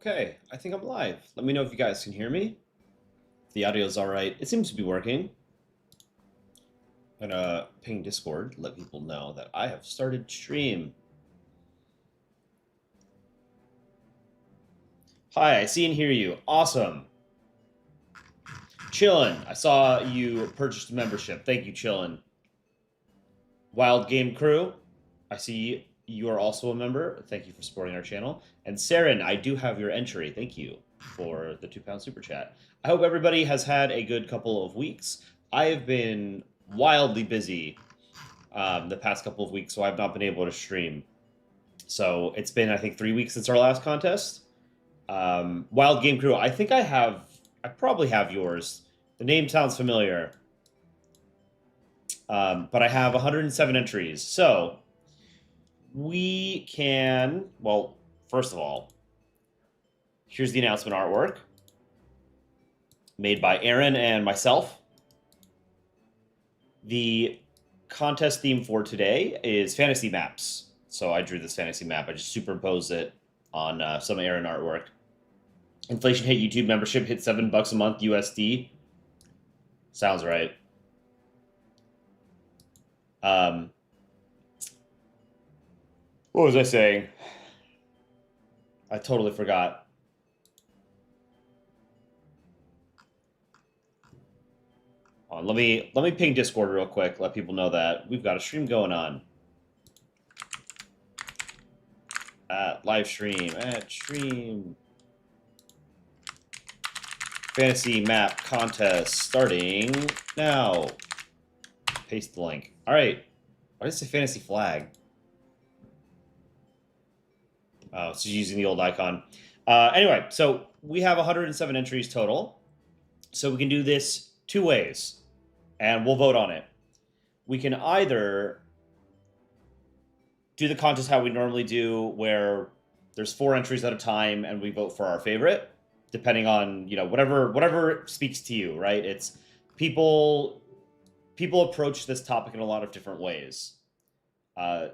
Okay, I think I'm live. Let me know if you guys can hear me. If the audio's all right. It seems to be working. I'm gonna ping Discord, let people know that I have started stream. Hi, I see and hear you. Awesome. Chillin', I saw you purchased a membership. Thank you, Chillin'. Wild Game Crew, I see you are also a member. Thank you for supporting our channel. And Saren, I do have your entry. Thank you for the £2 super chat. I hope everybody has had a good couple of weeks. I have been wildly busy the past couple of weeks, so I've not been able to stream. So it's been, I think, 3 weeks since our last contest. Wild Game Crew, I think I probably have yours. The name sounds familiar. But I have 107 entries. So we can, well, first of all, here's the announcement artwork made by Aaron and myself. The contest theme for today is fantasy maps. So I drew this fantasy map. I just superimposed it on some Aaron artwork. Inflation hit YouTube membership hit $7 a month USD. Sounds right. What was I saying? I totally forgot. Let me ping Discord real quick. Let people know that we've got a stream going on. Live stream at stream. Fantasy map contest starting now. Paste the link. All right. Why does it say fantasy flag? Oh, it's just using the old icon. Anyway, so we have 107 entries total. So we can do this two ways, and we'll vote on it. We can either do the contest how we normally do, where there's 4 entries at a time, and we vote for our favorite, depending on, you know, whatever speaks to you, right? It's people approach this topic in a lot of different ways.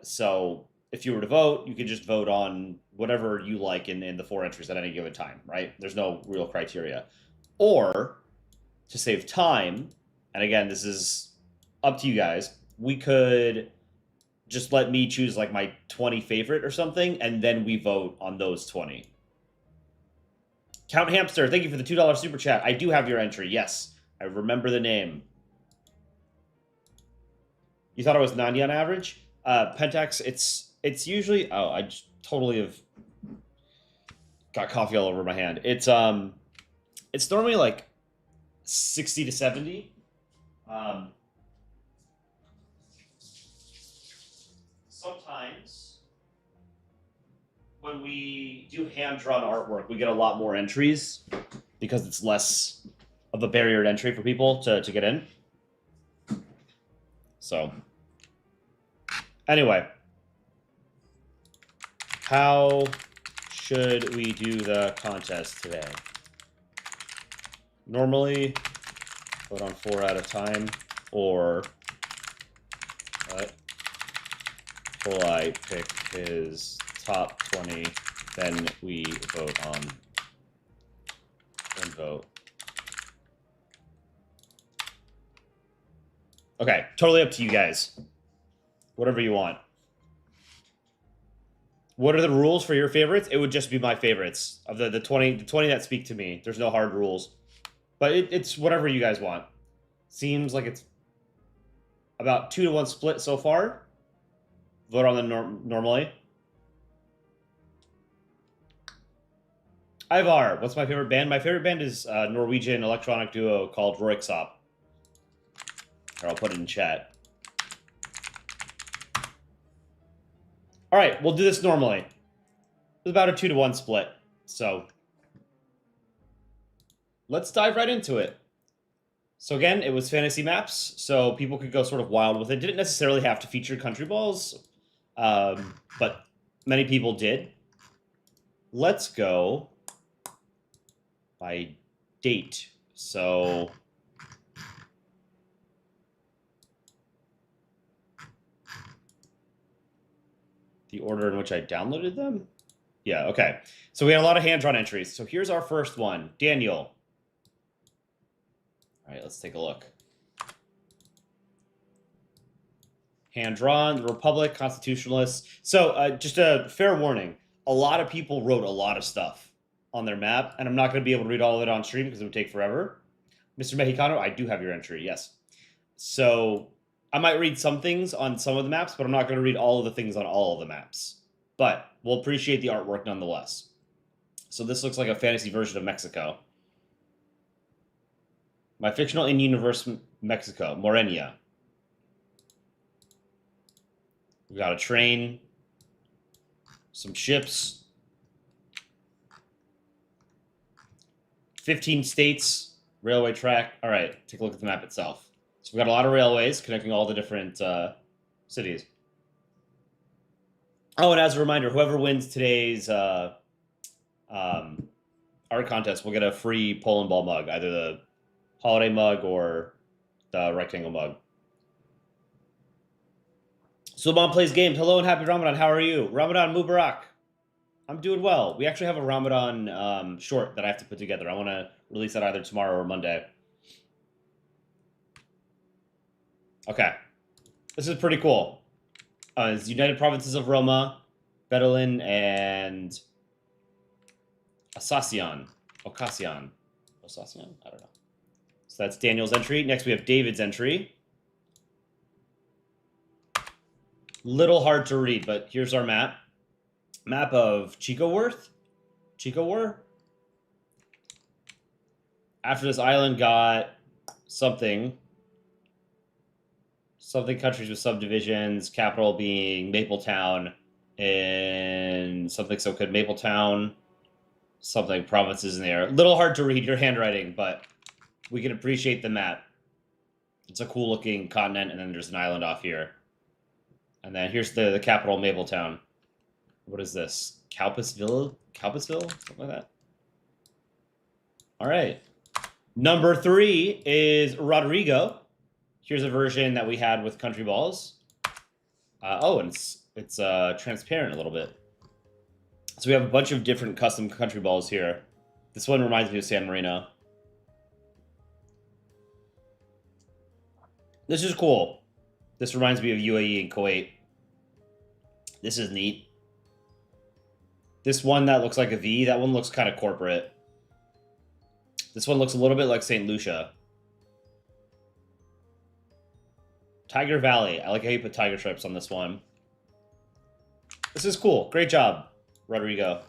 So if you were to vote, you could just vote on whatever you like in the 4 entries at any given time, right? There's no real criteria. Or, to save time, and again, this is up to you guys, we could just let me choose like my 20 favorite or something, and then we vote on those 20. Count Hamster, thank you for the $2 super chat. I do have your entry, yes. I remember the name. You thought it was 90 on average? Pentax, it's usually, oh, I just totally have got coffee all over my hand. It's normally like 60 to 70. Sometimes when we do hand-drawn artwork, we get a lot more entries because it's less of a barrier to entry for people to get in. So anyway, how should we do the contest today? Normally, vote on 4 at a time, or what? Will I pick his top 20, then we vote on, then vote. Okay, totally up to you guys. Whatever you want. What are the rules for your favorites? It would just be my favorites of the 20 that speak to me. There's no hard rules, but it's whatever you guys want. Seems like it's about 2-to-1 split so far. Vote on the normally. Ivar, what's my favorite band? My favorite band is a Norwegian electronic duo called Röyksopp. Or I'll put it in chat. All right, we'll do this normally. It's about a 2-to-1 split. So let's dive right into it. So again, it was fantasy maps, so people could go sort of wild with it. Didn't necessarily have to feature country balls, but many people did. Let's go by date. So the order in which I downloaded them? Yeah, okay. So we had a lot of hand-drawn entries. So here's our first one. Daniel. All right, let's take a look. Hand-drawn, the Republic, Constitutionalists. So just a fair warning. A lot of people wrote a lot of stuff on their map, and I'm not going to be able to read all of it on stream because it would take forever. Mr. Mexicano, I do have your entry, yes. So I might read some things on some of the maps, but I'm not going to read all of the things on all of the maps. But we'll appreciate the artwork nonetheless. So this looks like a fantasy version of Mexico. My fictional in-universe Mexico, Morenia. We got a train, some ships, 15 states, railway track. All right, take a look at the map itself. So we got a lot of railways connecting all the different cities. Oh, and as a reminder, whoever wins today's art contest will get a free Polandball mug, either the holiday mug or the rectangle mug. Sulman plays games. Hello and happy Ramadan. How are you? Ramadan Mubarak. I'm doing well. We actually have a Ramadan short that I have to put together. I want to release that either tomorrow or Monday. Okay. This is pretty cool. It's United Provinces of Roma, Bedouin, and Ocasian. I don't know. So that's Daniel's entry. Next we have David's entry. Little hard to read, but here's our map. Map of Chicoworth. After this island got something countries with subdivisions, capital being Mapletown, and something so good Mapletown, something provinces in there. Little hard to read your handwriting, but we can appreciate the map. It's a cool looking continent, and then there's an island off here. And then here's the capital, Mapletown. What is this? Cowpasville? Something like that. All right. Number 3 is Rodrigo. Here's a version that we had with country balls. And it's transparent a little bit. So we have a bunch of different custom country balls here. This one reminds me of San Marino. This is cool. This reminds me of UAE and Kuwait. This is neat. This one that looks like a V, that one looks kind of corporate. This one looks a little bit like St. Lucia. Tiger Valley. I like how you put tiger stripes on this one. This is cool. Great job, Rodrigo.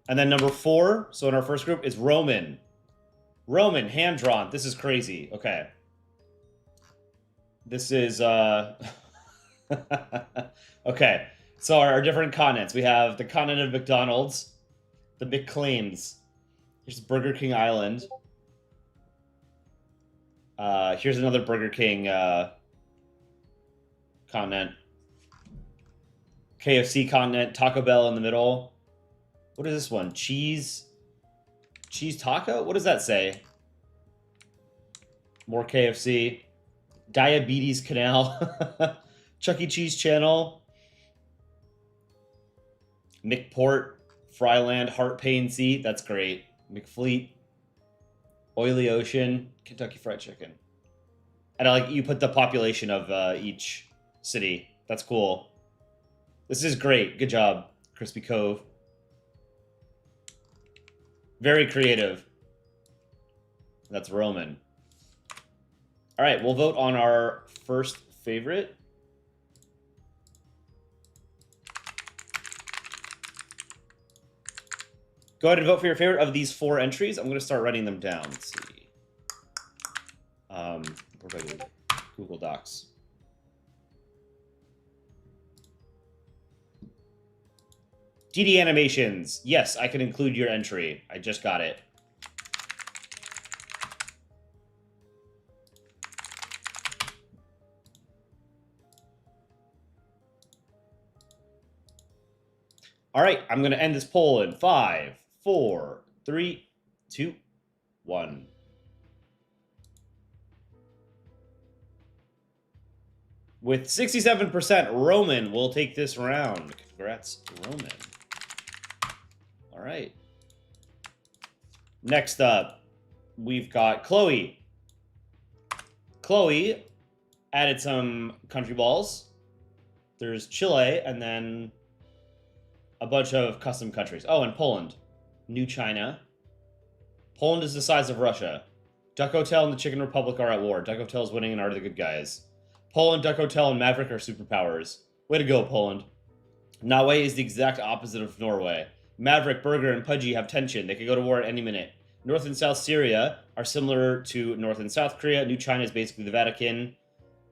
And then number 4, so in our first group, is Roman. Roman, hand-drawn. This is crazy. Okay. This is, okay, so our different continents. We have the continent of McDonald's, the McClaims. Here's Burger King Island. Here's another Burger King continent. KFC continent, Taco Bell in the middle. What is this one? Cheese taco? What does that say? More KFC. Diabetes Canal. Chuck E. Cheese Channel. McPort. Fryland. Heart Pain Seat. That's great. McFleet. Oily Ocean. Kentucky Fried Chicken. And I like you put the population of each city. That's cool. This is great. Good job, Crispy Cove. Very creative. That's Roman. All right, we'll vote on our first favorite. Go ahead and vote for your favorite of these 4 entries. I'm going to start writing them down. Let's see. Where do I go? Google Docs. DD Animations. Yes, I can include your entry. I just got it. All right, I'm going to end this poll in 5, 4, 3, 2, 1. With 67%, Roman will take this round. Congrats, Roman. All right. Next up, we've got Chloe. Chloe added some country balls. There's Chile, and then a bunch of custom countries. Oh, and Poland. New China. Poland is the size of Russia. Duck Hotel and the Chicken Republic are at war. Duck Hotel is winning and are the good guys. Poland, Duck Hotel, and Maverick are superpowers. Way to go, Poland. Norway is the exact opposite of Norway. Maverick, Burger, and Pudgy have tension. They could go to war at any minute. North and South Syria are similar to North and South Korea. New China is basically the Vatican.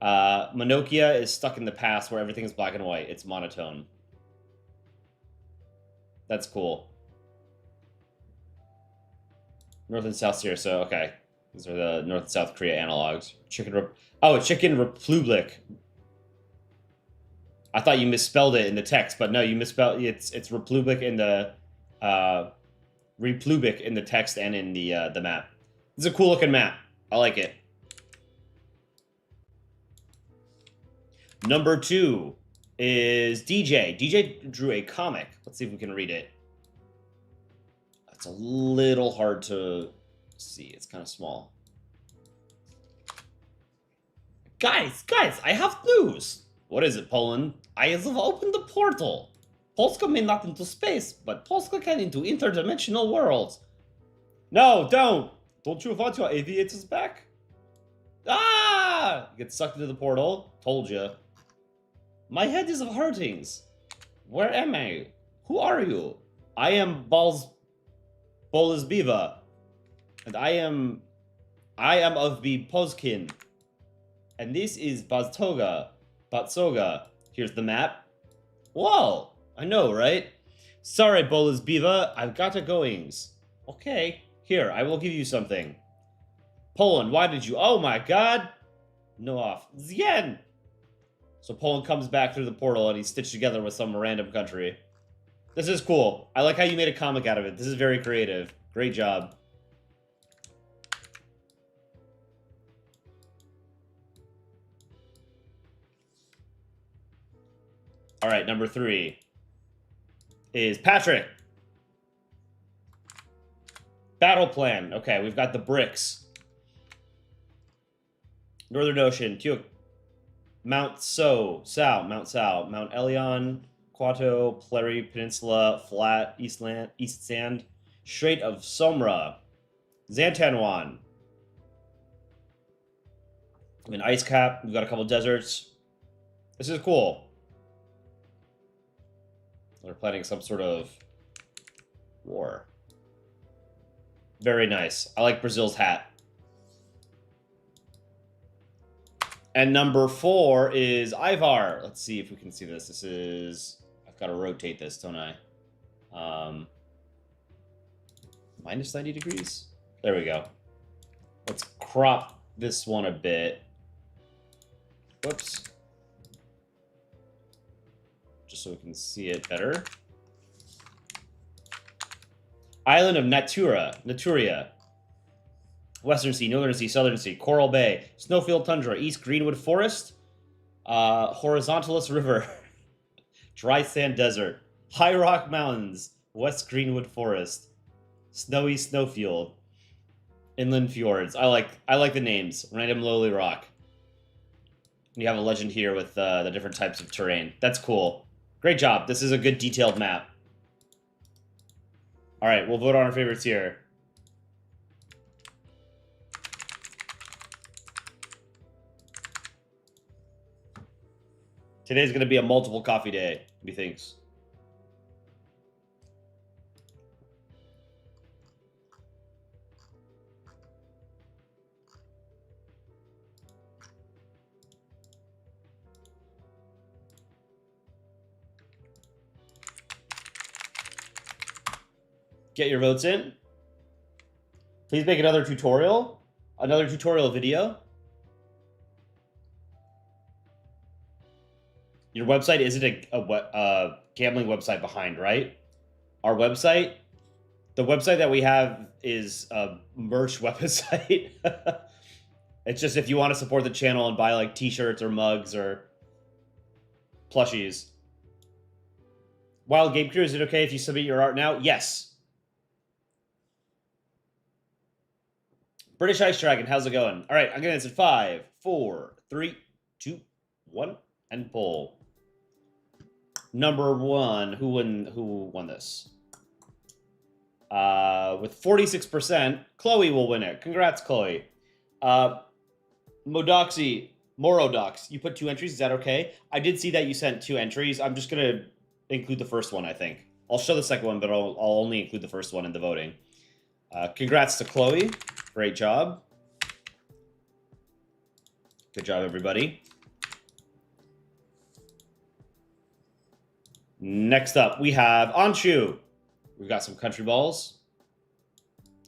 Monokia is stuck in the past where everything is black and white. It's monotone. That's cool. North and South Syria, so okay. These are the North and South Korea analogs. Chicken Republic. I thought you misspelled it in the text, but no, you misspelled it's Republic in the Republic in the text and in the map. This is a cool looking map. I like it. Number 2 is DJ. DJ drew a comic. Let's see if we can read it. It's a little hard to see. It's kind of small. Guys, I have news. What is it, Poland? I have opened the portal. Polska may not into space, but Polska can into interdimensional worlds. No, don't. Don't you want your aviators back? Ah! Get sucked into the portal. Told you. My head is hurtings. Where am I? Who are you? I am Bolas Biva. And I am of the Pozkin. And this is Batsoga. Here's the map. Whoa! I know, right? Sorry, Bolas Biva. I've got a goings. Okay. Here, I will give you something. Poland, why did you... Oh my god! No off. Zien! So Poland comes back through the portal and he's stitched together with some random country. This is cool. I like how you made a comic out of it. This is very creative. Great job. All right, number 3 is Patrick. Battle plan. Okay, we've got the bricks. Northern Ocean, Mount Sao, Mount Elion, Quato, Pleri Peninsula, Flat, East Sand, Strait of Somra, Zantanwan. I mean, Ice Cap. We've got a couple deserts. This is cool. They're planning some sort of war. Very nice. I like Brazil's hat. And number 4 is Ivar. Let's see if we can see this. This is... I've got to rotate this, don't I? Minus 90 degrees? There we go. Let's crop this one a bit. Whoops. Just so we can see it better. Island of Naturia. Western Sea, Northern Sea, Southern Sea, Coral Bay, Snowfield Tundra, East Greenwood Forest, Horizontalist River, Dry Sand Desert, High Rock Mountains, West Greenwood Forest, Snowy Snowfield, Inland Fjords. I like the names. Random Lowly Rock. And you have a legend here with the different types of terrain. That's cool. Great job. This is a good detailed map. All right, we'll vote on our favorites here. Today's going to be a multiple coffee day, methinks. Get your votes in. Please make another tutorial video. Your website isn't a gambling website behind, right? Our website, the website that we have is a merch website. It's just if you want to support the channel and buy like t-shirts or mugs or plushies. Wild Game Crew, is it okay if you submit your art now? Yes. British Ice Dragon, how's it going? All right, I'm gonna answer 5, 4, 3, 2, 1, and pull. Number 1, who won this? With 46%, Chloe will win it. Congrats, Chloe. Morodox, you put 2 entries. Is that okay? I did see that you sent 2 entries. I'm just gonna include the first one, I think. I'll show the second one, but I'll only include the first one in the voting. Congrats to Chloe. Great job. Good job, everybody. Next up, we have Anshu. We've got some country balls.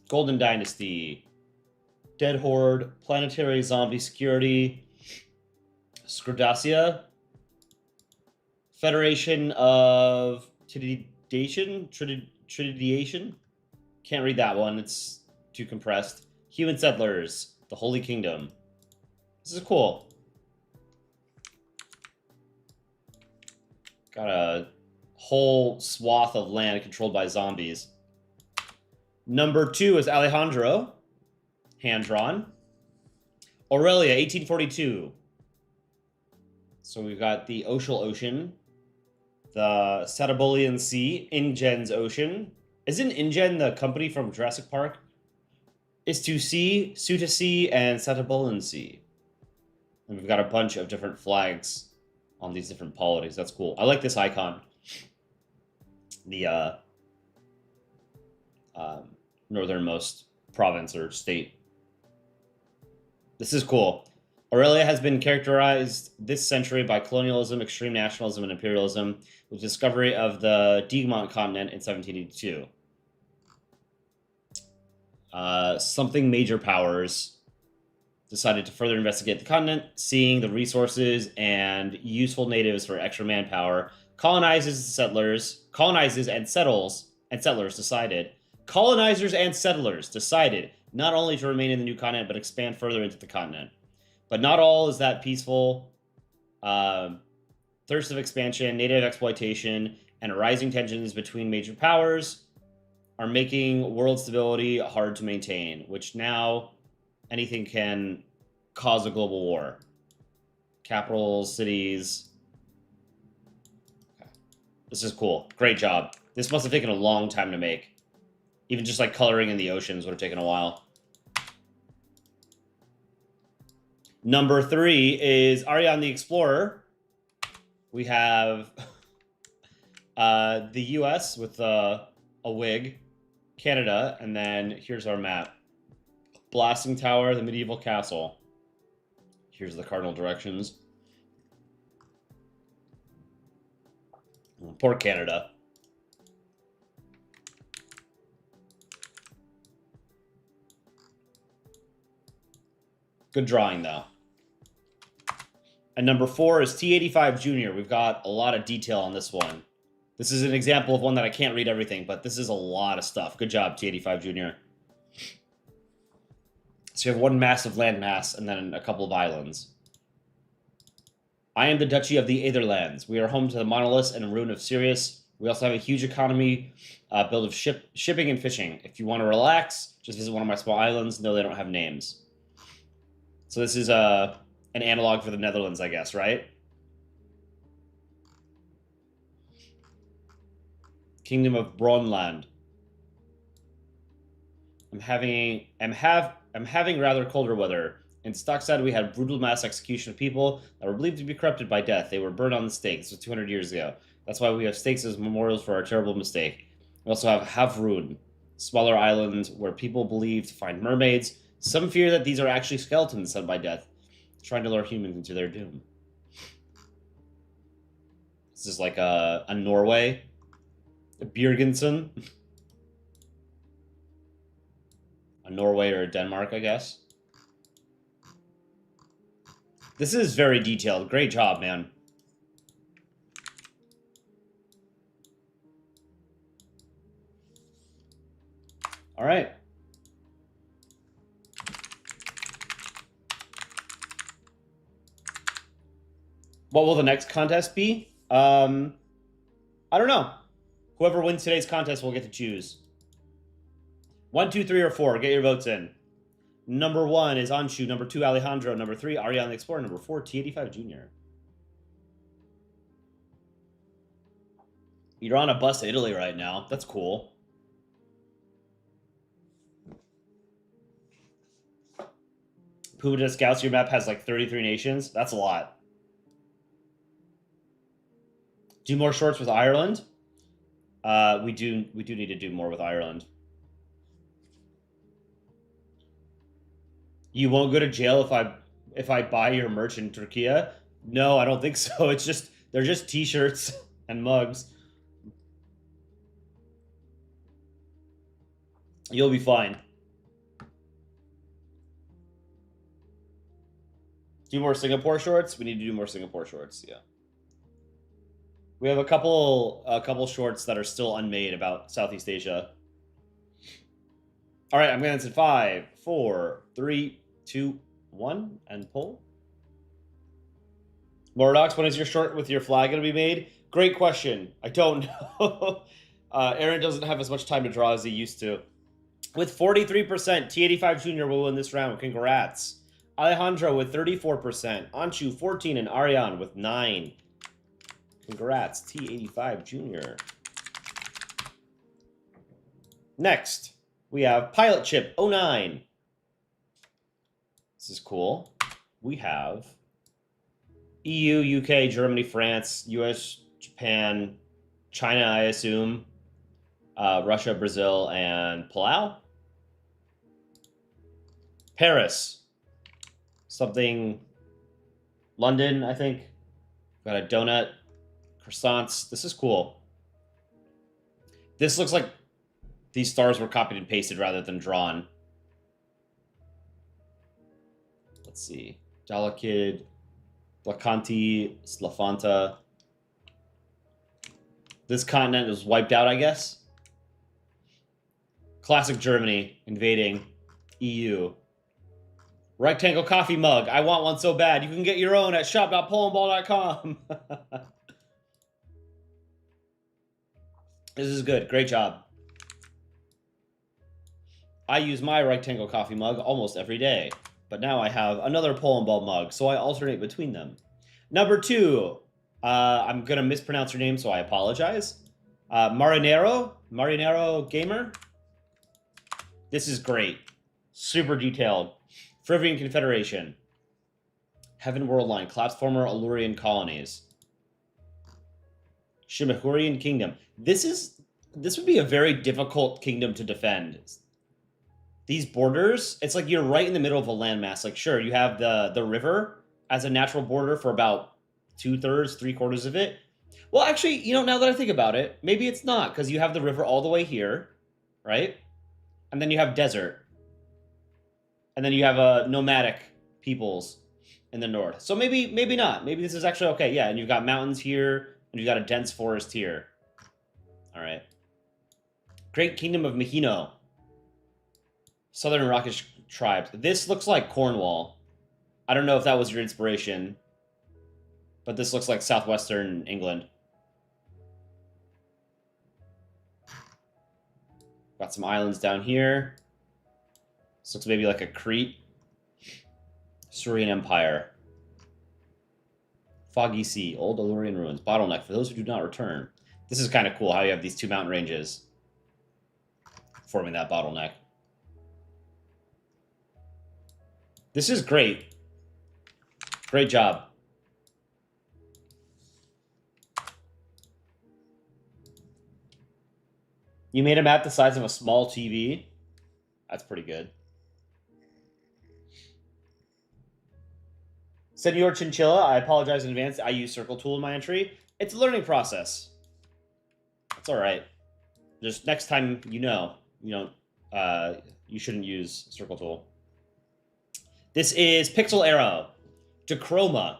Golden Dynasty. Dead Horde. Planetary Zombie Security. Scridacia. Federation of Tritiation? Can't read that one. It's too compressed. Human Settlers. The Holy Kingdom. This is cool. Got a whole swath of land controlled by zombies. Number 2 is Alejandro. Hand-drawn. Aurelia, 1842. So we've got the Oceal Ocean. The Satabolian Sea. InGen's Ocean. Isn't InGen the company from Jurassic Park? Is to Sea, Suta Sea, and Satabolian Sea. And we've got a bunch of different flags on these different polities. That's cool. I like this icon. The northernmost province or state. This is cool. Aurelia has been characterized this century by colonialism, extreme nationalism, and imperialism, with the discovery of the Diamant continent in 1782. Something major powers decided to further investigate the continent, seeing the resources and useful natives for extra manpower. Colonizers and settlers decided not only to remain in the new continent, but expand further into the continent. But not all is that peaceful. Thirst of expansion, native exploitation, and rising tensions between major powers are making world stability hard to maintain, which now anything can cause a global war. Capitals, cities. Okay. This is cool. Great job. This must have taken a long time to make. Even just like coloring in the oceans would have taken a while. Number 3 is Ariane the Explorer. We have the US with a wig, Canada, and then here's our map. Blasting Tower, the medieval castle. Here's the cardinal directions. Poor Canada. Good drawing, though. And number 4 is T85 Junior. We've got a lot of detail on this one. This is an example of one that I can't read everything, but this is a lot of stuff. Good job, T85 Junior. So you have one massive landmass and then a couple of islands. I am the Duchy of the Aetherlands. We are home to the monoliths and ruin of Sirius. We also have a huge economy built of shipping and fishing. If you want to relax, just visit one of my small islands. No, they don't have names. So this is an analog for the Netherlands, I guess, right? Kingdom of Bronland. I'm having rather colder weather. In Stockstead, we had brutal mass execution of people that were believed to be corrupted by death. They were burned on the stake. This was 200 years ago. That's why we have stakes as memorials for our terrible mistake. We also have Havrun, smaller island where people believe to find mermaids. Some fear that these are actually skeletons sent by death, trying to lure humans into their doom. This is like a Norway. A Bjergensen. A Norway or a Denmark, I guess. This is very detailed. Great job, man. All right. What will the next contest be? I don't know. Whoever wins today's contest will get to choose. 1, 2, 3, or 4. Get your votes in. Number 1 is Anshu. Number 2, Alejandro. Number 3, Ariane the Explorer. Number 4, T85 Jr. You're on a bus to Italy right now. That's cool. Puma Scouts, your map has like 33 nations. That's a lot. Do more shorts with Ireland. We do need to do more with Ireland. You won't go to jail if I buy your merch in Turkey? No, I don't think so. It's just they're just t-shirts and mugs. You'll be fine. Do more Singapore shorts? We need to do more Singapore shorts, yeah. We have a couple shorts that are still unmade about Southeast Asia. All right, I'm going to say 5, 4, 3, 2, 1, and pull. Morodox, when is your short with your flag going to be made? Great question. I don't know. Aaron doesn't have as much time to draw as he used to. With 43%, T85 Jr. will win this round. Congrats. Alejandro with 34%. Anshu 14, and Ariane with 9. Congrats, T85 Jr. Next, we have Pilot Chip 09. This is cool. We have EU, UK, Germany, France, US, Japan, China, I assume, Russia, Brazil, and Palau. Paris. Something. London, I think. Got a donut. Croissants. This is cool. This looks like these stars were copied and pasted rather than drawn. Let's see. Dalakid, Blacanti, Slafanta. This continent was wiped out, I guess. Classic Germany invading EU. Rectangle coffee mug. I want one so bad. You can get your own at shop.polandball.com. This is good. Great job. I use my rectangle coffee mug almost every day, but now I have another Polandball mug, so I alternate between them. Number 2, I'm going to mispronounce your name, so I apologize. Marinero Gamer. This is great. Super detailed. Frivian Confederation. Heaven World Line. Collapsed former Allurian colonies. Shimahurian Kingdom. This would be a very difficult kingdom to defend. These borders, it's like you're right in the middle of a landmass. Like, sure, you have the river as a natural border for about 2/3, 3/4 of it. Well, actually, you know, now that I think about it, maybe it's not, because you have the river all the way here, right? And then you have desert. And then you have nomadic peoples in the north. So maybe not. Maybe this is actually okay. Yeah, and you've got mountains here, and you've got a dense forest here. All right. Great Kingdom of Mahino. Southern Rockish tribes. This looks like Cornwall. I don't know if that was your inspiration, but this looks like southwestern England. Got some islands down here. This looks maybe like a Crete. Surian Empire. Foggy Sea. Old Allurian ruins. Bottleneck. For those who do not return. This is kind of cool how you have these two mountain ranges forming that bottleneck. This is great. Great job. You made a map the size of a small TV. That's pretty good. Senor Chinchilla, I apologize in advance. I use Circle Tool in my entry. It's a learning process. It's all right. Just next time you shouldn't use Circle Tool. This is Pixel Arrow. Dachroma.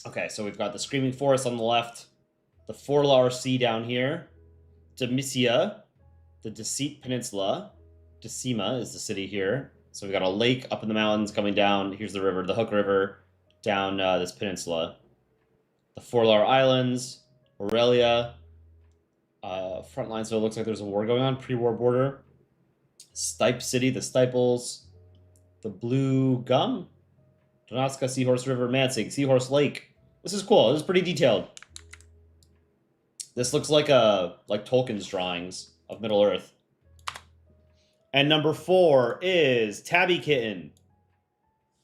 Okay, so we've got the Screaming Forest on the left, the Forlar Sea down here, Demisia, the Deceit Peninsula. Decima is the city here. So we've got a lake up in the mountains coming down. Here's the river, the Hook River, down this peninsula. The Forlar Islands, Aurelia, Front line, so it looks like there's a war going on. Pre-war border. Stipe City, the Stiples. The Blue Gum. Donetska, Seahorse River, Mansing, Seahorse Lake. This is cool. This is pretty detailed. This looks like Tolkien's drawings of Middle Earth. And number 4 is Tabby Kitten.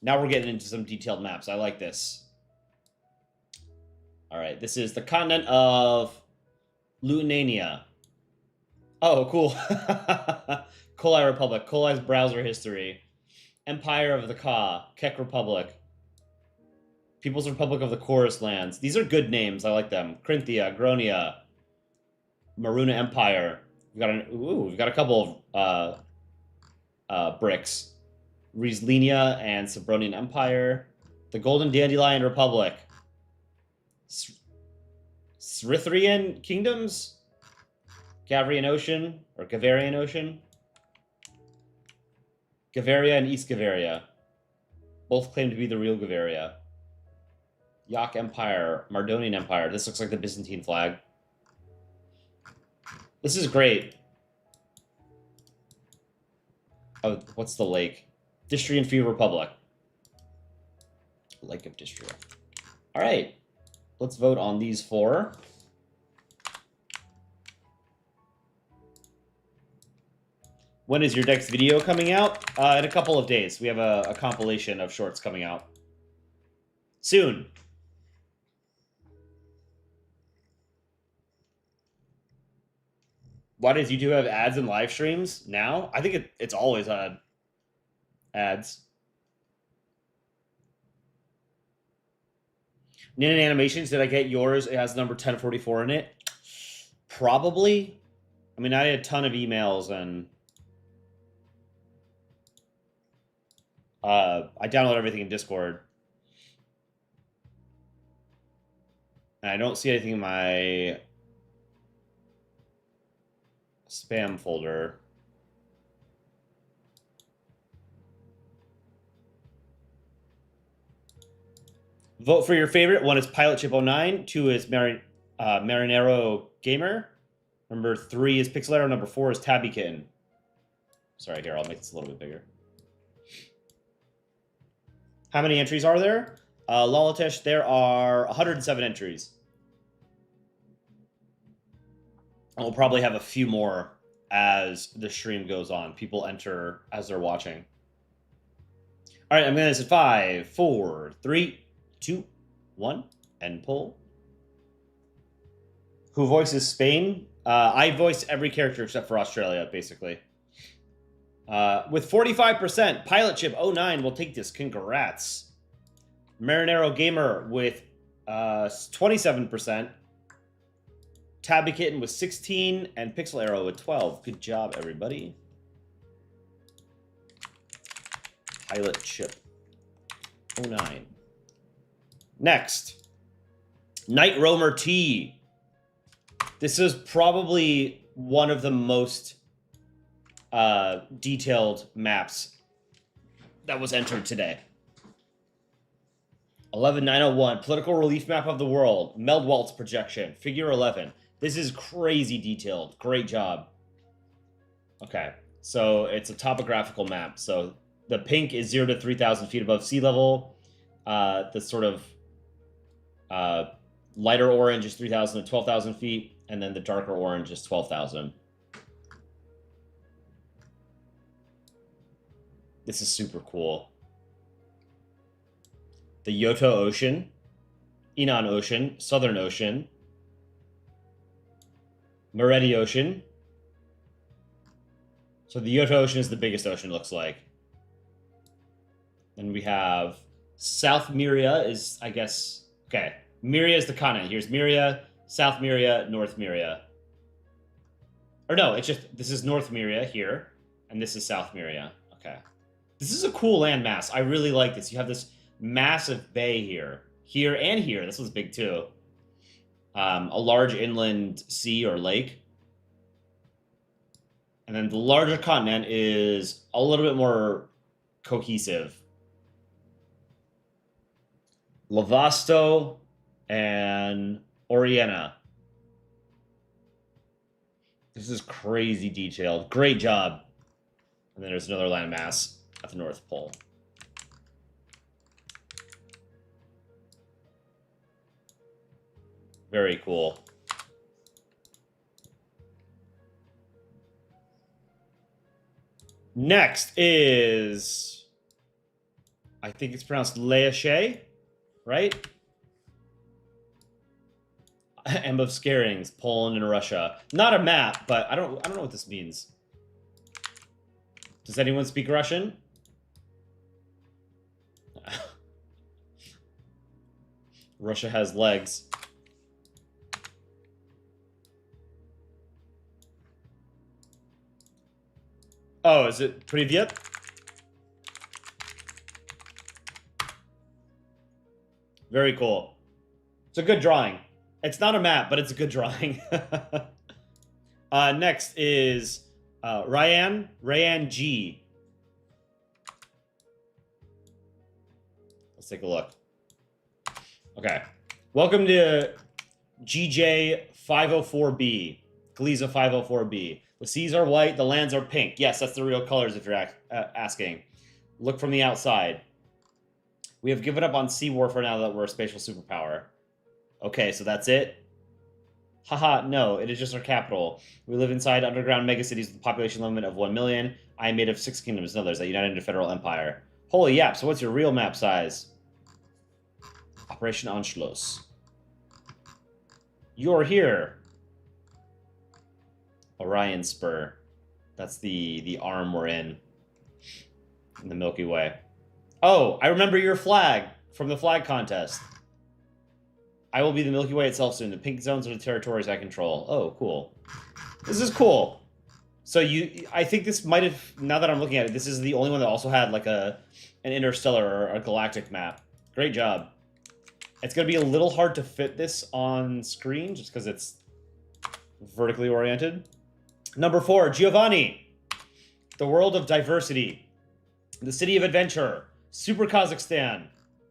Now we're getting into some detailed maps. I like this. All right, this is the continent of Lithuania. Oh, cool. Kolai Republic. Kolai's browser history. Empire of the Ka. Kek Republic. People's Republic of the Chorus Lands. These are good names. I like them. Crinthia, Gronia, Maruna Empire. We've got a couple of bricks. Rieslinia and Sabronian Empire. The Golden Dandelion Republic. Srithrian Kingdoms. Gavrian Ocean or Gavarian Ocean. Gavaria and East Gavaria. Both claim to be the real Gavaria. Yak Empire, Mardonian Empire. This looks like the Byzantine flag. This is great. Oh, what's the lake? Distrian Free Republic. Lake of Distria. All right. Let's vote on these 4. When is your next video coming out? In a couple of days. We have a compilation of shorts coming out. Soon. Why does YouTube have ads and live streams now? I think it's always had ads. Nin Animations, did I get yours? It has number 1044 in it. Probably. I mean, I had a ton of emails and I download everything in Discord. And I don't see anything in my spam folder. Vote for your favorite. 1 is Pilot Chip 09. 2 is Marinero Gamer. Number 3 is Pixel Arrow. Number 4 is Tabby Kitten. Sorry, here, I'll make this a little bit bigger. How many entries are there? Lalatesh, there are 107 entries. And we'll probably have a few more as the stream goes on. People enter as they're watching. All right, I'm going to say 5, 4, 3, 2, 1, and pull. Who voices Spain? I voice every character except for Australia, basically. With 45%, Pilot Chip 09 will take this. Congrats. Marinero Gamer with 27%. Tabby Kitten with 16, and Pixel Arrow with 12. Good job, everybody. Pilot Chip 09. Next, Night Roamer T. This is probably one of the most detailed maps that was entered today. 11901, Political Relief Map of the World, Meldwaltz Projection, Figure 11. This is crazy detailed. Great job. Okay, so it's a topographical map. So the pink is 0 to 3,000 feet above sea level. The sort of lighter orange is 3,000 to 12,000 feet. And then the darker orange is 12,000. This is super cool. The Yoto Ocean, Inan Ocean, Southern Ocean, Meredi Ocean. So the Yoto Ocean is the biggest ocean, it looks like. Then we have South Miria is, I guess, okay. Miria is the continent. Here's Miria, South Miria, North Miria. Or no, it's just, this is North Miria here, and this is South Miria. Okay. This is a cool landmass. I really like this. You have this massive bay here. Here and here. This one's big too. A large inland sea or lake. And then the larger continent is a little bit more cohesive. Lavasto and Oriana. This is crazy detailed. Great job. And then there's another landmass at the North Pole. Very cool. Next is, I think it's pronounced Leache, right? Emb of Scarings, Poland and Russia. Not a map, but I don't know what this means. Does anyone speak Russian? Russia has legs. Oh, is it Privyet? Very cool. It's a good drawing. It's not a map, but it's a good drawing. Next is Ryan G. Let's take a look. Okay. Welcome to GJ 504B. Galiza 504B. The seas are white, the lands are pink. Yes, that's the real colors if you're asking. Look from the outside. We have given up on sea warfare now that we're a spatial superpower. Okay, so that's it? Haha, no, it is just our capital. We live inside underground megacities with a population limit of 1 million. I am made of 6 kingdoms and others that unite into a federal empire. Holy yap, so what's your real map size? Operation Anschluss. You're here. Orion Spur. That's the arm we're in the Milky Way. Oh, I remember your flag from the flag contest. I will be the Milky Way itself soon. The pink zones are the territories I control. Oh, cool. This is cool. So I think this might have, now that I'm looking at it, this is the only one that also had like an interstellar or a galactic map. Great job. It's going to be a little hard to fit this on screen just because it's vertically oriented. Number 4, Giovanni. The world of diversity. The city of adventure. Super Kazakhstan.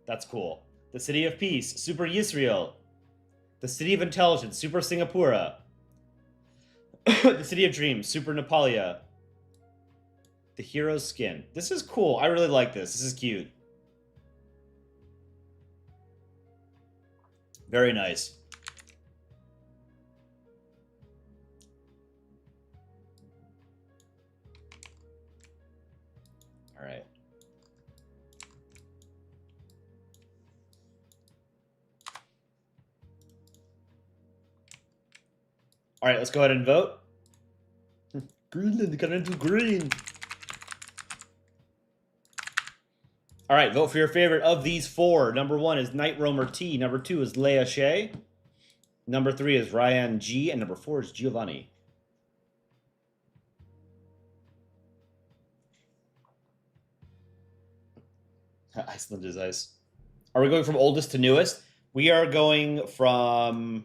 That's cool. The city of peace. Super Yisrael. The city of intelligence. Super Singapura. The city of dreams. Super Nepalia. The hero's skin. This is cool. I really like this. This is cute. Very nice. All right. All right, let's go ahead and vote. Greenland got into green. All right, vote for your favorite of these 4. Number 1 is Night Roamer T. Number 2 is Leia Shea. Number 3 is Ryan G. And number 4 is Giovanni. Iceland is ice. Are we going from oldest to newest? We are going from,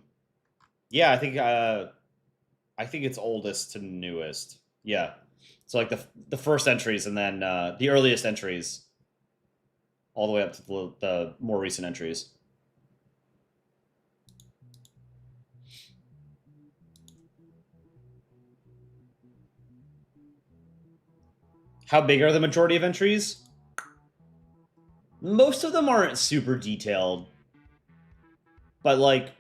yeah, I think it's oldest to newest. Yeah. So like the first entries and then the earliest entries all the way up to the more recent entries. How big are the majority of entries? Most of them aren't super detailed, but like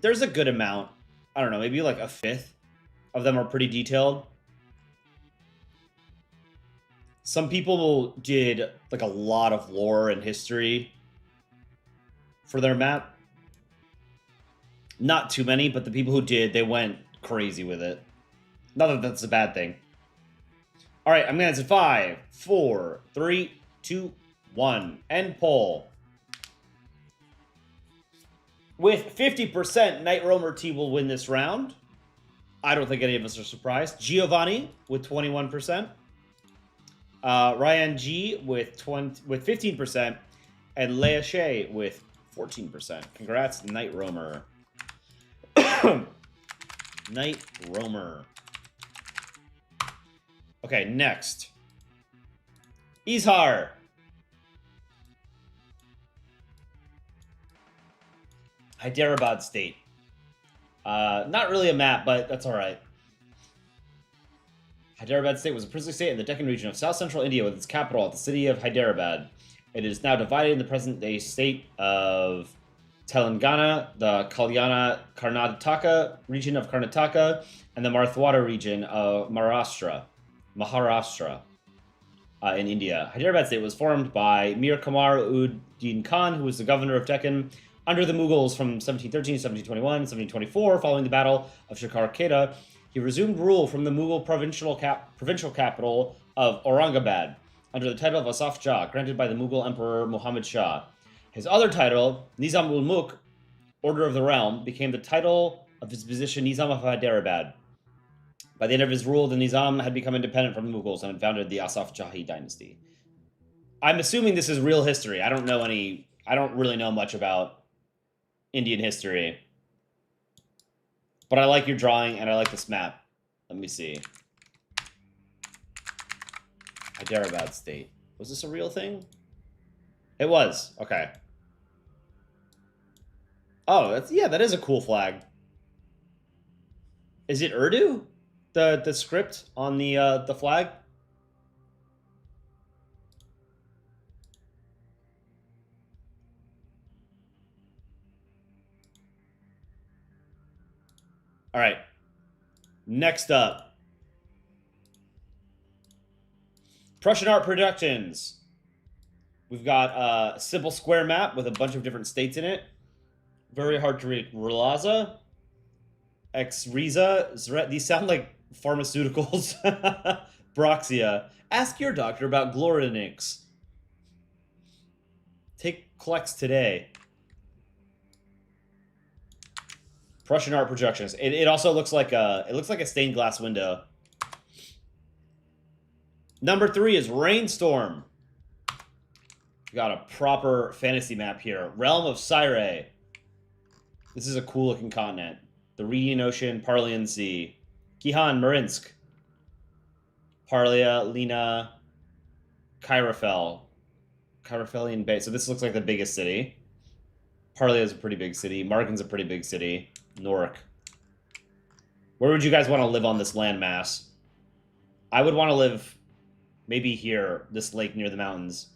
there's a good amount. I don't know, maybe like a fifth of them are pretty detailed. Some people did like a lot of lore and history for their map. Not too many, but the people who did, they went crazy with it. Not that that's a bad thing. All right, I'm gonna answer 5, 4, 3, 2, 1. End poll. With 50%, Night Roamer T will win this round. I don't think any of us are surprised. Giovanni with 21%. Ryan G with 15%. And Leia Shea with 14%. Congrats, Night Roamer. Night Roamer. Okay, next. Ishar. Hyderabad State. Not really a map, but that's all right. Hyderabad state was a princely state in the Deccan region of south-central India with its capital at the city of Hyderabad. It is now divided in the present-day state of Telangana, the Kalyana Karnataka region of Karnataka, and the Marathwada region of Maharashtra in India. Hyderabad state was formed by Mir Kamar ud Din Khan, who was the governor of Deccan under the Mughals from 1713 to 1721 and 1724. Following the Battle of Shikarketa, he resumed rule from the Mughal provincial capital of Aurangabad under the title of Asaf Jah, granted by the Mughal Emperor Muhammad Shah. His other title, Nizam-ul-Mulk, Order of the Realm, became the title of his position Nizam of Hyderabad. By the end of his rule, the Nizam had become independent from the Mughals and had founded the Asaf Jahi dynasty. I'm assuming this is real history. I don't really know much about Indian history. But I like your drawing, and I like this map. Let me see. Hyderabad state. Was this a real thing? It was. Okay. Oh, that is a cool flag. Is it Urdu? The script on the flag? All right. Next up, Prussian Art Productions. We've got a simple square map with a bunch of different states in it. Very hard to read. Rulaza, Exriza, these sound like pharmaceuticals. Broxia. Ask your doctor about Glorinix. Take Klex today. Prussian Art Productions. It also looks like a stained glass window. Number 3 is Rainstorm. We got a proper fantasy map here. Realm of Syre. This is a cool looking continent. The Rhenian Ocean, Parlian Sea. Kihan, Marinsk. Parlia, Lena, Kyrafel. Kyrafelian Bay. So this looks like the biggest city. Parlia is a pretty big city. Margan's a pretty big city. Norik. Where would you guys want to live on this landmass? I would want to live maybe here, this lake near the mountains.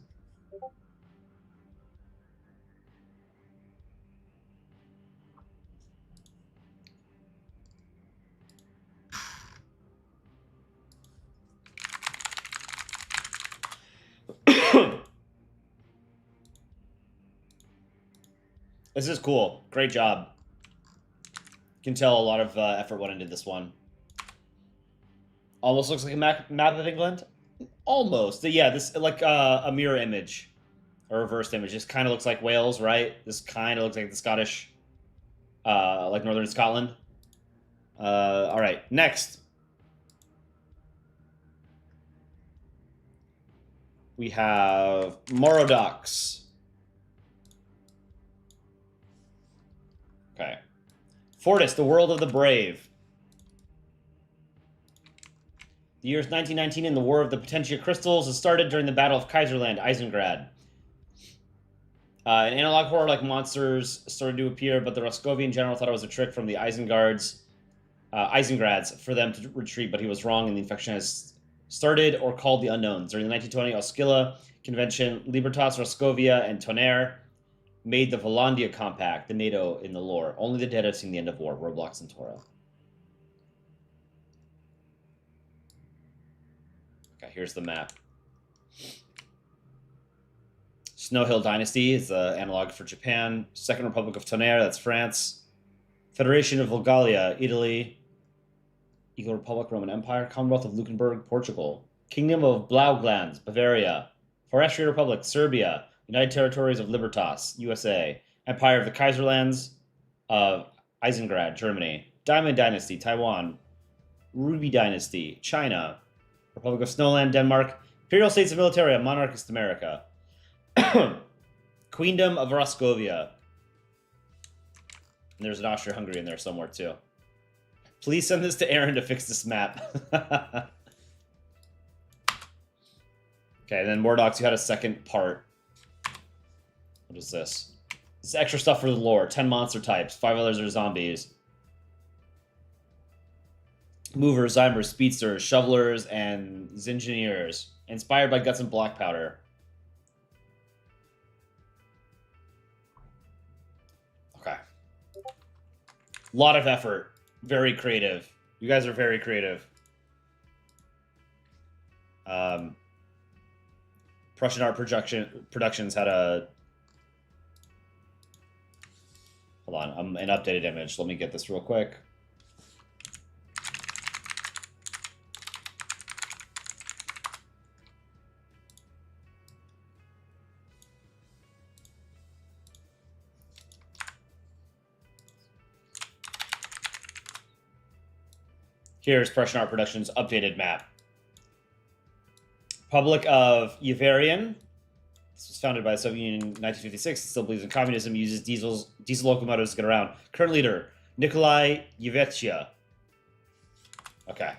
This is cool. Great job. You can tell a lot of effort went into this one. Almost looks like a map of England. Almost. Yeah, this like a mirror image. A reversed image. This kind of looks like Wales, right? This kind of looks like the Scottish, like Northern Scotland. All right, next. We have Morodocs. Okay. Fortis, the world of the brave. The year is 1919 and the War of the Potentia Crystals has started during the Battle of Kaiserland, Eisengrad. An analog horror-like monsters started to appear, but the Roscovian general thought it was a trick from the Eisengrads for them to retreat, but he was wrong, and the infection has started or called the Unknowns. During the 1920 Oscilla Convention, Libertas, Roscovia, and Tonnerre made the Volondia Compact, the NATO in the lore. Only the dead have seen the end of war. Roblox and Toro. Okay, here's the map. Snow Hill Dynasty is the analog for Japan. Second Republic of Tonnerre, that's France. Federation of Volgalia, Italy. Eagle Republic, Roman Empire. Commonwealth of Luxembourg, Portugal. Kingdom of Blauglands, Bavaria. Forestry Republic, Serbia. United Territories of Libertas, USA. Empire of the Kaiserlands of Eisengrad, Germany. Diamond Dynasty, Taiwan. Ruby Dynasty, China. Republic of Snowland, Denmark. Imperial States of Militaria, Monarchist America. Queendom of Roscovia. And there's an Austria-Hungary in there somewhere, too. Please send this to Aaron to fix this map. Okay, then Mordocs, you had a second part. What is this? This is extra stuff for the lore. 10 monster types. 5 others are zombies. Movers, Zymers, Speedsters, Shovelers, and Zingineers. Inspired by Guts and Black Powder. Okay. Lot of effort. Very creative. You guys are very creative. Prussian Art Productions had a... Hold on, an updated image. Let me get this real quick. Here's Prussian Art Productions' updated map. Republic of Yevarian. This was founded by the Soviet Union in 1956. It still believes in communism. Uses diesel locomotives to get around. Current leader, Nikolai Yevechia. Okay.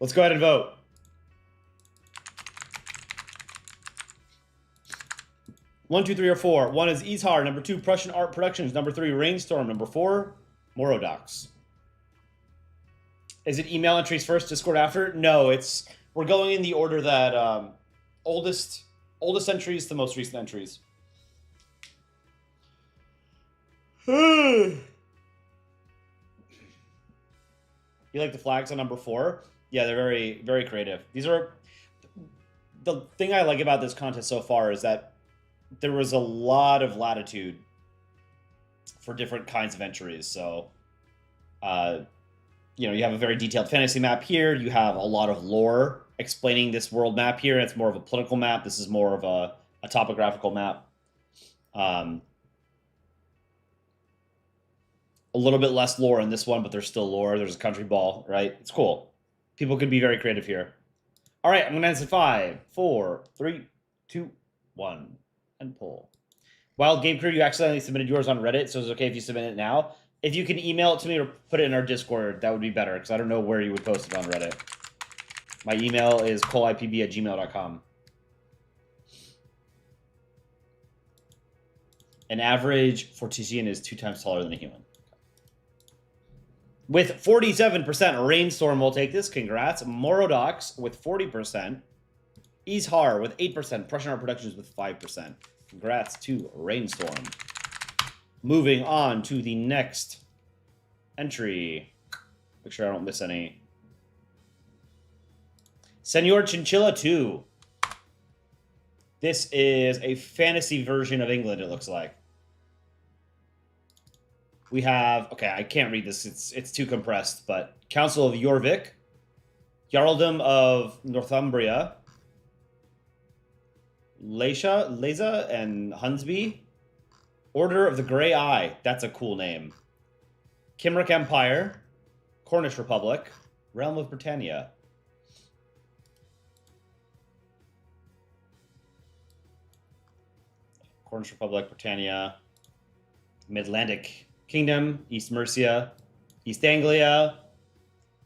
Let's go ahead and vote. One, two, three, or four. 1 is Ishar. Number 2, Prussian Art Productions. Number 3, Rainstorm. Number 4, Morodox. Is it email entries first, Discord after? No, we're going in the order that oldest entries to most recent entries. You like the flags on number 4? Yeah, they're very, very creative. These are... The thing I like about this contest so far is that there was a lot of latitude for different kinds of entries. So, you know, you have a very detailed fantasy map here. You have a lot of lore explaining this world map here. It's more of a political map. This is more of a topographical map. A little bit less lore in this one, but there's still lore. There's a country ball, right? It's cool. People could be very creative here. All right, I'm going to end in 5, 4, 3, 2, 1, and pull. Wild Game Crew, you accidentally submitted yours on Reddit, so it's okay if you submit it now. If you can email it to me or put it in our Discord, that would be better, because I don't know where you would post it on Reddit. My email is coleipb@gmail.com. An average Fortesian is 2 times taller than a human. With 47%, Rainstorm will take this. Congrats. Morodox with 40%. Ishar with 8%. Prussian Art Productions with 5%. Congrats to Rainstorm. Moving on to the next entry. Make sure I don't miss any. Senor Chinchilla 2. This is a fantasy version of England, it looks like. We have... Okay, I can't read this. It's too compressed, but... Council of Jorvik. Jarldom of Northumbria. Leza and Hunsby. Order of the Grey Eye. That's a cool name. Cymric Empire. Cornish Republic. Realm of Britannia. Cornish Republic, Britannia. Midlandic Kingdom. East Mercia. East Anglia.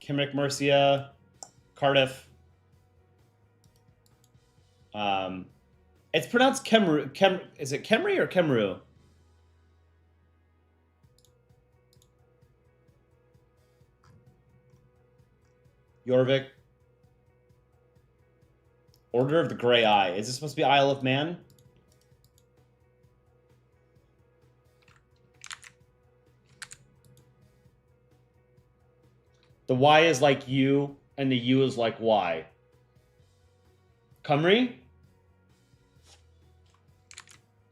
Cymric Mercia. Cardiff. It's pronounced Kemru. Is it Kemri or Kemru? Jorvik. Order of the Grey Eye. Is this supposed to be Isle of Man? The Y is like U, and the U is like Y. Cymru?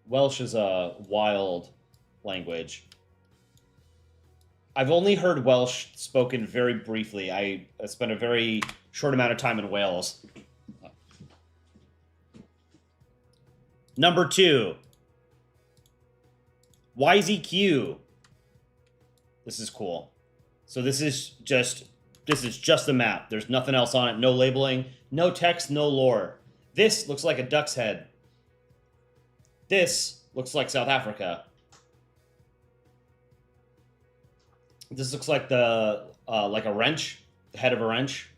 Welsh is a wild language. I've only heard Welsh spoken very briefly. I spent a very short amount of time in Wales. Number 2. YZQ. This is cool. So this is just a map. There's nothing else on it. No labeling, no text, no lore. This looks like a duck's head. This looks like South Africa. This looks like like a wrench, the head of a wrench.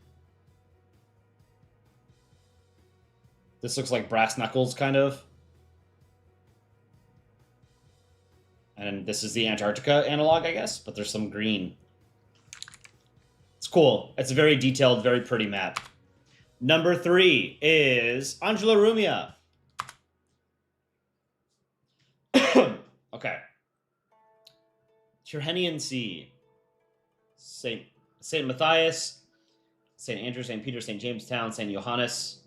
This looks like brass knuckles, kind of. And this is the Antarctica analog, I guess, but there's some green. cool. It's a very detailed, very pretty map. Number 3 is Angela Rumia. Okay. Tyrrhenian Sea. Saint Matthias, St. Andrew, St. Peter, St. Jamestown, St. Johannes,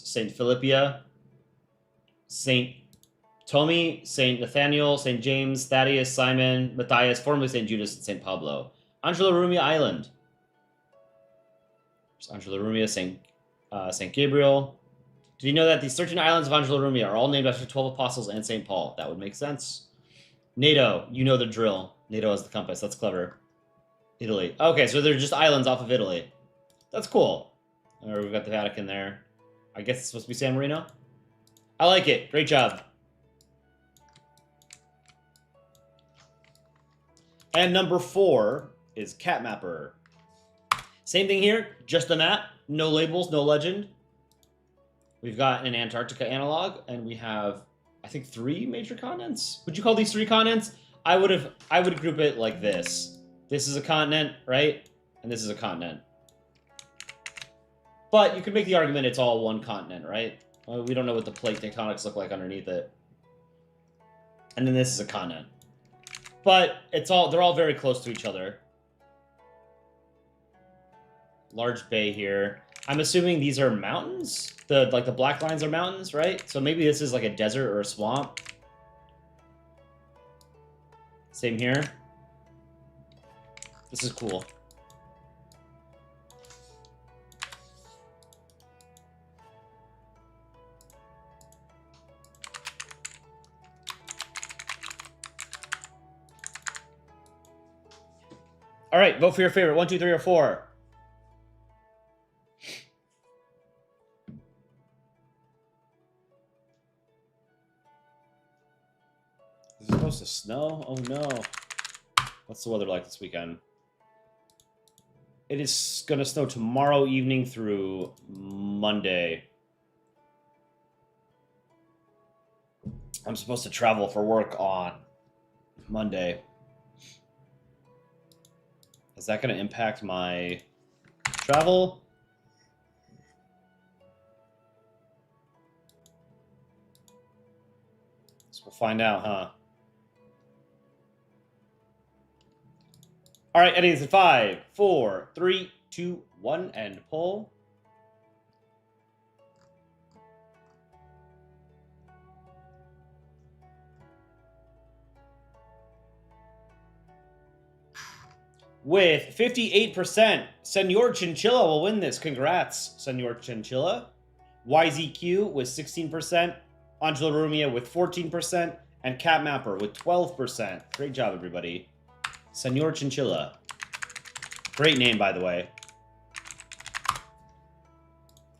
St. Philippia, St. Tommy, St. Nathaniel, St. James, Thaddeus, Simon, Matthias, formerly St. Judas, and St. Pablo. Angela Rumia Island. There's Angela Rumia, St. Gabriel. Did you know that these 13 islands of Angela Rumia are all named after 12 apostles and St. Paul? That would make sense. NATO, you know the drill. NATO has the compass. That's clever. Italy. Okay, so they're just islands off of Italy. That's cool. Or we've got the Vatican there. I guess it's supposed to be San Marino. I like it. Great job. And number 4 is Cat Mapper. Same thing here, just the map. No labels, no legend. We've got an Antarctica analog, and we have, I think, 3 major continents. Would you call these 3 continents? I would group it like this. This is a continent, right? And this is a continent. But you could make the argument it's all one continent, right? Well, we don't know what the plate tectonics look like underneath it. And then this is a continent. But they're all very close to each other. Large bay here. I'm assuming these are mountains. The black lines are mountains, right? So maybe this is like a desert or a swamp. Same here. This is cool. All right, vote for your favorite. 1, 2, 3, or 4. Is it supposed to snow? Oh no. What's the weather like this weekend? It is going to snow tomorrow evening through Monday. I'm supposed to travel for work on Monday. Is that going to impact my travel? So we'll find out, huh? All right, Eddie's in 5, 4, 3, 2, 1, and pull. With 58%, Senor Chinchilla will win this. Congrats, Senor Chinchilla. YZQ with 16%, Angela Rumia with 14%, and Cat Mapper with 12%. Great job, everybody. Senor Chinchilla. Great name, by the way.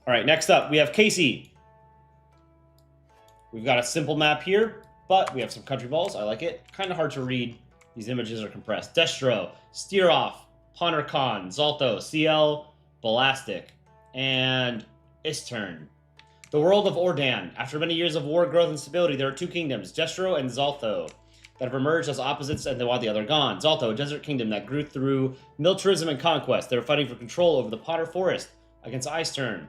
All right, next up, we have Casey. We've got a simple map here, but we have some country balls. I like it. Kind of hard to read. These images are compressed. Destro, Steer Off, Ponercon, Zalto, CL, Balastic, and Istern. The world of Ordan. After many years of war, growth, and stability, there are 2 kingdoms, Destro and Zaltho, that have emerged as opposites and while the other gone. Zalto, a desert kingdom that grew through militarism and conquest. They were fighting for control over the Potter Forest against Istern,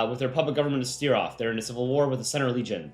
with their public government to steer off. They're in a civil war with the Center Legion.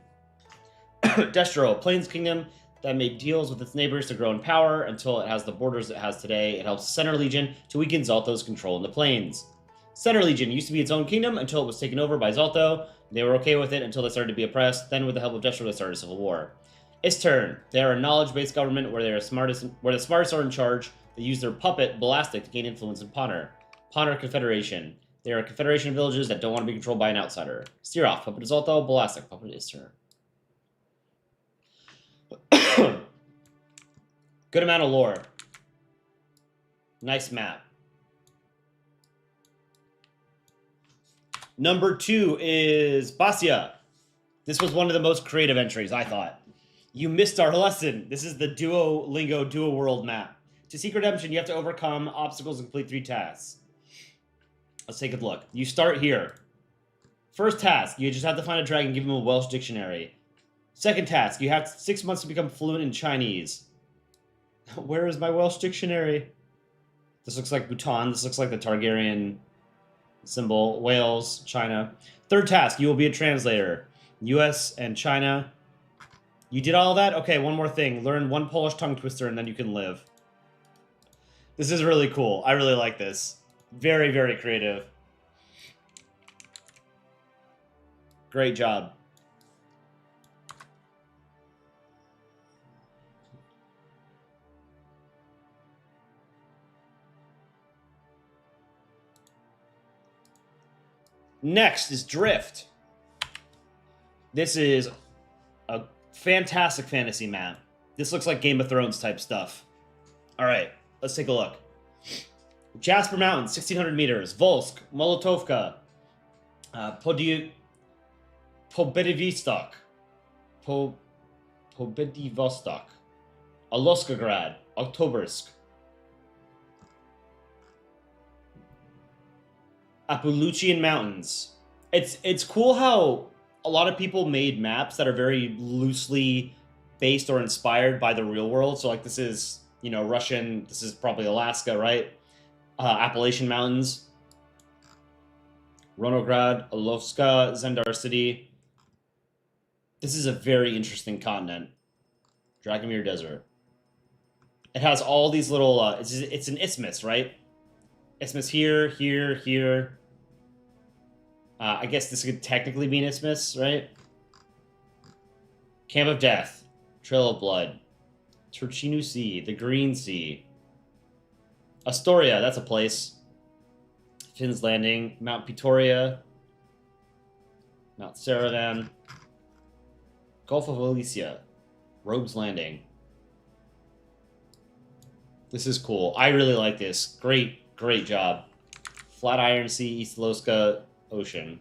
Destro, a plains kingdom that made deals with its neighbors to grow in power until it has the borders it has today. It helps Center Legion to weaken Zalto's control in the plains. Center Legion used to be its own kingdom until it was taken over by Zalto. They were okay with it until they started to be oppressed. Then, with the help of Destro, they started a civil war. Istern, they are a knowledge-based government where the smartest are in charge. They use their puppet, Balastic, to gain influence in Poner. Poner Confederation. They are a confederation of villages that don't want to be controlled by an outsider. Steer Off, puppet is Zalto, Balastic, puppet is Istern. Good amount of lore. Nice map. Number 2 is Basia. This was one of the most creative entries, I thought. You missed our lesson. This is the Duolingo Duo World map. To seek redemption, you have to overcome obstacles and complete 3 tasks. Let's take a look. You start here. First task, you just have to find a dragon, give him a Welsh dictionary. Second task, you have 6 months to become fluent in Chinese. Where is my Welsh dictionary? This looks like Bhutan. This looks like the Targaryen symbol. Wales, China. Third task, you will be a translator. US and China. You did all that? Okay, one more thing. Learn one Polish tongue twister and then you can live. This is really cool. I really like this. Very, very creative. Great job. Next is Drift. This is a fantastic fantasy map. This looks like Game of Thrones type stuff. All right, let's take a look. Jasper Mountains, 1,600 meters. Volsk, Molotovka, Pobedivostok, Pobedivostok, Aloskograd, Oktobersk, Appalachian Mountains. It's cool how a lot of people made maps that are very loosely based or inspired by the real world. So like this is, you know, Russian, this is probably Alaska, right? Appalachian Mountains, Ronograd, Olovska, Zendar City. This is a very interesting continent. Dragomir Desert. It has all these little, it's an isthmus, right? Isthmus here, here, here. I guess this could technically be an isthmus, right? Camp of Death, Trail of Blood, Turchinu Sea, the Green Sea. Astoria, that's a place. Finn's Landing, Mount Pretoria, Mount Saravan, Gulf of Alesia, Robe's Landing. This is cool. I really like this. Great, great job. Flatiron Sea, East Loska Ocean.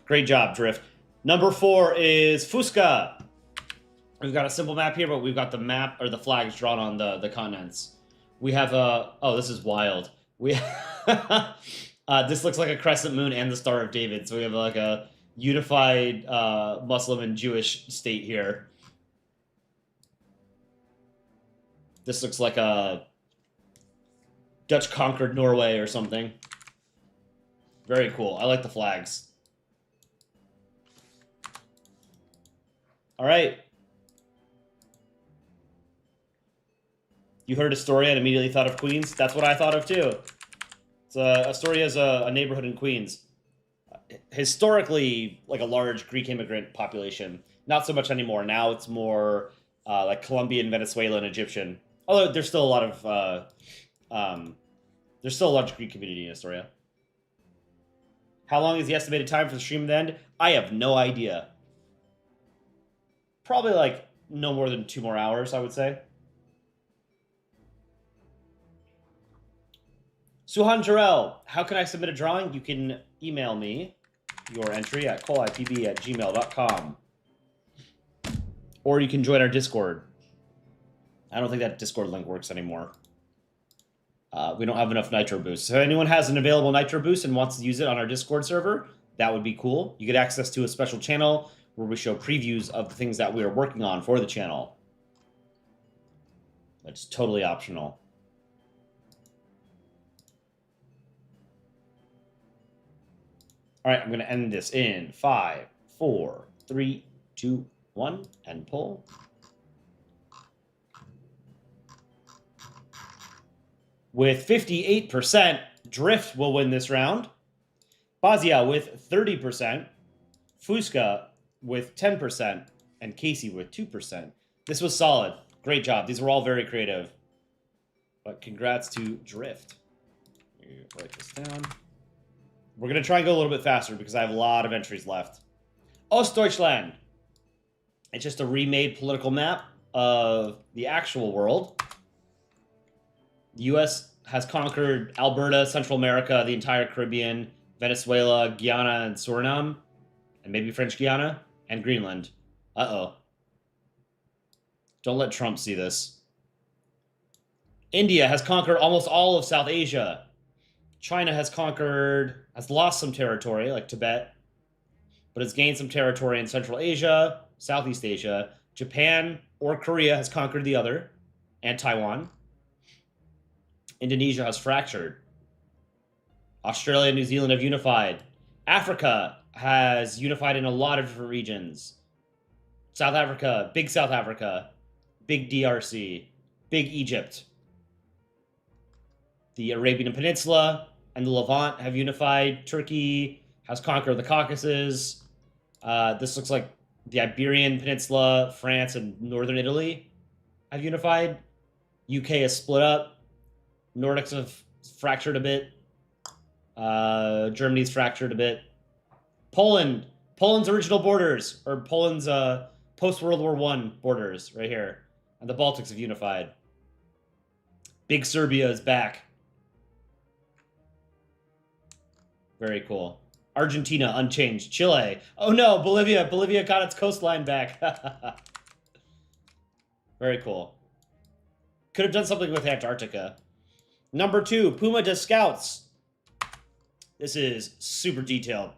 Great job, Drift. Number 4 is Fuska. We've got a simple map here, but we've got the map or the flags drawn on the continents. We have a... Oh, this is wild. We this looks like a crescent moon and the Star of David. So we have like a unified Muslim and Jewish state here. This looks like a Dutch conquered Norway or something. Very cool. I like the flags. All right. You heard Astoria and immediately thought of Queens? That's what I thought of too. Astoria is a neighborhood in Queens. Historically, like a large Greek immigrant population. Not so much anymore. Now it's more like Colombian, Venezuelan, Egyptian. Although there's still a lot of... there's still a large Greek community in Astoria. How long is the estimated time for the stream to end? I have no idea. Probably like no more than 2 more hours, I would say. Suhan Jarrell, how can I submit a drawing? You can email me your entry at coleipb@gmail.com. Or you can join our Discord. I don't think that Discord link works anymore. We don't have enough Nitro Boost. So if anyone has an available Nitro Boost and wants to use it on our Discord server, that would be cool. You get access to a special channel where we show previews of the things that we are working on for the channel. It's totally optional. All right, I'm going to end this in 5, 4, 3, 2, 1, and pull. With 58%, Drift will win this round. Bazia with 30%. Fuska with 10%. And Casey with 2%. This was solid. Great job. These were all very creative. But congrats to Drift. Let me write this down. We're going to try and go a little bit faster because I have a lot of entries left. Ostdeutschland. It's just a remade political map of the actual world. The U.S. has conquered Alberta, Central America, the entire Caribbean, Venezuela, Guyana, and Suriname, and maybe French Guiana, and Greenland. Uh-oh. Don't let Trump see this. India has conquered almost all of South Asia. China has lost some territory, like Tibet, but has gained some territory in Central Asia, Southeast Asia. Japan or Korea has conquered the other, and Taiwan. Indonesia has fractured. Australia and New Zealand have unified. Africa has unified in a lot of different regions. South Africa, big DRC, big Egypt. The Arabian Peninsula and the Levant have unified. Turkey has conquered the Caucasus. This looks like the Iberian Peninsula, France, and northern Italy have unified. UK has split up. Nordics have fractured a bit. Germany's fractured a bit. Poland's original borders, or Poland's post-World War I borders, right here. And the Baltics have unified. Big Serbia is back. Very cool. Argentina, unchanged. Chile. Oh no, Bolivia. Bolivia got its coastline back. Very cool. Could have done something with Antarctica. Number 2, Puma does scouts. This is super detailed.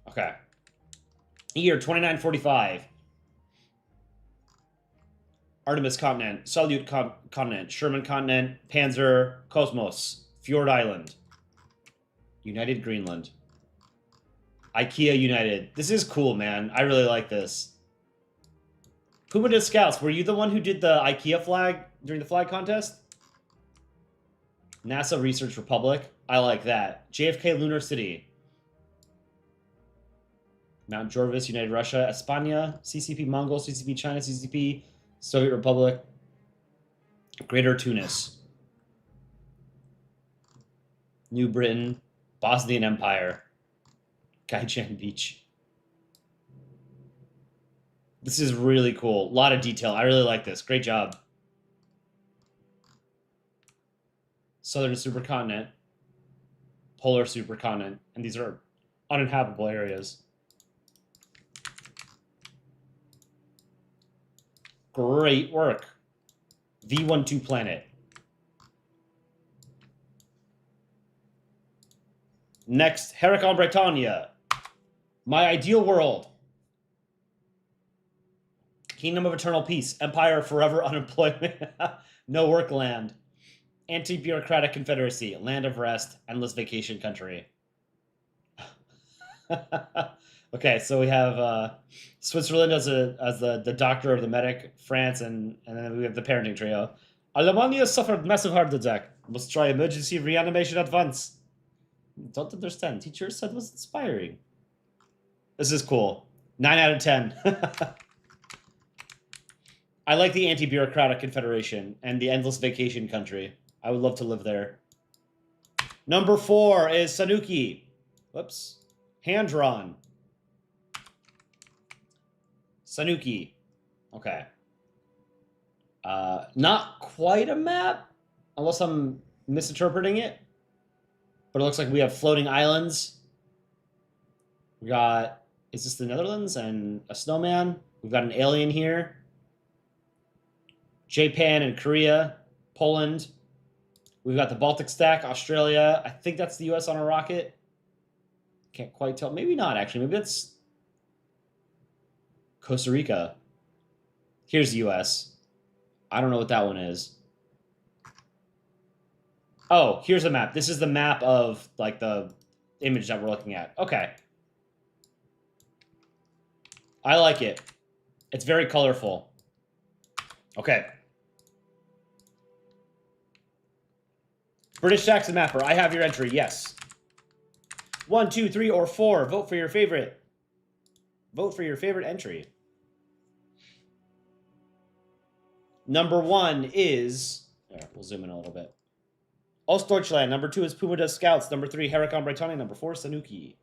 Okay. Year 2945. Artemis Continent, Salyut Continent, Sherman Continent, Panzer, Cosmos, Fjord Island, United Greenland, IKEA United. This is cool, man. I really like this. Puma does scouts. Were you the one who did the IKEA flag during the flag contest? NASA Research Republic. I like that. JFK Lunar City. Mount Jorvis, United Russia, España, CCP Mongol, CCP China, CCP Soviet Republic, Greater Tunis, New Britain, Bosnian Empire, Gaichan Beach. This is really cool. A lot of detail. I really like this. Great job. Southern supercontinent, polar supercontinent, and these are uninhabitable areas. Great work. V12 planet. Next, Heracon Britannia. My ideal world. Kingdom of eternal peace. Empire of forever unemployment. No work land. Anti-bureaucratic confederacy. Land of rest. Endless vacation country. Okay, so we have Switzerland as the doctor of the medic, France, and then we have the parenting trio. Alemania suffered massive heart attack. Must try emergency reanimation at once. Don't understand. Teacher said it was inspiring. This is cool. 9 out of 10. I like the anti-bureaucratic confederation and the endless vacation country. I would love to live there. Number 4 is Sanuki. Whoops. Hand-drawn. Sanuki. Okay. Not quite a map, unless I'm misinterpreting it. But it looks like we have floating islands. We got, is this the Netherlands and a snowman? We've got an alien here. Japan and Korea. Poland. We've got the Baltic stack, Australia. I think that's the US on a rocket. Can't quite tell. Maybe not, actually. Maybe it's Costa Rica. Here's the US. I don't know what that one is. Oh, here's a map. This is the map of, like, the image that we're looking at. Okay. I like it. It's very colorful. Okay. British Saxon Mapper, I have your entry, yes. 1, 2, 3, or 4. Vote for your favorite. Vote for your favorite entry. Number 1 is... There, we'll zoom in a little bit. Ostdeutschland. Number 2 is Puma does Scouts. Number 3, Heracon Britannia. Number 4, Sanuki.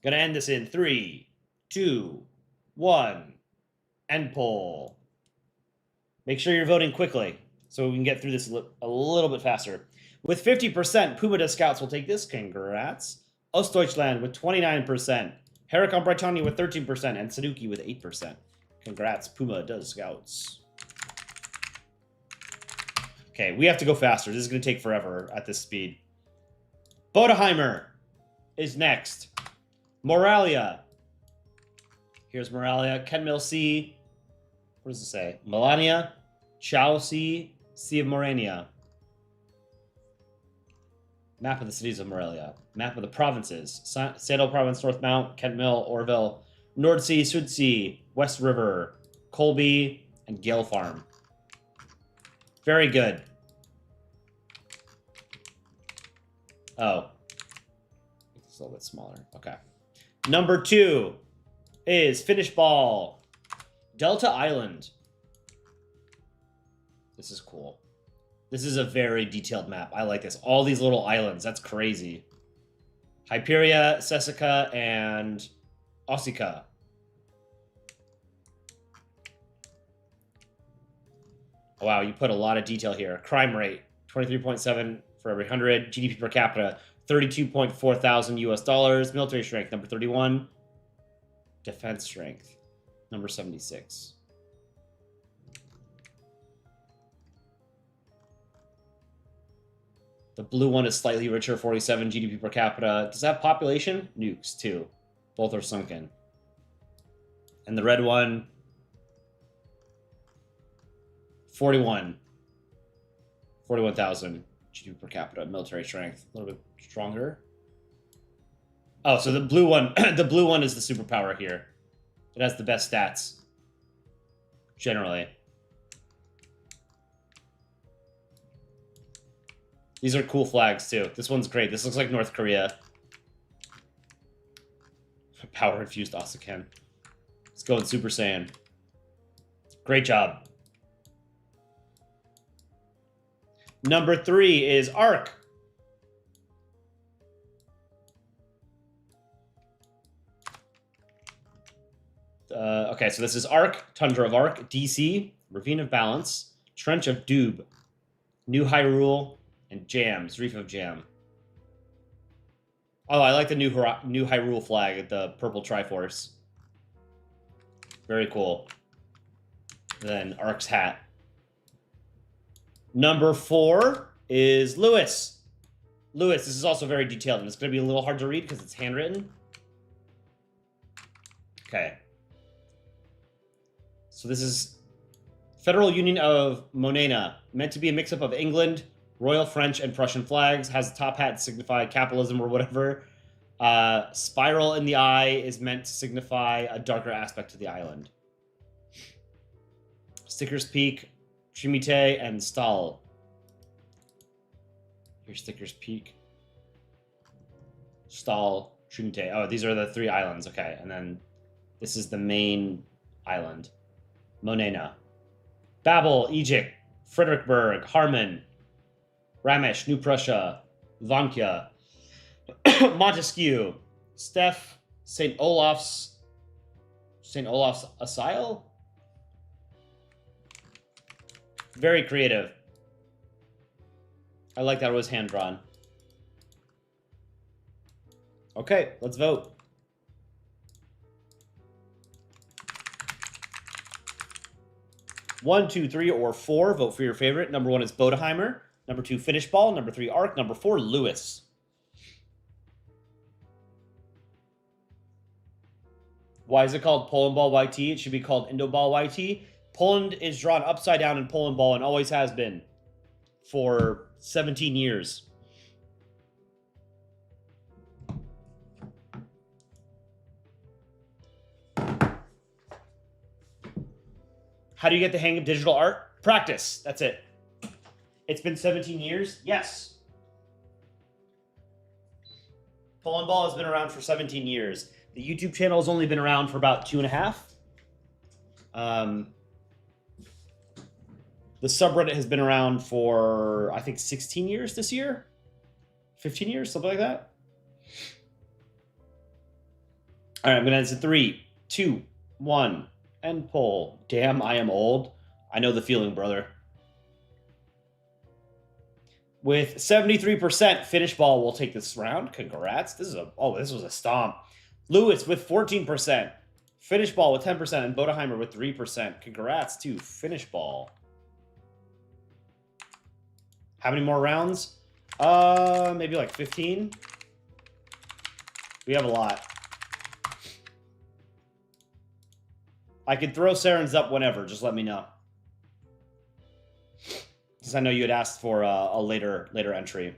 Gonna end this in 3, 2, 1. End poll. Make sure you're voting quickly so we can get through this a little bit faster. With 50%, Puma does Scouts will take this. Congrats. Ostdeutschland with 29%. Heracon Britannia with 13%. And Sanuki with 8%. Congrats. Puma does Scouts. Okay, we have to go faster. This is going to take forever at this speed. Bodaheimer is next. Moralia. Here's Moralia. Kenmil Sea. What does it say? Melania. Chao Sea. Sea of Morania. Map of the cities of Morelia. Map of the provinces. Sandal Province, North Mount, Kent Mill, Orville, Nordsea, Sudsea, West River, Colby, and Gale Farm. Very good. Oh. It's a little bit smaller. Okay. Number 2 is Finish Ball. Delta Island. This is cool. This is a very detailed map. I like this. All these little islands. That's crazy. Hyperia, Sessica, and Ossica. Wow, you put a lot of detail here. Crime rate, 23.7 for every 100. GDP per capita, 32.4 thousand US dollars. Military strength, number 31. Defense strength, number 76. The blue one is slightly richer, 47 GDP per capita. Does that have population? Nukes, too. Both are sunken. And the red one, 41. 41,000 GDP per capita. Military strength, a little bit stronger. Oh, so the blue one, the blue one is the superpower here. It has the best stats, generally. These are cool flags, too. This one's great. This looks like North Korea. Power-infused Asuken. Let's go in Super Saiyan. Great job. Number 3 is Arc. Okay, so this is Arc, Tundra of Arc, DC, Ravine of Balance, Trench of Doob, New Hyrule, and Jams, Reef of Jam. Oh, I like the new Hyrule flag, the purple Triforce. Very cool. Then Arc's hat. Number 4 is Lewis. Lewis, this is also very detailed, and it's going to be a little hard to read because it's handwritten. Okay. So this is Federal Union of Monena, meant to be a mix-up of England, Royal French, and Prussian flags. Has a top hat to signify capitalism or whatever. Spiral in the eye is meant to signify a darker aspect to the island. Sticker's Peak, Trimite, and Stahl. Here's Sticker's Peak. Stahl, Trimite. Oh, these are the 3 islands. Okay, and then this is the main island. Monena. Babel, Egypt, Fredericksburg, Harman, Ramesh, New Prussia, Vankia, Montesquieu, Steph, St. Olaf's Asile? Very creative. I like that it was hand-drawn. Okay, let's vote. 1, 2, 3, or 4. Vote for your favorite. Number 1 is Bodeheimer. Number 2, Finish Ball. Number 3, Arc. Number 4, Lewis. Why is it called Polandball YT? It should be called Indoball YT. Poland is drawn upside down in Polandball and always has been for 17 years. How do you get the hang of digital art? Practice. That's it. It's been 17 years? Yes. Polandball has been around for 17 years. The YouTube channel has only been around for about 2.5. The subreddit has been around for, I think, 16 years this year? 15 years? Something like that? All right, I'm going to answer 3, 2, 1. End poll. Damn, I am old. I know the feeling, brother. With 73%, Finish Ball will take this round. Congrats. This was a stomp. Lewis with 14%. Finish Ball with 10%. And Bodeheimer with 3%. Congrats to Finish Ball. How many more rounds? Maybe like 15. We have a lot. I could throw Sarens up whenever. Just let me know. Because I know you had asked for a later entry.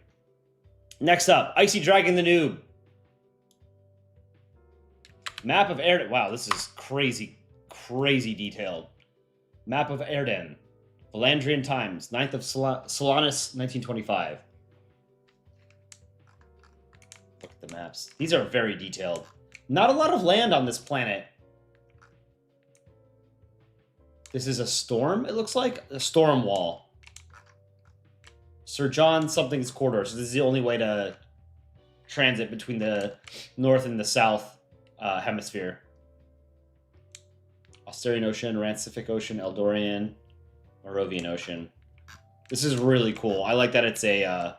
Next up, Icy Dragon the Noob. Map of Erden. Wow, this is crazy detailed. Map of Erden. Valandrian Times, 9th of Solanus, 1925. Look at the maps. These are very detailed. Not a lot of land on this planet. This is a storm, it looks like. A storm wall. Sir John something's corridor. So this is the only way to transit between the north and the south hemisphere. Austerian Ocean, Rancific Ocean, Eldorian, Moravian Ocean. This is really cool. I like that it's a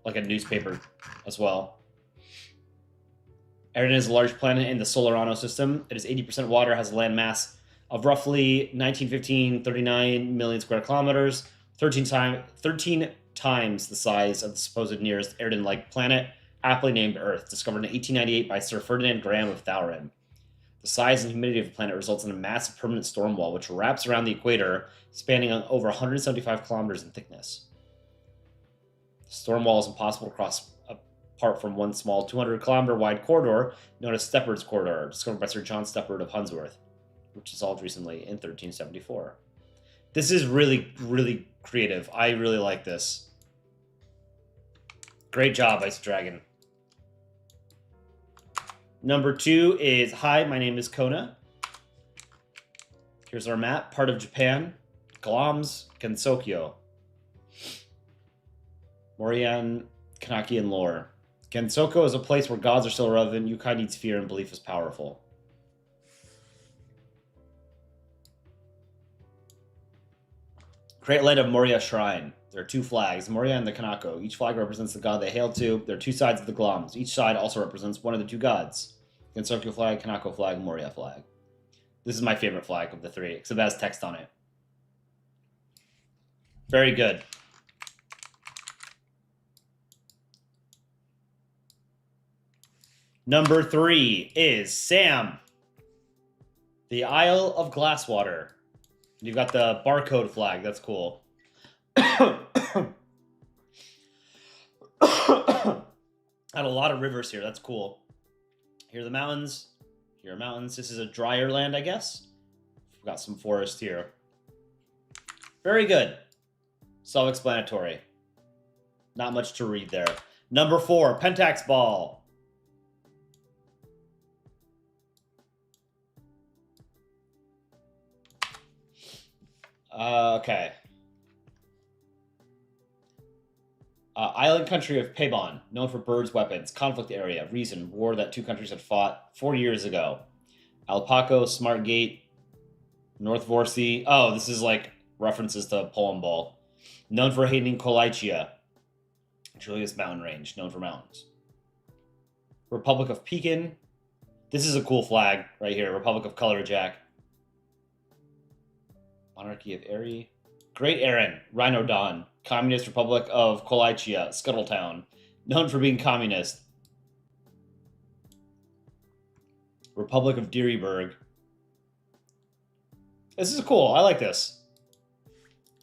like a newspaper as well. Erden is a large planet in the Solarano system. It is 80% water, has a land mass of roughly 39 million square kilometers, 13 times the size of the supposed nearest Erden-like planet, aptly named Earth, discovered in 1898 by Sir Ferdinand Graham of Thaurin. The size and humidity of the planet results in a massive permanent storm wall, which wraps around the equator, spanning over 175 kilometers in thickness. The storm wall is impossible to cross apart from one small 200-kilometer wide corridor known as Steppard's Corridor, discovered by Sir John Steppard of Hunsworth, which dissolved recently in 1374. This is really, really creative. I really like this. Great job, Ice Dragon. Number 2 is, hi, my name is Kona. Here's our map, part of Japan. Glams, Gensokyo. Morian, Kanakian lore. Gensoko is a place where gods are still relevant, Yukai needs fear, and belief is powerful. Great Land of Moria Shrine. There are 2 flags, Moria and the Kanako. Each flag represents the god they hail to. There are 2 sides of the Glams. Each side also represents one of the 2 gods. Gensokyo flag, Kanako flag, Moria flag. This is my favorite flag of the 3, except it has text on it. Very good. Number 3 is Sam. The Isle of Glasswater. You've got the barcode flag. That's cool. Had a lot of rivers here. That's cool. Here are the mountains. Here are mountains. This is a drier land, I guess. We've got some forest here. Very good. Self-explanatory. Not much to read there. Number 4, Pentax Ball. Okay. Island country of Pebon, known for birds, weapons, conflict area, reason, war that 2 countries had fought 4 years ago. Alpaco, Smartgate, North Vorsey. Oh, this is like references to Polandball. Known for hating Kolaichia, Julius Mountain Range, known for mountains. Republic of Pekin. This is a cool flag right here. Republic of Colorjack. Monarchy of Eri. Great Aaron, Rhinodon, Communist Republic of Kolaichia, Scuttletown, known for being communist. Republic of Diriburg. This is cool. I like this.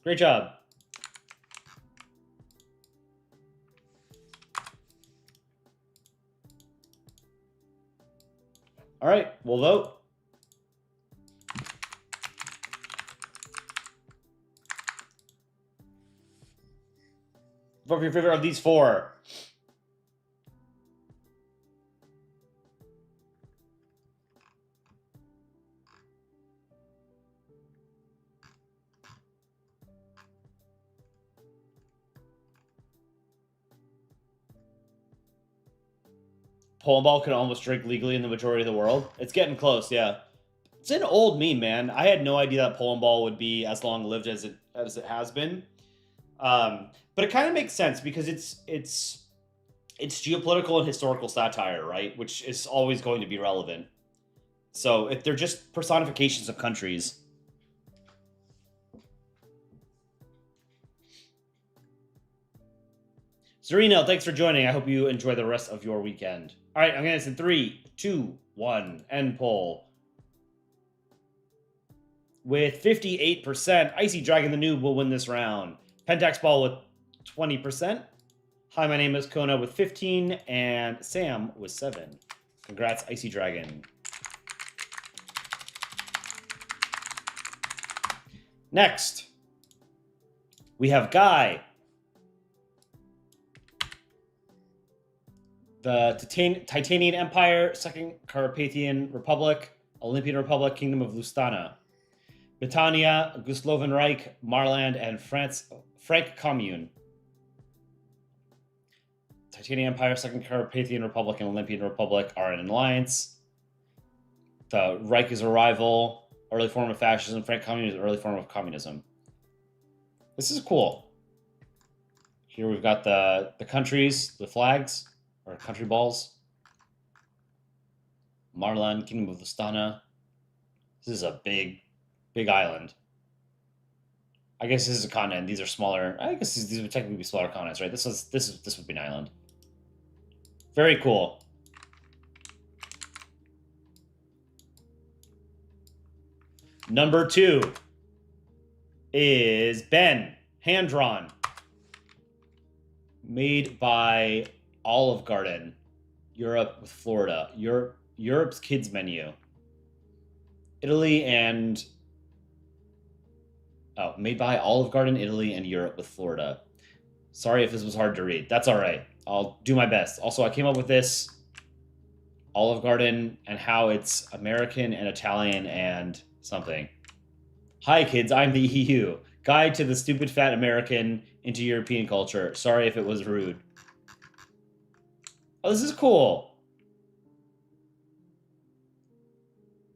Great job. All right, we'll vote. Vote for your favorite of these 4. Polandball can almost drink legally in the majority of the world. It's getting close, yeah. It's an old meme, man. I had no idea that Polandball would be as long-lived as it has been. But it kind of makes sense because it's geopolitical and historical satire, right? Which is always going to be relevant. So if they're just personifications of countries. Zarino, thanks for joining. I hope you enjoy the rest of your weekend. All right, I'm going to say 3, 2, 1, end poll. with 58%. Icy Dragon the Noob will win this round. Pentax Ball with 20%. Hi, my name is Kona with 15, and Sam with 7. Congrats, Icy Dragon. Next, we have Guy. The Titanian Empire, Second Carpathian Republic, Olympian Republic, Kingdom of Lustana. Britannia, Gusloven Reich, Marland, and Frank Commune. Titanian Empire, Second Carpathian Republic, and Olympian Republic are in an alliance. The Reich is a rival, early form of fascism. Frank Commune is an early form of communism. This is cool. Here we've got the countries, the flags, or country balls. Marland, Kingdom of Lustana. This is a big island. I guess this is a continent. These are smaller. I guess these would technically be smaller continents, right? This would be an island. Very cool. Number 2 is Ben, hand drawn, made by Olive Garden, Europe with Florida. Europe's kids menu. Italy and made by Olive Garden, Italy, and Europe with Florida. Sorry if this was hard to read. That's all right. I'll do my best. Also, I came up with this Olive Garden and how it's American and Italian and something. Hi, kids. I'm the EU. Guide to the stupid fat American into European culture. Sorry if it was rude. Oh, this is cool.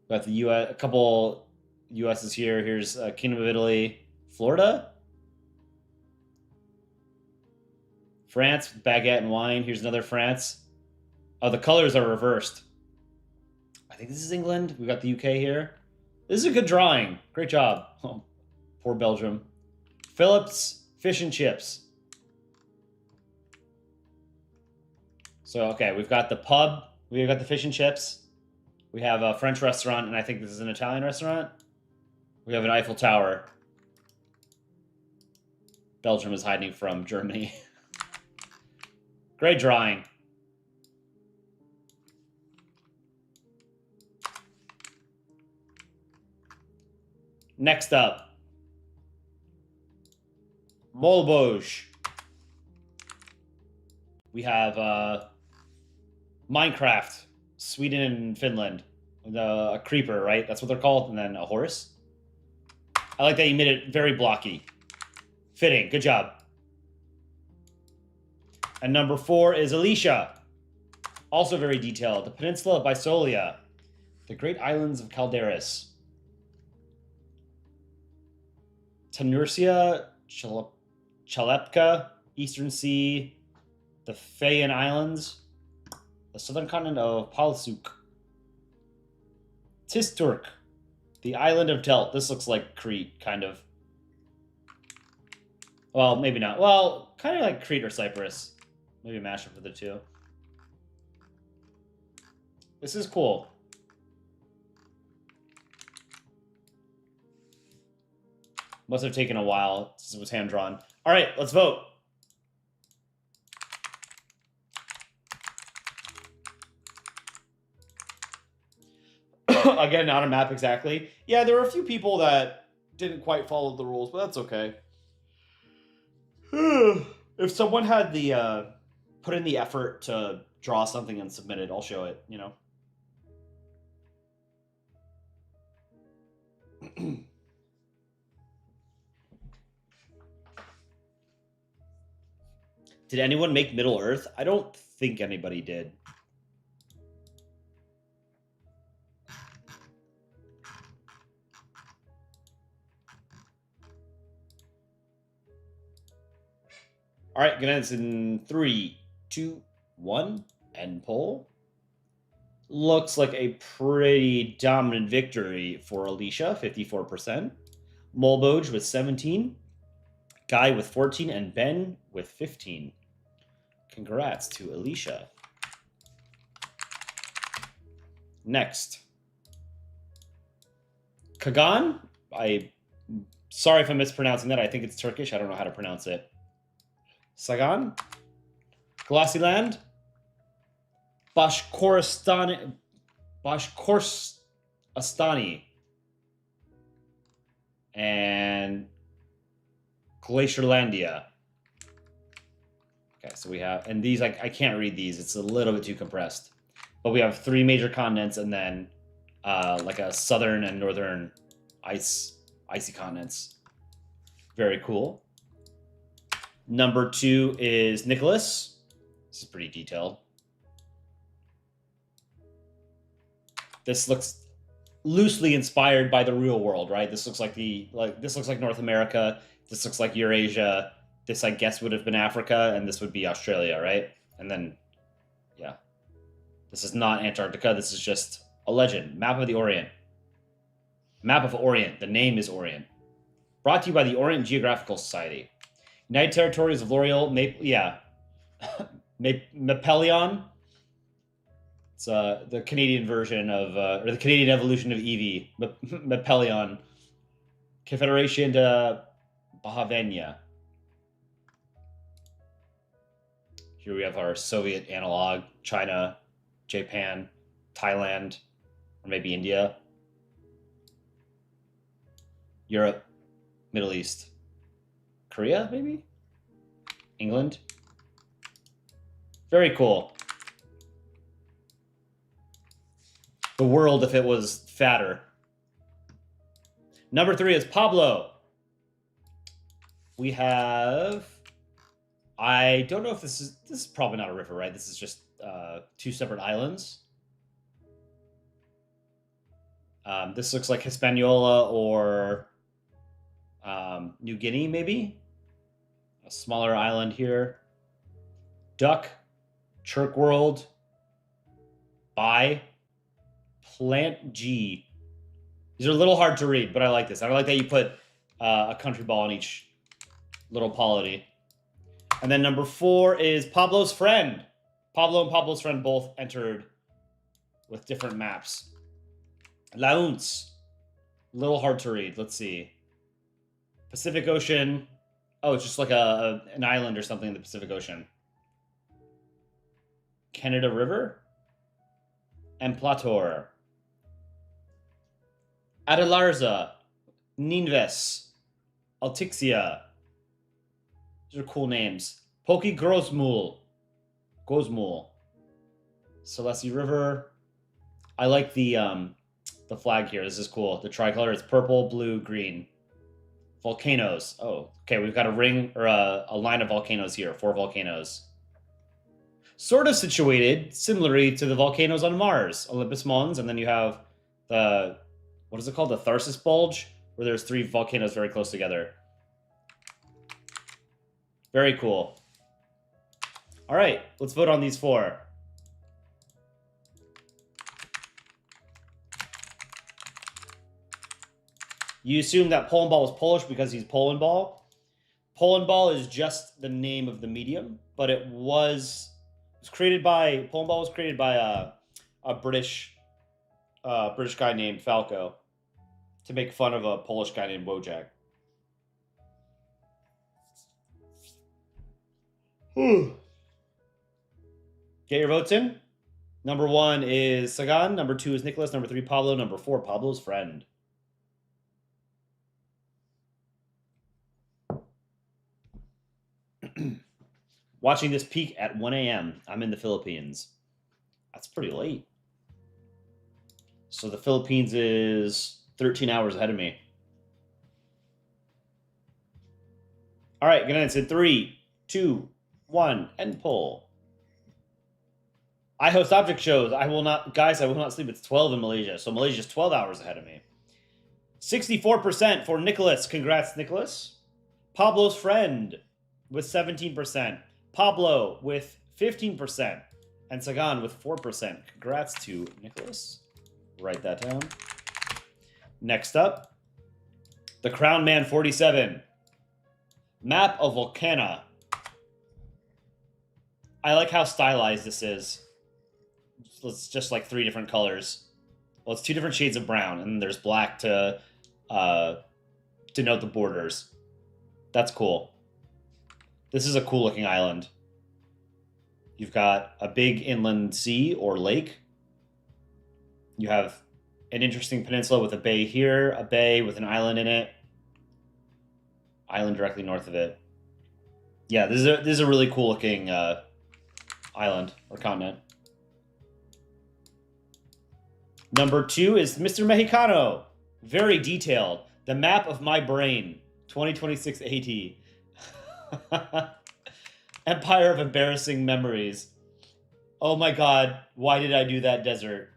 Got the U.S. A couple U.S.'s here. Here's Kingdom of Italy, Florida, France, baguette and wine. Here's another France. Oh, the colors are reversed. I think this is England. We got the UK here. This is a good drawing. Great job. Oh, poor Belgium. Phillips Fish and Chips. So, okay, we've got the pub. We've got the fish and chips. We have a French restaurant, and I think this is an Italian restaurant. We have an Eiffel Tower. Belgium is hiding from Germany. Great drawing. Next up, Molboj. We have Minecraft, Sweden and Finland. A creeper, right? That's what they're called. And then a horse. I like that you made it very blocky. Fitting. Good job. And number 4 is Alicia. Also very detailed. The Peninsula of Bisolia. The Great Islands of Calderas. Tanursia, Chalepka, Eastern Sea, the Fayan Islands, the southern continent of Palsuk. Tisturk, the island of Telt. This looks like Crete, kind of. Well, maybe not. Well, kind of like Crete or Cyprus. Maybe a mashup of the two. This is cool. Must have taken a while since it was hand-drawn. All right, let's vote. Again, not a map exactly. Yeah, there were a few people that didn't quite follow the rules, but that's okay. If someone had the put in the effort to draw something and submit it, I'll show it, you know. Did anyone make Middle Earth? I don't think anybody did. All right, gonna end in 3, 2, 1, end poll. Looks like a pretty dominant victory for Alicia, 54%. Molboj with 17. Guy with 14, and Ben with 15. Congrats to Alicia. Next. Kagan? Sorry if I'm mispronouncing that. I think it's Turkish. I don't know how to pronounce it. Sagan, Glassy-Land, Bashkortostani, and Glacierlandia. Okay, so we have, and these, I can't read these. It's a little bit too compressed. But we have 3 major continents and then like a southern and northern icy continents. Very cool. Number 2 is Nicholas. This is pretty detailed. This looks loosely inspired by the real world, right? This looks like this looks like North America. This looks like Eurasia. This, I guess, would have been Africa, and this would be Australia, right? And then, yeah. This is not Antarctica. This is just a legend. Map of the Orient. Map of Orient. The name is Orient. Brought to you by the Orient Geographical Society. United Territories of L'Oreal, Mapelion. It's the Canadian version of, or the Canadian evolution of Eevee. Mapelion. Confederation de Bahavenia. Here we have our Soviet analog, China, Japan, Thailand, or maybe India. Europe, Middle East, Korea, maybe? England. Very cool. The world if it was fatter. Number 3 is Pablo. We have, I don't know if this is probably not a river, right? This is just 2 separate islands. This looks like Hispaniola or New Guinea, maybe? A smaller island here. Duck, Chirk World, Bai, Plant G. These are a little hard to read, but I like this. I like that you put a country ball in each little polity. And then number 4 is Pablo's Friend. Pablo and Pablo's Friend both entered with different maps. Launce. A little hard to read. Let's see. Pacific Ocean. Oh, it's just like an island or something in the Pacific Ocean. Canada River. And Plator. Adelarza. Ninves. Altixia. These are cool names. Poki Gosmul. Celeste River. I like the flag here. This is cool. The tricolor is purple, blue, green. Volcanoes. Oh, okay. We've got a ring or a line of volcanoes here. 4 volcanoes. Sort of situated similarly to the volcanoes on Mars. Olympus Mons, and then you have the, what is it called? The Tharsis Bulge, where there's 3 volcanoes very close together. Very cool. All right, let's vote on these 4. You assume that Polandball was Polish because he's Polandball. Polandball is just the name of the medium, but it was created by, Polandball was created by a British guy named Falco to make fun of a Polish guy named Wojak. Get your votes in. Number 1 is Sagan. Number 2 is Nicholas. Number 3, Pablo. Number 4, Pablo's Friend. Watching this peak at 1 a.m. I'm in the Philippines. That's pretty late. So the Philippines is 13 hours ahead of me. All right, gonna answer 3, 2, 1, end poll. I host object shows. I will not sleep. It's 12 in Malaysia. So Malaysia's 12 hours ahead of me. 64% for Nicholas. Congrats, Nicholas. Pablo's Friend with 17%. Pablo with 15%. And Sagan with 4%. Congrats to Nicholas. Write that down. Next up, the Crown Man 47. Map of Volcana. I like how stylized this is. It's just like 3 different colors. Well, it's 2 different shades of brown, and there's black to denote the borders. That's cool. This is a cool looking island. You've got a big inland sea or lake. You have an interesting peninsula with a bay here, a bay with an island in it. Island directly north of it. Yeah, this is a really cool looking island or continent. Number 2 is Mr. Mexicano. Very detailed. The map of my brain. 2026 AD. Empire of Embarrassing Memories. Oh my god, why did I do that desert?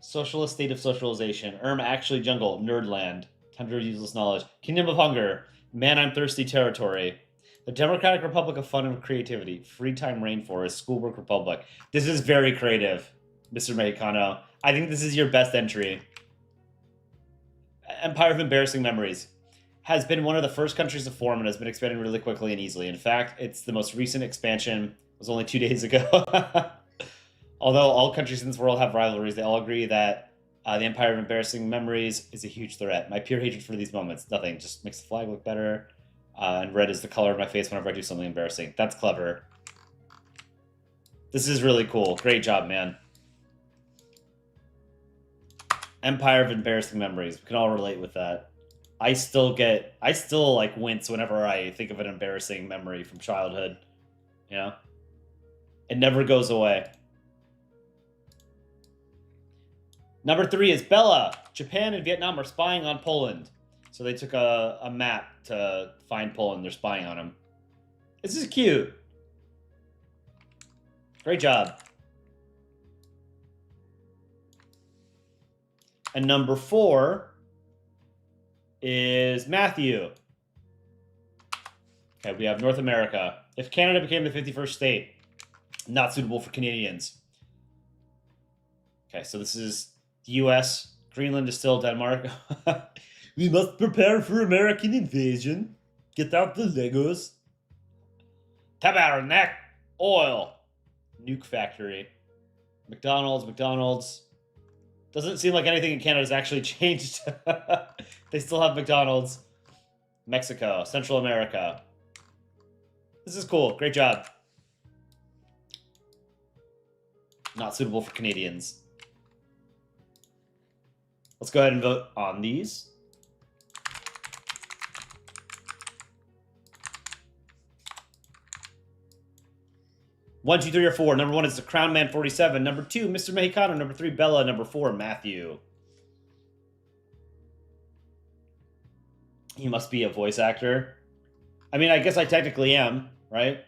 Socialist state of socialization. Actually jungle. Nerdland. Tundra of useless knowledge. Kingdom of Hunger. Man, I'm thirsty territory. The Democratic Republic of Fun and Creativity. Free Time Rainforest. Schoolwork Republic. This is very creative, Mr. Mexicano. I think this is your best entry. Empire of Embarrassing Memories has been one of the first countries to form and has been expanding really quickly and easily. In fact, it's the most recent expansion. It was only 2 days ago. Although all countries in this world have rivalries, they all agree that the Empire of Embarrassing Memories is a huge threat. My pure hatred for these moments. Nothing. Just makes the flag look better. And red is the color of my face whenever I do something embarrassing. That's clever. This is really cool. Great job, man. Empire of Embarrassing Memories. We can all relate with that. I still like wince whenever I think of an embarrassing memory from childhood. You know? It never goes away. Number 3 is Bella. Japan and Vietnam are spying on Poland. So they took a map to find Poland. They're spying on him. This is cute. Great job. And number 4 is Matthew. Okay, we have North America. If Canada became the 51st state, not suitable for Canadians. Okay, so this is the U.S. Greenland is still Denmark. We must prepare for American invasion. Get out the Legos. Tabarnak. Oil. Nuke factory. McDonald's. Doesn't seem like anything in Canada has actually changed. They still have McDonald's. Mexico. Central America. This is cool. Great job. Not suitable for Canadians. Let's go ahead and vote on these. One, two, three, or 4. Number 1 is the Crown Man 47. Number 2, Mr. Mexicano. Number 3, Bella. Number 4, Matthew. He must be a voice actor. I mean, I guess I technically am, right?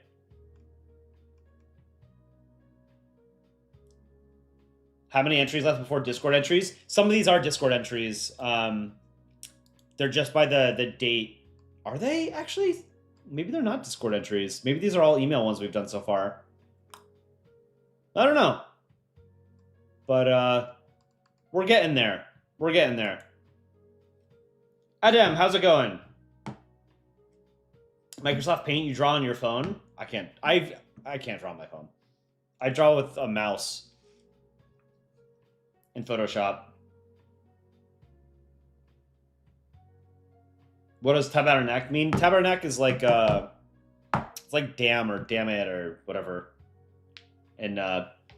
How many entries left before Discord entries? Some of these are Discord entries. They're just by the date. Are they actually? Maybe they're not Discord entries. Maybe these are all email ones we've done so far. I don't know. But we're getting there. We're getting there. Adam, how's it going? Microsoft Paint, you draw on your phone? I can't. I can't draw on my phone. I draw with a mouse in Photoshop. What does tabarnak mean? Tabarnak is like it's like damn or damn it or whatever in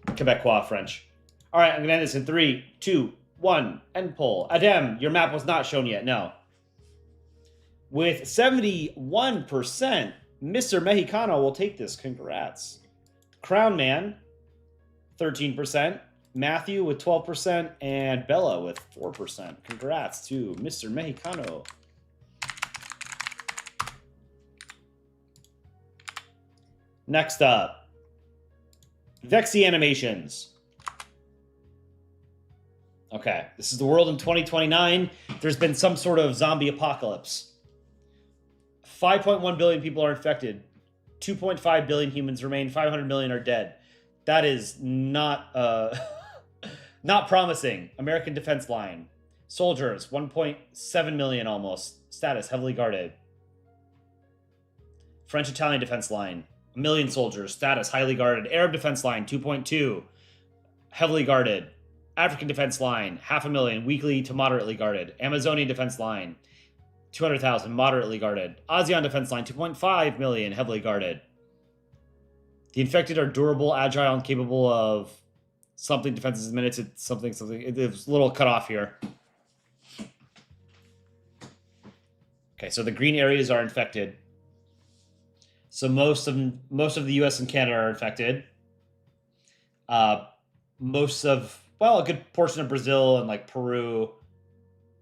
Quebecois French. All right, I'm gonna end this in 3, 2, 1. End poll. Adam, your map was not shown yet. No. With 71%, Mr. Mexicano will take this. Congrats. Crown Man, 13%. Matthew with 12%. And Bella with 4%. Congrats to Mr. Mexicano. Next up, Vexy Animations. Okay, this is the world in 2029. There's been some sort of zombie apocalypse. 5.1 billion people are infected. 2.5 billion humans remain. 500 million are dead. That is not not promising. American Defense Line. Soldiers, 1.7 million almost. Status, heavily guarded. French-Italian Defense Line. 1 million soldiers. Status, highly guarded. Arab Defense Line, 2.2. Heavily guarded. African defense line, 500,000, weakly to moderately guarded. Amazonian defense line, 200,000, moderately guarded. ASEAN defense line, 2.5 million, heavily guarded. The infected are durable, agile, and capable of something defenses minutes. It's something. It was a little cut off here. Okay, so the green areas are infected. So most of the U.S. and Canada are infected. Most of, well, a good portion of Brazil and like Peru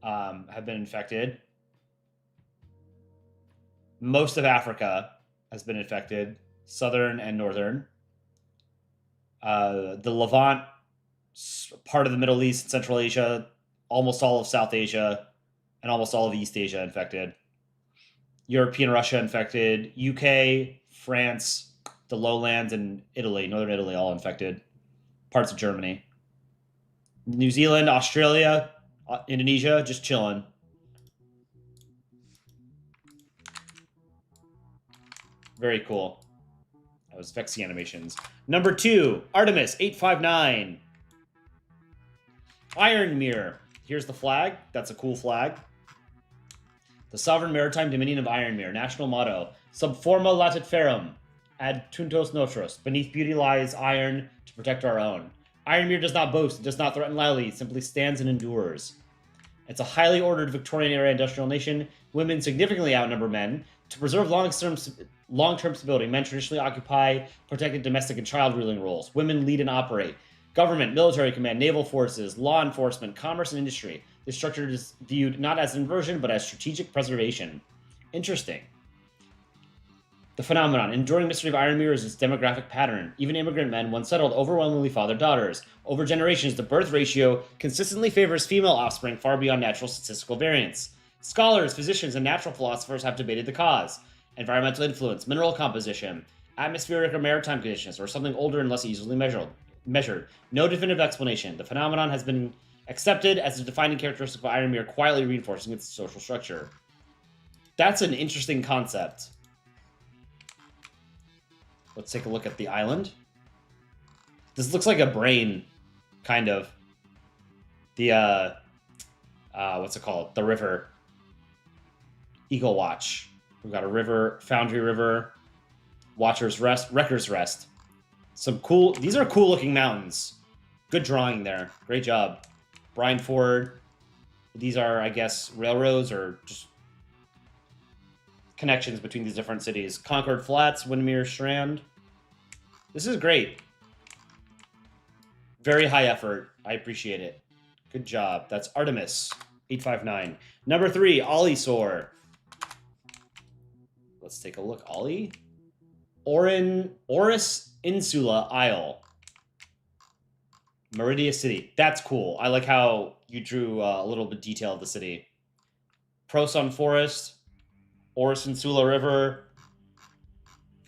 have been infected. Most of Africa has been infected, southern and northern. The Levant, part of the Middle East, Central Asia, almost all of South Asia, and almost all of East Asia infected. European Russia infected. UK, France, the lowlands, and Italy, northern Italy, all infected. Parts of Germany. New Zealand, Australia, Indonesia, just chilling. Very cool. That was Vexy animations. Number 2, Artemis 859. Iron Mirror. Here's the flag. That's a cool flag. The Sovereign Maritime Dominion of Ironmere. National motto. Sub forma latet ferum. Ad tuntos nostros. Beneath beauty lies iron to protect our own. Ironmere does not boast. It does not threaten loudly. It simply stands and endures. It's a highly ordered Victorian-era industrial nation. Women significantly outnumber men. To preserve long-term stability, men traditionally occupy protected domestic and child-ruling roles. Women lead and operate. Government, military command, naval forces, law enforcement, commerce, and industry. This structure is viewed not as inversion, but as strategic preservation. Interesting. The phenomenon. Enduring mystery of Ironmere is its demographic pattern. Even immigrant men, once settled, overwhelmingly father daughters. Over generations, the birth ratio consistently favors female offspring far beyond natural statistical variance. Scholars, physicians, and natural philosophers have debated the cause. Environmental influence, mineral composition, atmospheric or maritime conditions, or something older and less easily measured. No definitive explanation. The phenomenon has been accepted as a defining characteristic of Ironmere, quietly reinforcing its social structure. That's an interesting concept. Let's take a look at the island. This looks like a brain, kind of. The, what's it called? The river. Eagle Watch. We've got a river, Foundry River, Watcher's Rest, Wrecker's Rest. Some cool, these are cool looking mountains. Good drawing there. Great job. Brine Ford. These are, I guess, railroads or just connections between these different cities. Concord Flats, Windermere Strand. This is great. Very high effort. I appreciate it. Good job. That's Artemis 859. Number 3, Olisor. Let's take a look. Ollie? Oris Insula Isle. Meridia City. That's cool. I like how you drew a little bit detail of the city. Proson Forest. Oris Insula River.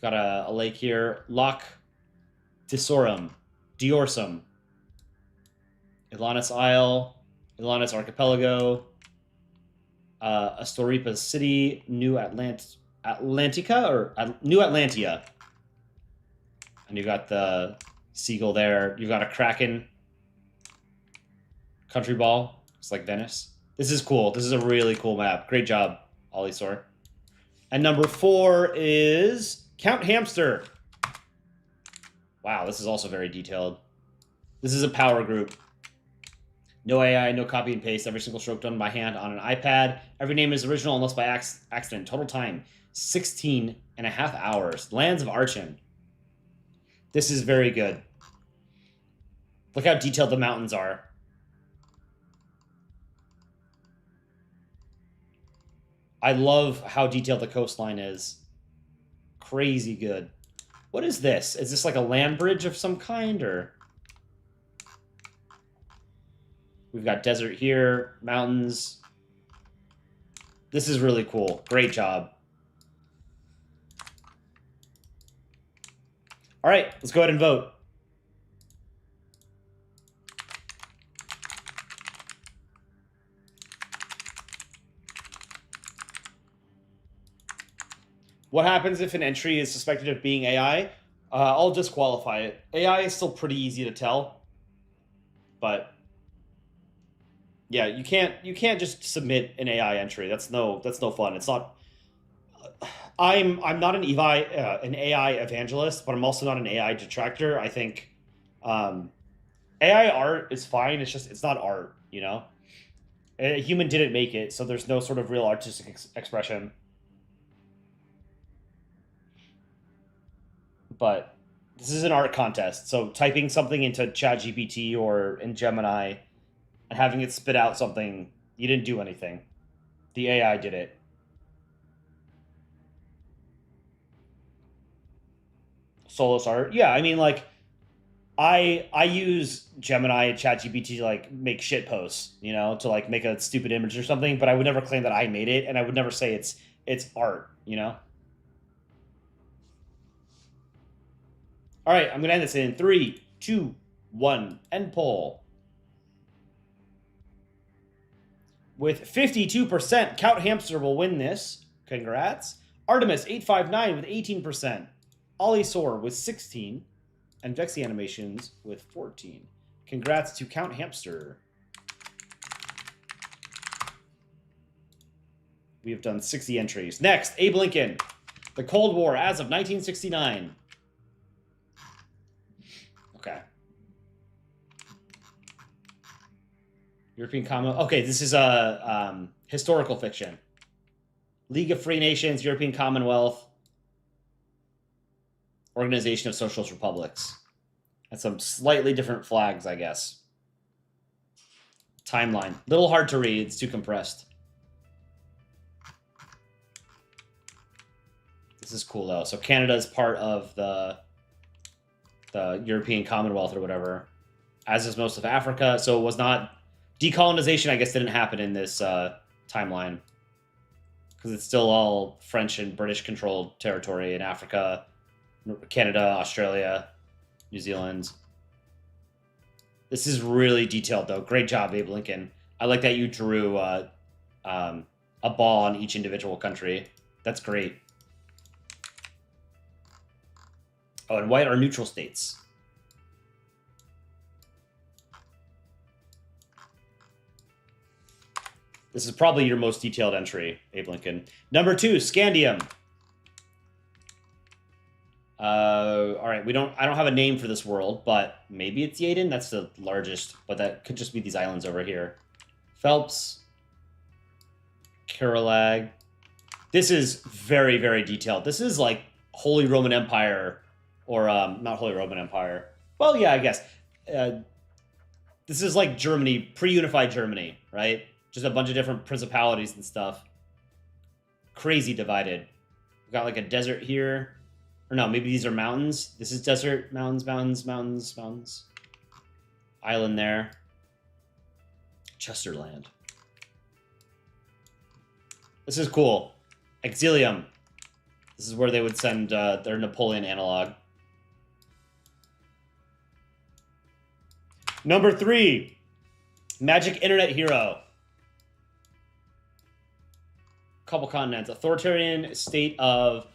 Got a lake here. Loch Disorum. Diorsum. Atlantis Isle. Atlantis Archipelago. Astoripa City. New Atlantica or New Atlantia. And you got the seagull there. You've got a kraken. Country ball. It's like Venice. This is cool. This is a really cool map. Great job, Olisor. And number 4 is Count Hamster. Wow, this is also very detailed. This is a power group. No AI, no copy and paste. Every single stroke done by hand on an iPad. Every name is original unless by accident. Total time, 16 and a half hours. Lands of Archon. This is very good. Look how detailed the mountains are. I love how detailed the coastline is. Crazy good. What is this? Is this like a land bridge of some kind, or? We've got desert here, mountains. This is really cool. Great job. All right, let's go ahead and vote. What happens if an entry is suspected of being AI? I'll disqualify it. AI is still pretty easy to tell, but Yeah, you can't just submit an AI entry. That's no fun. It's not. I'm not an AI evangelist, but I'm also not an AI detractor. I think AI art is fine. It's not art, you know. A human didn't make it, so there's no sort of real artistic expression. But this is an art contest, so typing something into ChatGPT or in Gemini and having it spit out something, you didn't do anything. The AI did it. Solus art, yeah. I mean, like, I use Gemini and ChatGPT to like make shit posts, you know, to like make a stupid image or something. But I would never claim that I made it, and I would never say it's art, you know. All right, I'm gonna end this in 3, 2, 1, end poll. With 52%, Count Hamster will win this. Congrats. Artemis859 with 18%. Ollie Soar with 16. And Vexy Animations with 14. Congrats to Count Hamster. We have done 60 entries. Next, Abe Lincoln. The Cold War as of 1969. Okay. European Common... Okay, this is a historical fiction. League of Free Nations, European Commonwealth, Organization of Socialist Republics. And some slightly different flags, I guess. Timeline. Little hard to read. It's too compressed. This is cool, though. So Canada is part of the European Commonwealth or whatever, as is most of Africa. So it was not... Decolonization, I guess, didn't happen in this timeline. Because it's still all French and British-controlled territory in Africa, Canada, Australia, New Zealand. This is really detailed, though. Great job, Abe Lincoln. I like that you drew a ball on each individual country. That's great. Oh, and white are neutral states. This is probably your most detailed entry, Abe Lincoln. Number 2, Scandium. All right, I don't have a name for this world, but maybe it's Yaden. That's the largest, but that could just be these islands over here. Phelps, Karalag. This is very, very detailed. This is like Holy Roman Empire, or not Holy Roman Empire. Well, yeah, I guess. This is like Germany, pre-unified Germany, right? Just a bunch of different principalities and stuff. Crazy divided. We've got like a desert here. Or no, maybe these are mountains. This is desert, mountains, mountains, mountains, mountains. Island there. Chesterland. This is cool. Exilium. This is where they would send their Napoleon analog. Number 3. Magic Internet Hero. Couple continents. Authoritarian state of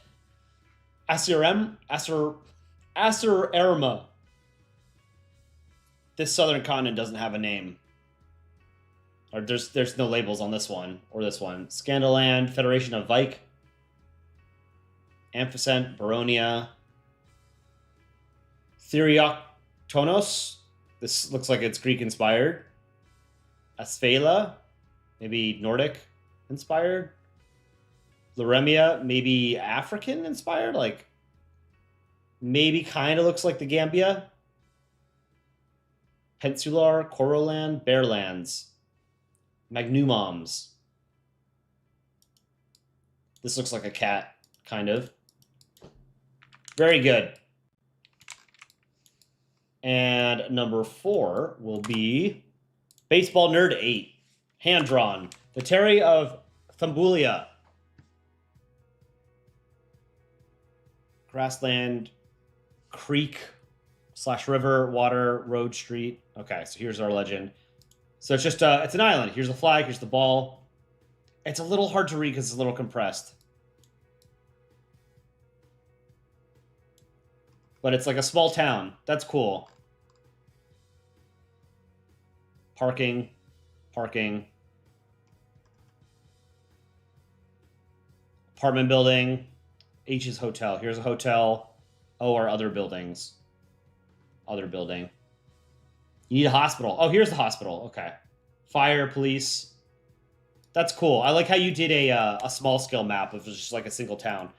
Asirema. This southern continent doesn't have a name. Or there's no labels on this one or this one. Scandaland, Federation of Vike, Amphicent, Baronia, Therioktonos. This looks like it's Greek inspired. Asphela, maybe Nordic inspired. Loremia, maybe African inspired, like maybe kind of looks like the Gambia. Peninsular, Coroland, Bearlands, Magnumoms. This looks like a cat, kind of. Very good. And number 4 will be Baseball Nerd 8. Hand-drawn. The Terry of Thumbulia. Grassland, creek, / river, water, road, street. Okay, so here's our legend. So it's just, it's an island. Here's the flag, here's the ball. It's a little hard to read because it's a little compressed. But it's like a small town. That's cool. Parking Parking. Apartment building. H is hotel. Here's a hotel. O are other buildings. Other building. You need a hospital. Oh, here's the hospital. Okay. Fire, police. That's cool. I like how you did a small scale map of just like a single town.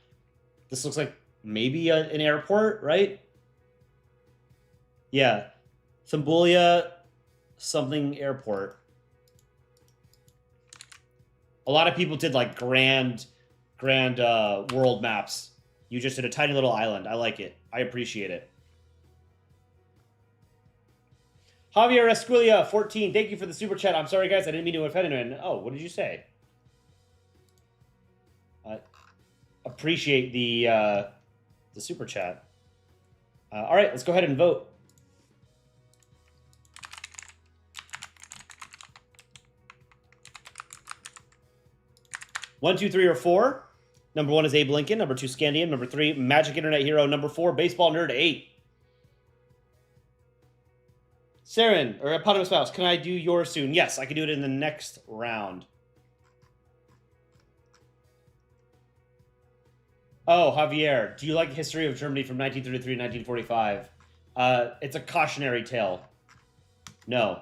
This looks like maybe an airport, right? Yeah. Thimbulia something airport. A lot of people did like grand world maps. You just did a tiny little island. I like it. I appreciate it. Javier Esculia, 14. Thank you for the super chat. I'm sorry, guys. I didn't mean to offend anyone. Oh, what did you say? Appreciate the super chat. All right, let's go ahead and vote. One, two, three, or four. Number 1 is Abe Lincoln. Number 2, Scandium. Number 3, Magic Internet Hero. Number 4, Baseball Nerd 8. Saren, or Eponymous Mouse, can I do yours soon? Yes, I can do it in the next round. Oh, Javier, do you like History of Germany from 1933 to 1945? It's a cautionary tale. No.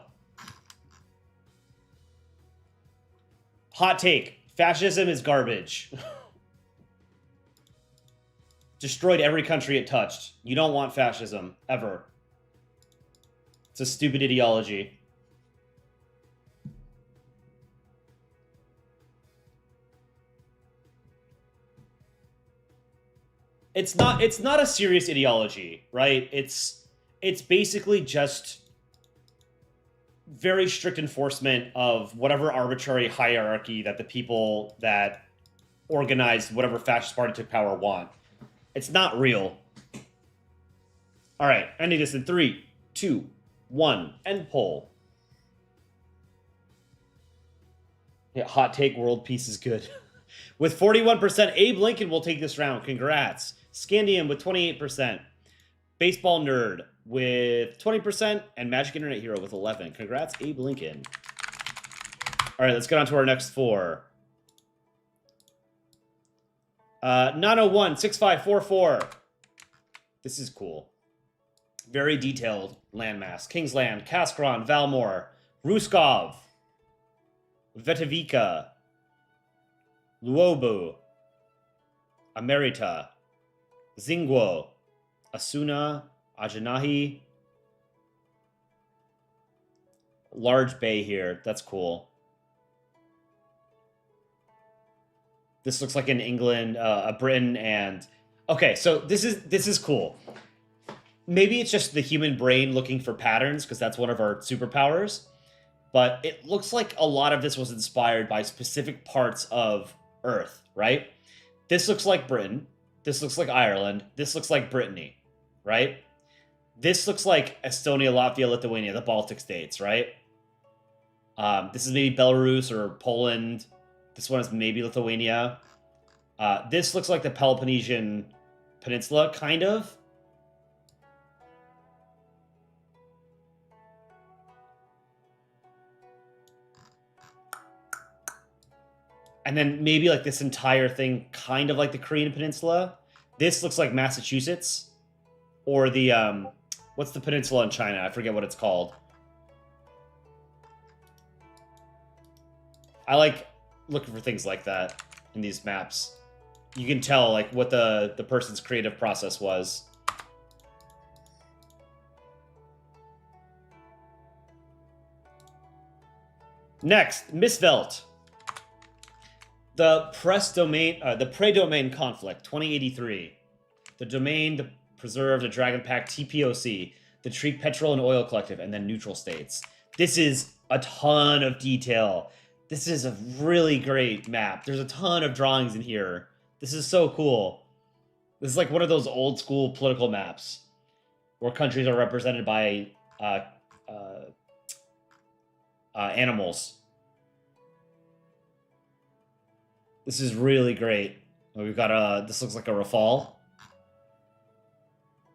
Hot take. Fascism is garbage. Destroyed every country it touched. You don't want fascism, ever. It's a stupid ideology. It's not a serious ideology, right? It's basically just very strict enforcement of whatever arbitrary hierarchy that the people that organized whatever fascist party took power want. It's not real. All right, ending this in 3, 2, 1. End poll. Yeah, hot take, world peace is good. With 41%, Abe Lincoln will take this round. Congrats. Scandium with 28%. Baseball Nerd with 20%. And Magic Internet Hero with 11%. Congrats, Abe Lincoln. All right, let's get on to our next 4. 901-6544. This is cool. Very detailed landmass. Kingsland, Kaskron, Valmore, Ruskov, Vetovica, Luobu, Emerita, Zingwo, Asuna, Ajanahi. Large bay here. That's cool. This looks like in England, Britain, and okay. So this is cool. Maybe it's just the human brain looking for patterns because that's one of our superpowers. But it looks like a lot of this was inspired by specific parts of Earth, right? This looks like Britain. This looks like Ireland. This looks like Brittany, right? This looks like Estonia, Latvia, Lithuania, the Baltic states, right? This is maybe Belarus or Poland. This one is maybe Lithuania. This looks like the Peloponnesian Peninsula, kind of. And then maybe like this entire thing, kind of like the Korean Peninsula. This looks like Massachusetts. Or the, what's the peninsula in China? I forget what it's called. I like looking for things like that in these maps. You can tell like what the person's creative process was. Next, Misvelt. The Pre-Domain Conflict, 2083. The Domain, the Preserve, the Dragon Pact, TPOC, the Treek Petrol and Oil Collective, and then Neutral States. This is a ton of detail. This is a really great map. There's a ton of drawings in here. This is so cool. This is like one of those old school political maps where countries are represented by animals. This is really great. We've got this looks like a Rafale.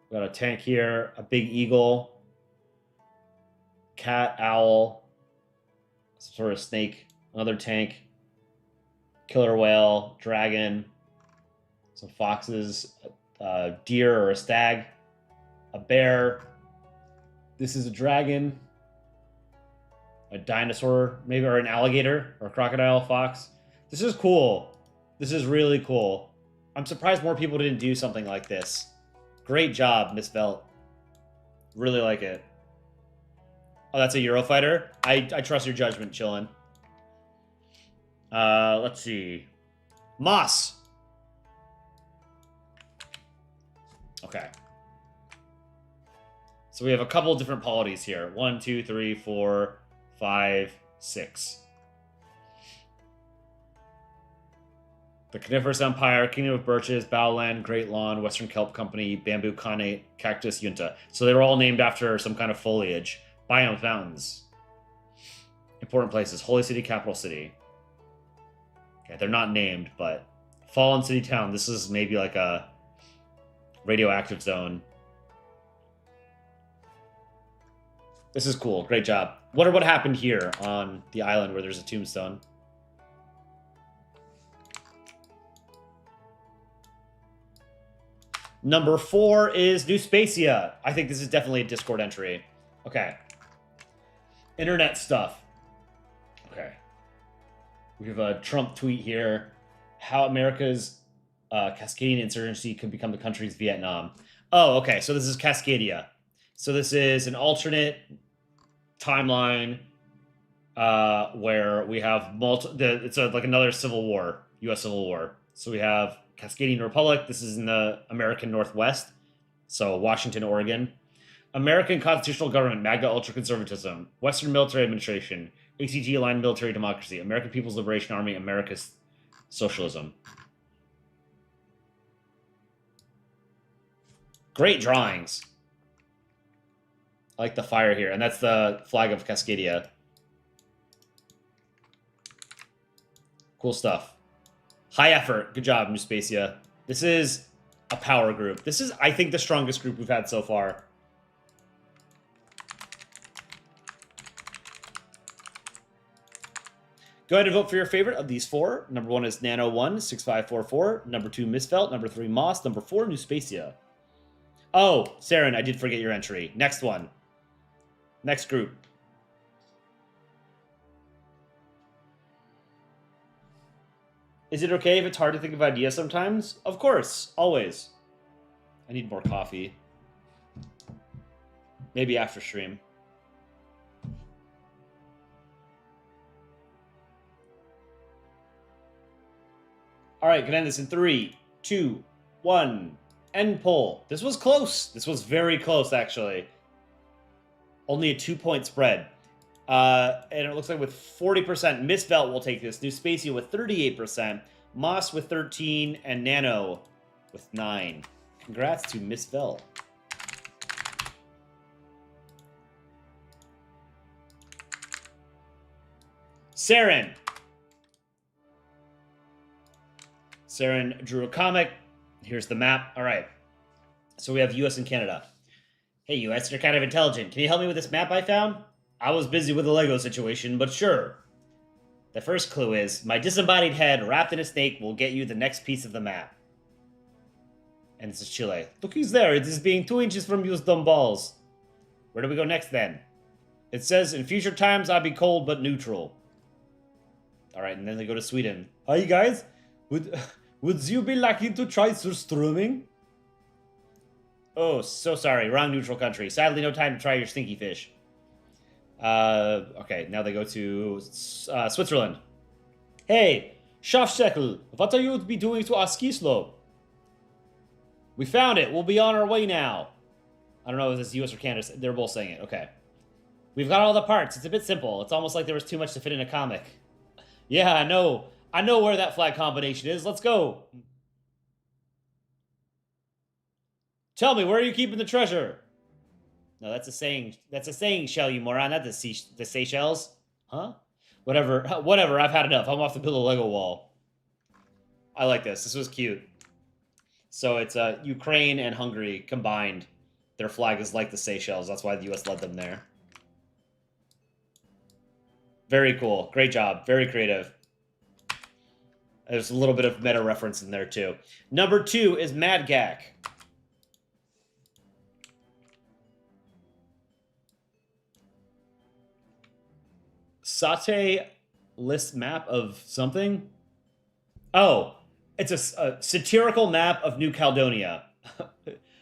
We've got a tank here, a big eagle, cat, owl, some sort of snake, another tank, killer whale, dragon, some foxes, a deer or a stag, a bear. This is a dragon, a dinosaur, maybe, or an alligator, or a crocodile, fox. This is cool. This is really cool. I'm surprised more people didn't do something like this. Great job, Miss Velt. Really like it. Oh, that's a Eurofighter? I trust your judgment, chillin'. Let's see. Moss. Okay. So we have a couple different polities here. 1, 2, 3, 4, 5, 6. The Coniferous Empire, Kingdom of Birches, Bowland, Great Lawn, Western Kelp Company, Bamboo Khanate, Cactus Junta. So they were all named after some kind of foliage. Biomes, mountains. Important places. Holy City, Capital City. Okay, they're not named, but Fallen City Town. This is maybe like a radioactive zone. This is cool. Great job. Wonder what happened here on the island where there's a tombstone. Number 4 is New Spacia. I think this is definitely a Discord entry. Okay. Internet stuff. Okay. We have a Trump tweet here. How America's Cascadian insurgency could become the country's Vietnam. Oh, okay. So this is Cascadia. So this is an alternate timeline where we have it's like another civil war, U.S. Civil War. So we have Cascadian Republic. This is in the American Northwest. So Washington, Oregon. American constitutional government, MAGA ultra-conservatism. Western military administration. ACG-aligned military democracy. American People's Liberation Army. America's socialism. Great drawings. I like the fire here. And that's the flag of Cascadia. Cool stuff. High effort. Good job, New Spacia. This is a power group. This is, I think, the strongest group we've had so far. Go ahead and vote for your favorite of these 4. Number 1 is Nano1, 6544. Number 2, Misfelt. Number 3, Moss. Number 4, New Spacia. Oh, Saren, I did forget your entry. Next one. Next group. Is it okay if it's hard to think of ideas sometimes? Of course, always. I need more coffee. Maybe after stream. All right, gonna end this in 3, 2, 1. End poll. This was close. This was very close, actually. Only a 2-point spread. And it looks like with 40%, Miss Velt will take this. New Spacia with 38%, Moss with 13%, and Nano with 9%. Congrats to Miss Velt. Saren. Saren drew a comic. Here's the map. All right. So we have US and Canada. Hey, US, you're kind of intelligent. Can you help me with this map I found? I was busy with the Lego situation, but sure. The first clue is, my disembodied head wrapped in a snake will get you the next piece of the map. And this is Chile. Look, he's there. It is being 2 inches from you dumb balls. Where do we go next, then? It says, in future times, I'll be cold but neutral. All right, and then they go to Sweden. Hi, you guys. Would you be lucky to try surströmming? Oh, so sorry. Wrong neutral country. Sadly, no time to try your stinky fish. Okay, now they go to Switzerland. Hey, Schafsteckel, what are you to be doing to our ski slope? We found it. We'll be on our way now. I don't know if it's US or Canada. They're both saying it. Okay. We've got all the parts. It's a bit simple. It's almost like there was too much to fit in a comic. Yeah, I know. I know where that flag combination is. Let's go. Tell me, where are you keeping the treasure? No, that's a saying. That's a saying, shell, you moron. Not the Seychelles. Huh? Whatever. Whatever. I've had enough. I'm off to build a Lego wall. I like this. This was cute. So it's Ukraine and Hungary combined. Their flag is like the Seychelles. That's why the U.S. led them there. Very cool. Great job. Very creative. There's a little bit of meta reference in there, too. Number 2 is Mad Gak. Satay list map of something? Oh, it's a satirical map of New Caledonia.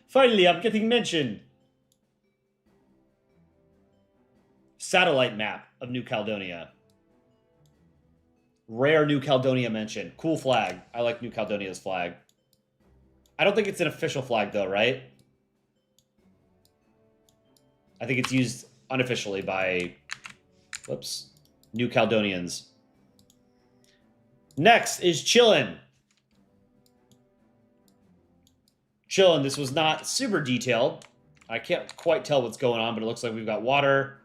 Finally, I'm getting mentioned. Satellite map of New Caledonia. Rare New Caledonia mention. Cool flag. I like New Caledonia's flag. I don't think it's an official flag, though, right? I think it's used unofficially by, whoops, New Caledonians. Next is Chillin'. Chillin', this was not super detailed. I can't quite tell what's going on, but it looks like we've got water,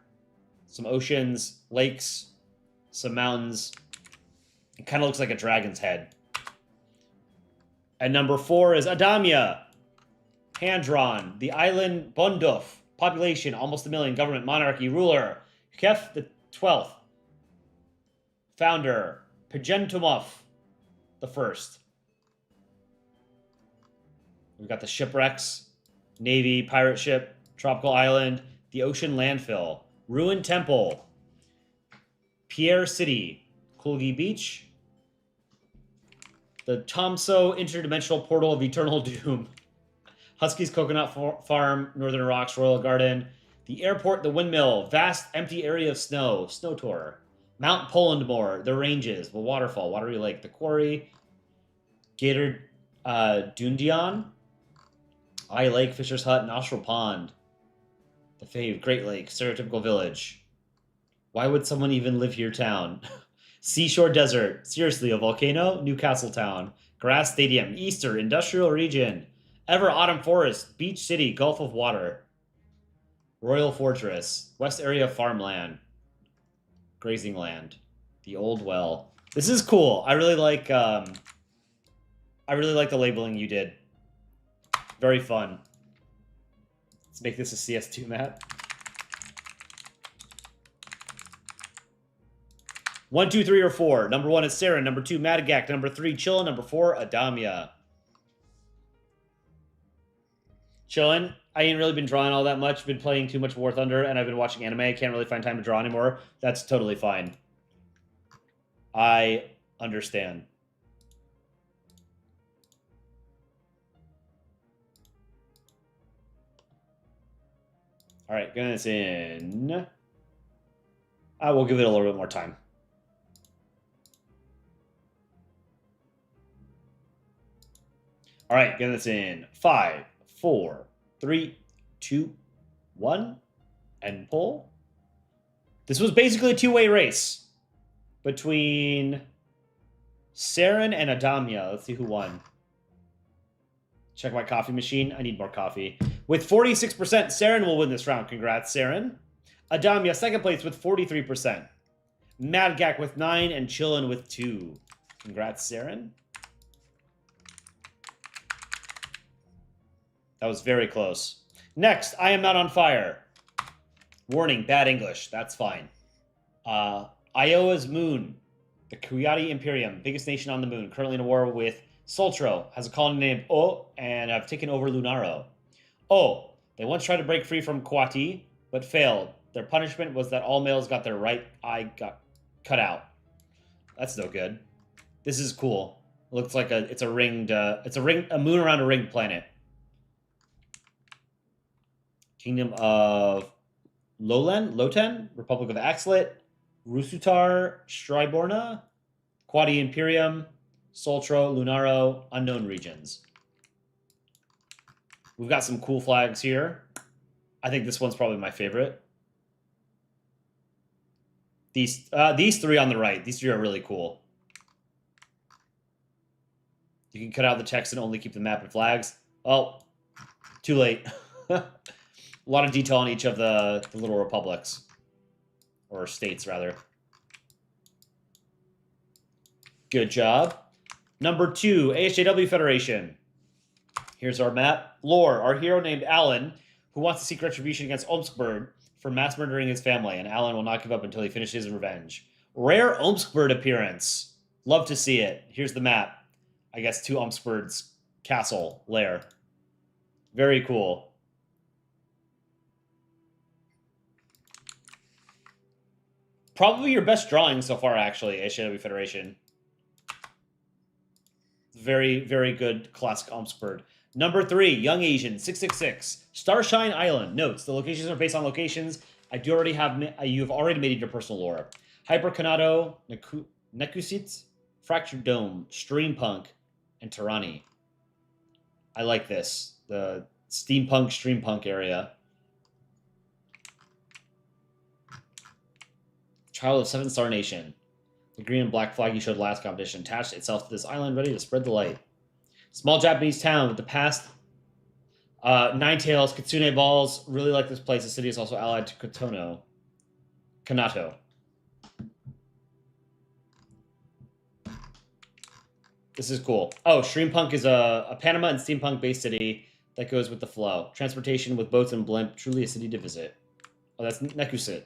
some oceans, lakes, some mountains. It kind of looks like a dragon's head. And number 4 is Adamia. Hand-drawn. The island Bonduf. Population, almost 1 million. Government, monarchy, ruler. Kef the 12th. Founder, Pagentumov the 1st. We've got the shipwrecks, navy, pirate ship, tropical island, the ocean landfill, ruined temple, Pierre City, Kulgi Beach, the Tomso interdimensional portal of eternal doom, Husky's coconut farm, Northern Rocks, Royal Garden, the airport, the windmill, vast empty area of snow, snow tour, Mount Polandball, the ranges, the waterfall, watery lake, the quarry, Gator Dundion, Eye Lake, Fisher's Hut, Nostril Pond, the Fave, Great Lake, stereotypical village. Why would someone even live here town? Seashore Desert, seriously, a volcano, Newcastle Town, Grass Stadium, Easter, Industrial Region, Ever Autumn Forest, Beach City, Gulf of Water, Royal Fortress, West Area Farmland, Grazing Land, the Old Well. This is cool. I really like the labeling you did. Very fun. Let's make this a CS2 map. 1, 2, 3, or 4. Number 1 is Saren. Number 2, Madagak. Number 3, Chillin. Number 4, Adamia. Chillin. I ain't really been drawing all that much. Been playing too much War Thunder, and I've been watching anime. I can't really find time to draw anymore. That's totally fine. I understand. All right, getting this in. I will give it a little bit more time. All right, getting this in. 5, 4, 3, 2, 1, and pull. This was basically a two-way race between Saren and Adamia. Let's see who won. Check my coffee machine. I need more coffee. With 46%, Saren will win this round. Congrats, Saren. Adamia, second place with 43%. Madgak with 9 and Chillin with 2. Congrats, Saren. That was very close. Next, I Am Not on Fire. Warning, bad English. That's fine. Iowa's moon. The Kuyati Imperium, biggest nation on the moon, currently in a war with Soltro, has a colony named O, and have taken over Lunaro. O, they once tried to break free from Kuati, but failed. Their punishment was that all males got their right eye cut out. That's no good. This is cool. It looks like it's a moon around a ringed planet. Kingdom of Loten, Republic of Axlet, Rusutar, Striborna, Quadi Imperium, Soltro, Lunaro, unknown regions. We've got some cool flags here. I think this one's probably my favorite. These three on the right, these three are really cool. You can cut out the text and only keep the map and flags. Oh, too late. A lot of detail on each of the little republics. Or states, rather. Good job. Number 2, ASJW Federation. Here's our map. Lore, our hero named Alan, who wants to seek retribution against Olmsberg for mass murdering his family, and Alan will not give up until he finishes his revenge. Rare Omskbird appearance. Love to see it. Here's the map. I guess to Omskbird's castle lair. Very cool. Probably your best drawing so far, actually, HW Federation. Very, very good classic Omskbird. Number 3, Young Asian, 666. Starshine Island. Notes, the locations are based on locations. You've already made it your personal lore. Hypercanado, Nekusit, Fractured Dome, Streampunk, and Tirani. I like this. The steampunk area. Child of Seven Star Nation. The green and black flag you showed last competition attached itself to this island, ready to spread the light. Small Japanese town with the past Nine Tails, Kitsune Balls. Really like this place. The city is also allied to Kanato. This is cool. Oh, Streampunk is a Panama and steampunk-based city that goes with the flow. Transportation with boats and blimp. Truly a city to visit. Oh, that's Nekusit.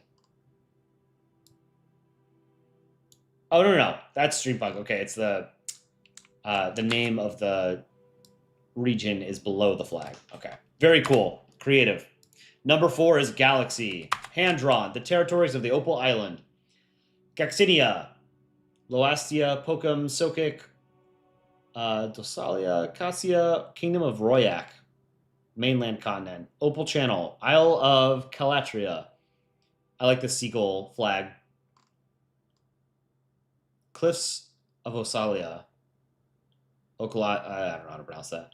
Oh, no. That's Streampunk. Okay, it's the name of the region is below the flag. Okay. Very cool. Creative. Number 4 is Galaxy. Hand-drawn. The territories of the Opal Island. Gaxinia. Loastia, Pokum, Sokik, Dosalia, Cassia, Kingdom of Royak. Mainland continent. Opal Channel. Isle of Calatria. I like the seagull flag. Cliffs of Osalia. I don't know how to pronounce that.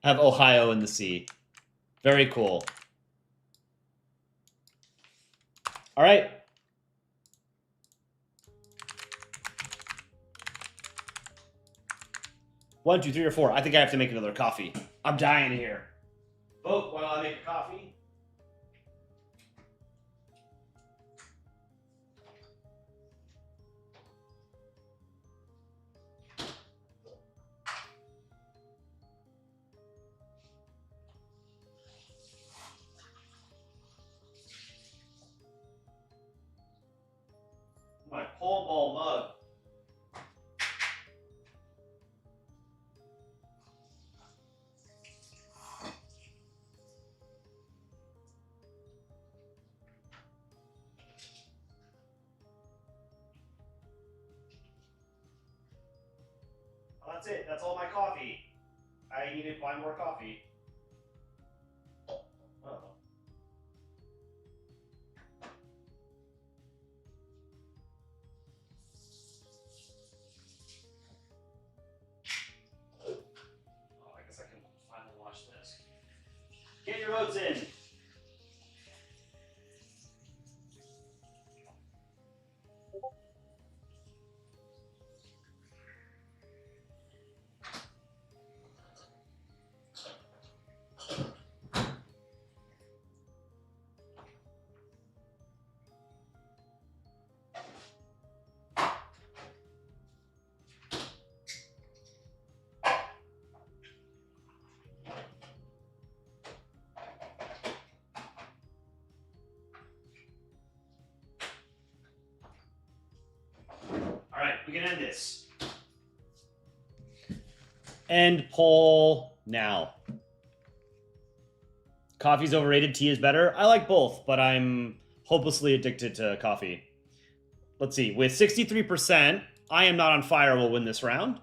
Have Ohio in the sea. Very cool. All right. One, two, three, or 4. I think I have to make another coffee. I'm dying here. Vote while I make a coffee. My Polandball mug. Well, that's it. That's all my coffee. I need to buy more coffee. Oh. I guess I can finally watch this. Get your votes in. We can end this. End poll now. Coffee's overrated, tea is better. I like both, but I'm hopelessly addicted to coffee. Let's see. With 63%, I Am Not on Fire will win this round.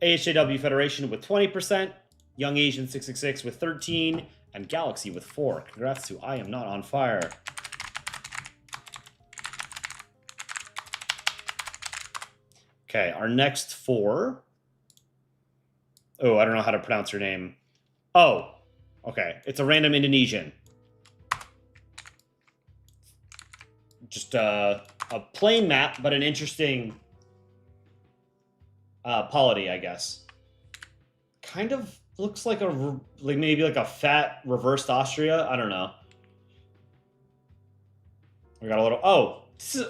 AHJW Federation with 20%, Young Asian 666 with 13, and Galaxy with 4. Congrats to I Am Not on Fire. Okay, our next 4. Oh, I don't know how to pronounce your name. Oh, okay. It's a random Indonesian. Just a plain map, but an interesting polity, I guess. Kind of looks like maybe like a fat reversed Austria. I don't know. We got a little. Oh,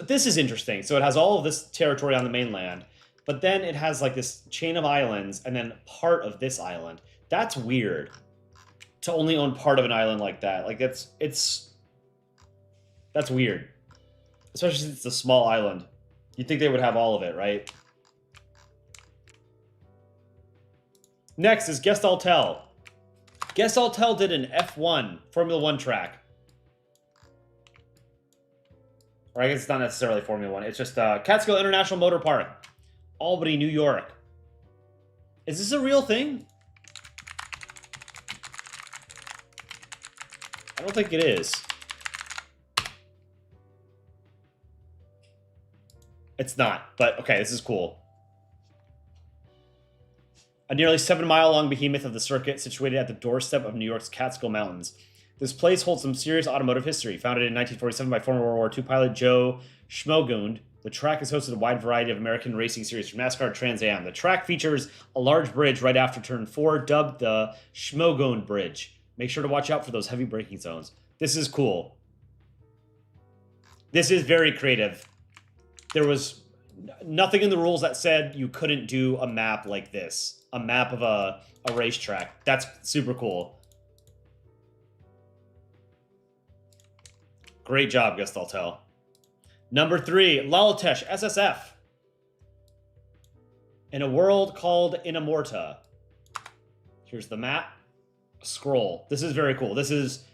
this is interesting. So it has all of this territory on the mainland. But then it has like this chain of islands and then part of this island. That's weird to only own part of an island like that. Like that's weird. Especially since it's a small island. You'd think they would have all of it, right? Next is Gestaltel. Gestaltel did an F1 Formula 1 track. Or I guess it's not necessarily Formula 1. It's just Catskill International Motor Park. Albany, New York. Is this a real thing? I don't think it is. It's not, but okay, this is cool. A nearly 7-mile-long behemoth of the circuit situated at the doorstep of New York's Catskill Mountains. This place holds some serious automotive history. Founded in 1947 by former World War II pilot Joe Schmogund, the track has hosted a wide variety of American racing series from NASCAR to Trans Am. The track features a large bridge right after turn 4, dubbed the Schmogund Bridge. Make sure to watch out for those heavy braking zones. This is cool. This is very creative. There was nothing in the rules that said you couldn't do a map like this. A map of a racetrack. That's super cool. Great job, Gestaltel. Number 3, Lalatesh, SSF. In a world called Inamorta. Here's the map. Scroll. This is very cool. This is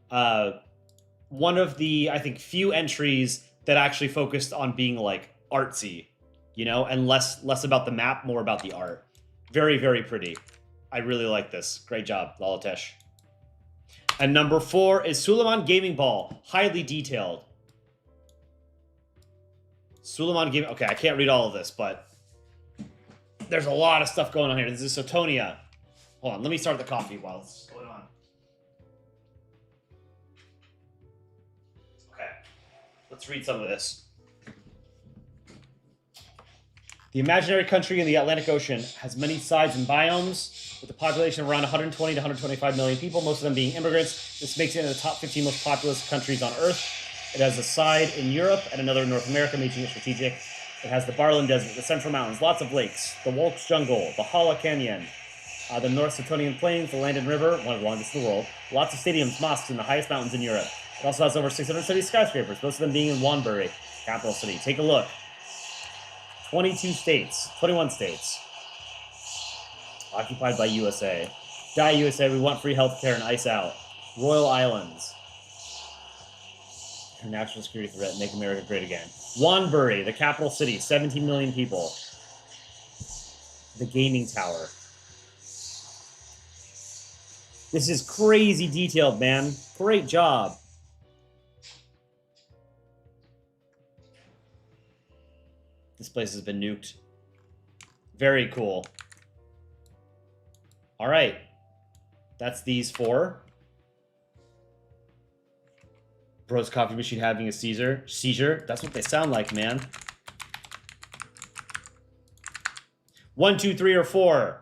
one of the, I think, few entries that actually focused on being, like, artsy, you know, and less about the map, more about the art. Very, very pretty. I really like this. Great job, Lalatesh. And number 4 is Suleiman Gaming Ball. Highly detailed. Suleiman Gaming... Okay, I can't read all of this, but there's a lot of stuff going on here. This is Sotonia. Hold on, let me start the coffee while it's going on. Okay, let's read some of this. The imaginary country in the Atlantic Ocean has many sides and biomes, with a population of around 120 to 125 million people, most of them being immigrants. This makes it in the top 15 most populous countries on Earth. It has a side in Europe and another in North America, making it strategic. It has the Barland Desert, the Central Mountains, lots of lakes, the Wolk's Jungle, the Hala Canyon, the North Suttonian Plains, the Landon River, one of the longest in the world, lots of stadiums, mosques, and the highest mountains in Europe. It also has over 670 skyscrapers, most of them being in Wanbury, capital city. Take a look. 22 states, 21 states. Occupied by USA. Die USA, we want free healthcare and ice out. Royal Islands. National security threat, make America great again. Wanbury, the capital city, 17 million people. The gaming tower. This is crazy detailed, man. Great job. This place has been nuked. Very cool. All right. That's these 4. Bro's coffee machine having a seizure. That's what they sound like, man. 1, 2, 3, or 4.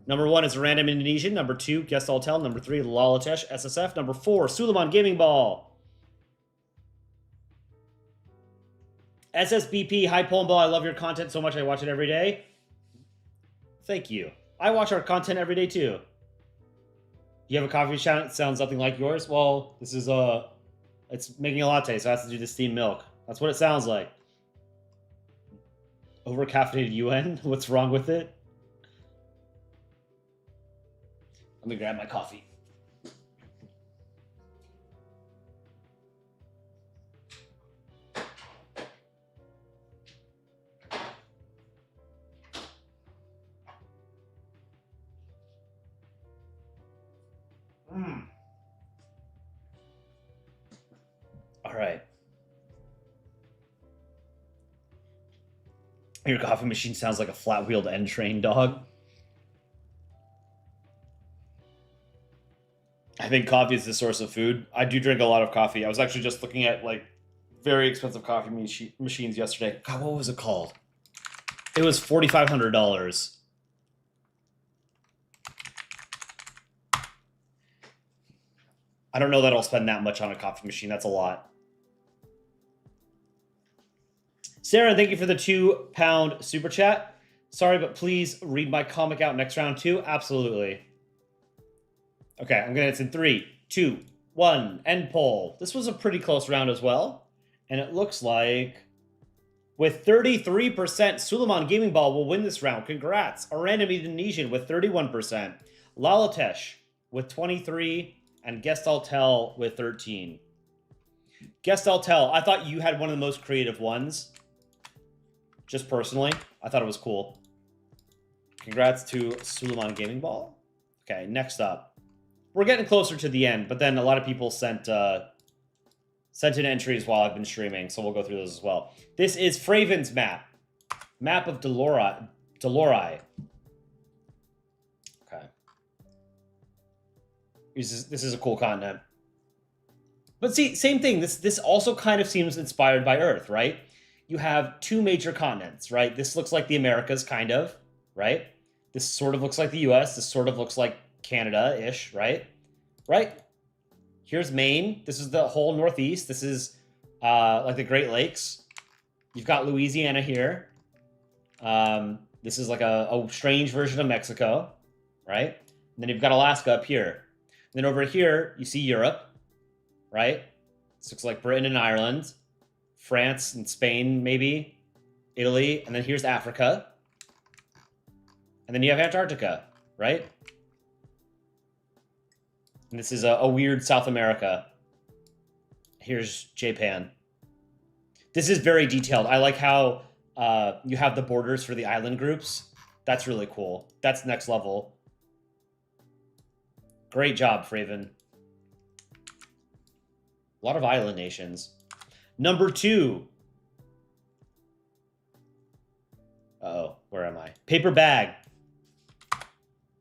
Number 1 is Random Indonesian. Number 2, Gestaltel. Number 3, Lalatesh, SSF. Number 4, Suleiman Gaming Ball. SSBP, hi Polandball, I love your content so much I watch it every day. Thank you. I watch our content every day too. You have a coffee shop that sounds nothing like yours? Well, this is it's making a latte, so it has to do the steamed milk. That's what it sounds like. Over-caffeinated UN? What's wrong with it? Let me grab my coffee. All right. Your coffee machine sounds like a flat-wheeled N-train dog. I think coffee is the source of food. I do drink a lot of coffee. I was actually just looking at, like, very expensive coffee machines yesterday. God, what was it called? It was $4,500. I don't know that I'll spend that much on a coffee machine. That's a lot. Sarah, thank you for the £2 super chat. Sorry, but please read my comic out next round too. Absolutely. Okay, it's in 3, 2, 1, end poll. This was a pretty close round as well. And it looks like with 33%, Suleiman Gaming Ball will win this round. Congrats. A random Indonesian with 31%. Lalatesh with 23, and Gestaltel with 13. Gestaltel, I thought you had one of the most creative ones. Just personally, I thought it was cool. Congrats to Suleiman Gaming Ball. Okay, next up. We're getting closer to the end, but then a lot of people sent in entries while I've been streaming, so we'll go through those as well. This is Fraven's map. Map of Delori. Okay. This is a cool continent. But see, same thing. This also kind of seems inspired by Earth, right? You have two major continents, right? This looks like the Americas, kind of, right? This sort of looks like the US. This sort of looks like Canada-ish, right? Right? Here's Maine. This is the whole Northeast. This is like the Great Lakes. You've got Louisiana here. This is like a strange version of Mexico, right? And then you've got Alaska up here. And then over here, you see Europe, right? This looks like Britain and Ireland, France and Spain, maybe, Italy. And then here's Africa. And then you have Antarctica, right? And this is a weird South America. Here's Japan. This is very detailed. I like how you have the borders for the island groups. That's really cool. That's next level. Great job, Fraven. A lot of island nations. Number 2. Uh-oh, where am I? Paper bag.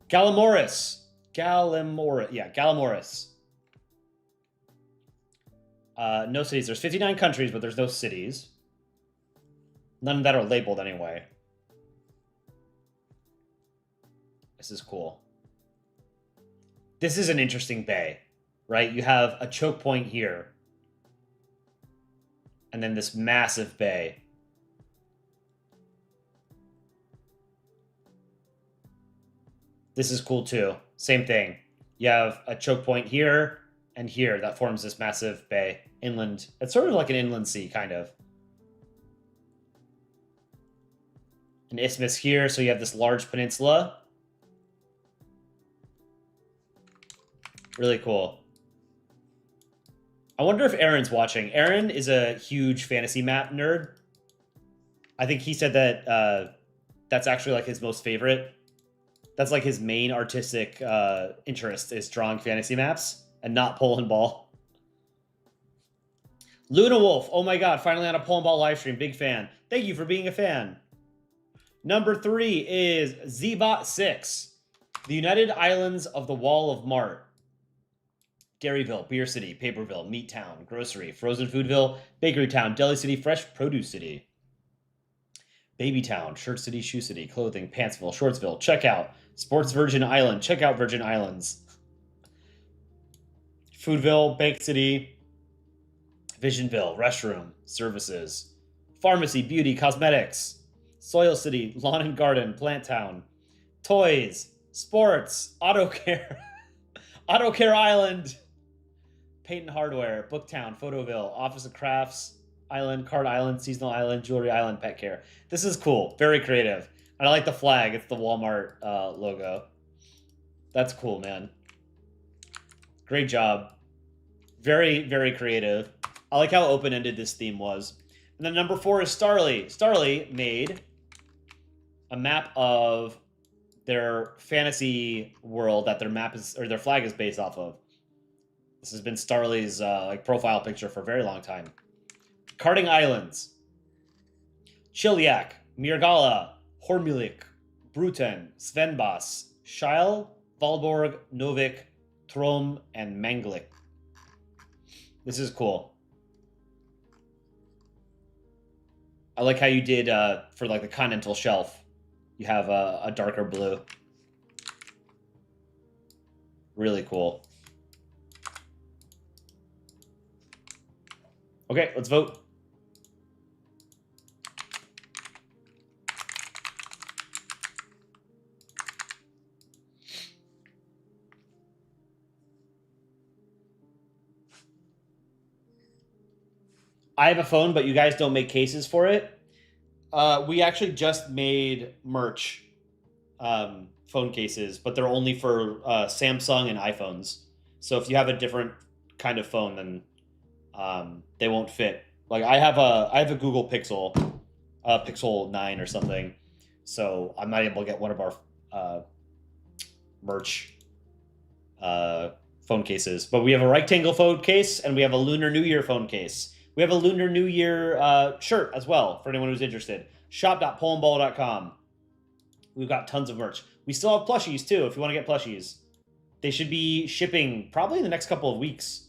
Gallimoris. Gallimoris. No cities. There's 59 countries, but there's no cities. None that are labeled anyway. This is cool. This is an interesting bay, right? You have a choke point here. And then this massive bay. This is cool too. Same thing. You have a choke point here and here that forms this massive bay. Inland. It's sort of like an inland sea, kind of. An isthmus here, so you have this large peninsula. Really cool. I wonder if Aaron's watching. Aaron is a huge fantasy map nerd. I think he said that that's actually like his most favorite. That's like his main artistic interest is drawing fantasy maps and not Polandball. Luna Wolf. Oh my god, finally on a Polandball live stream. Big fan. Thank you for being a fan. Number 3 is Zbot6. The United Islands of the Wall of Mart. Garyville, Beer City, Paperville, Meat Town, Grocery, Frozen Foodville, Bakery Town, Deli City, Fresh Produce City. Baby Town, Shirt City, Shoe City, Clothing, Pantsville, Shortsville, Checkout, Sports Virgin Island, Checkout Virgin Islands. Foodville, Bank City, Visionville, Restroom, Services, Pharmacy, Beauty, Cosmetics, Soil City, Lawn and Garden, Plant Town, Toys, Sports, Auto Care, Auto Care Island, Paint and Hardware, Booktown, Photoville, Office of Crafts Island, Card Island, Seasonal Island, Jewelry Island, Pet Care. This is cool. Very creative. And I like the flag. It's the Walmart logo. That's cool, man. Great job. Very, very creative. I like how open-ended this theme was. And then number 4 is Starly. Starly made a map of their fantasy world that their map is, or their flag is based off of. This has been Starly's like profile picture for a very long time. Karting Islands. Chiliak, Mirgala, Hormulik, Bruten, Svenbas, Scheil, Valborg, Novik, Trom, and Manglik. This is cool. I like how you did for like the continental shelf. You have a darker blue. Really cool. Okay, let's vote. I have a phone, but you guys don't make cases for it. We actually just made merch phone cases, but they're only for Samsung and iPhones. So if you have a different kind of phone, then they won't fit. Like I have a Google Pixel, Pixel 9 or something, so I'm not able to get one of our merch phone cases. But we have a rectangle phone case and we have a Lunar New Year phone case. We have a Lunar New Year shirt as well for anyone who's interested. Shop.polandball.com. We've got tons of merch. We still have plushies too if you want to get plushies. They should be shipping probably in the next couple of weeks.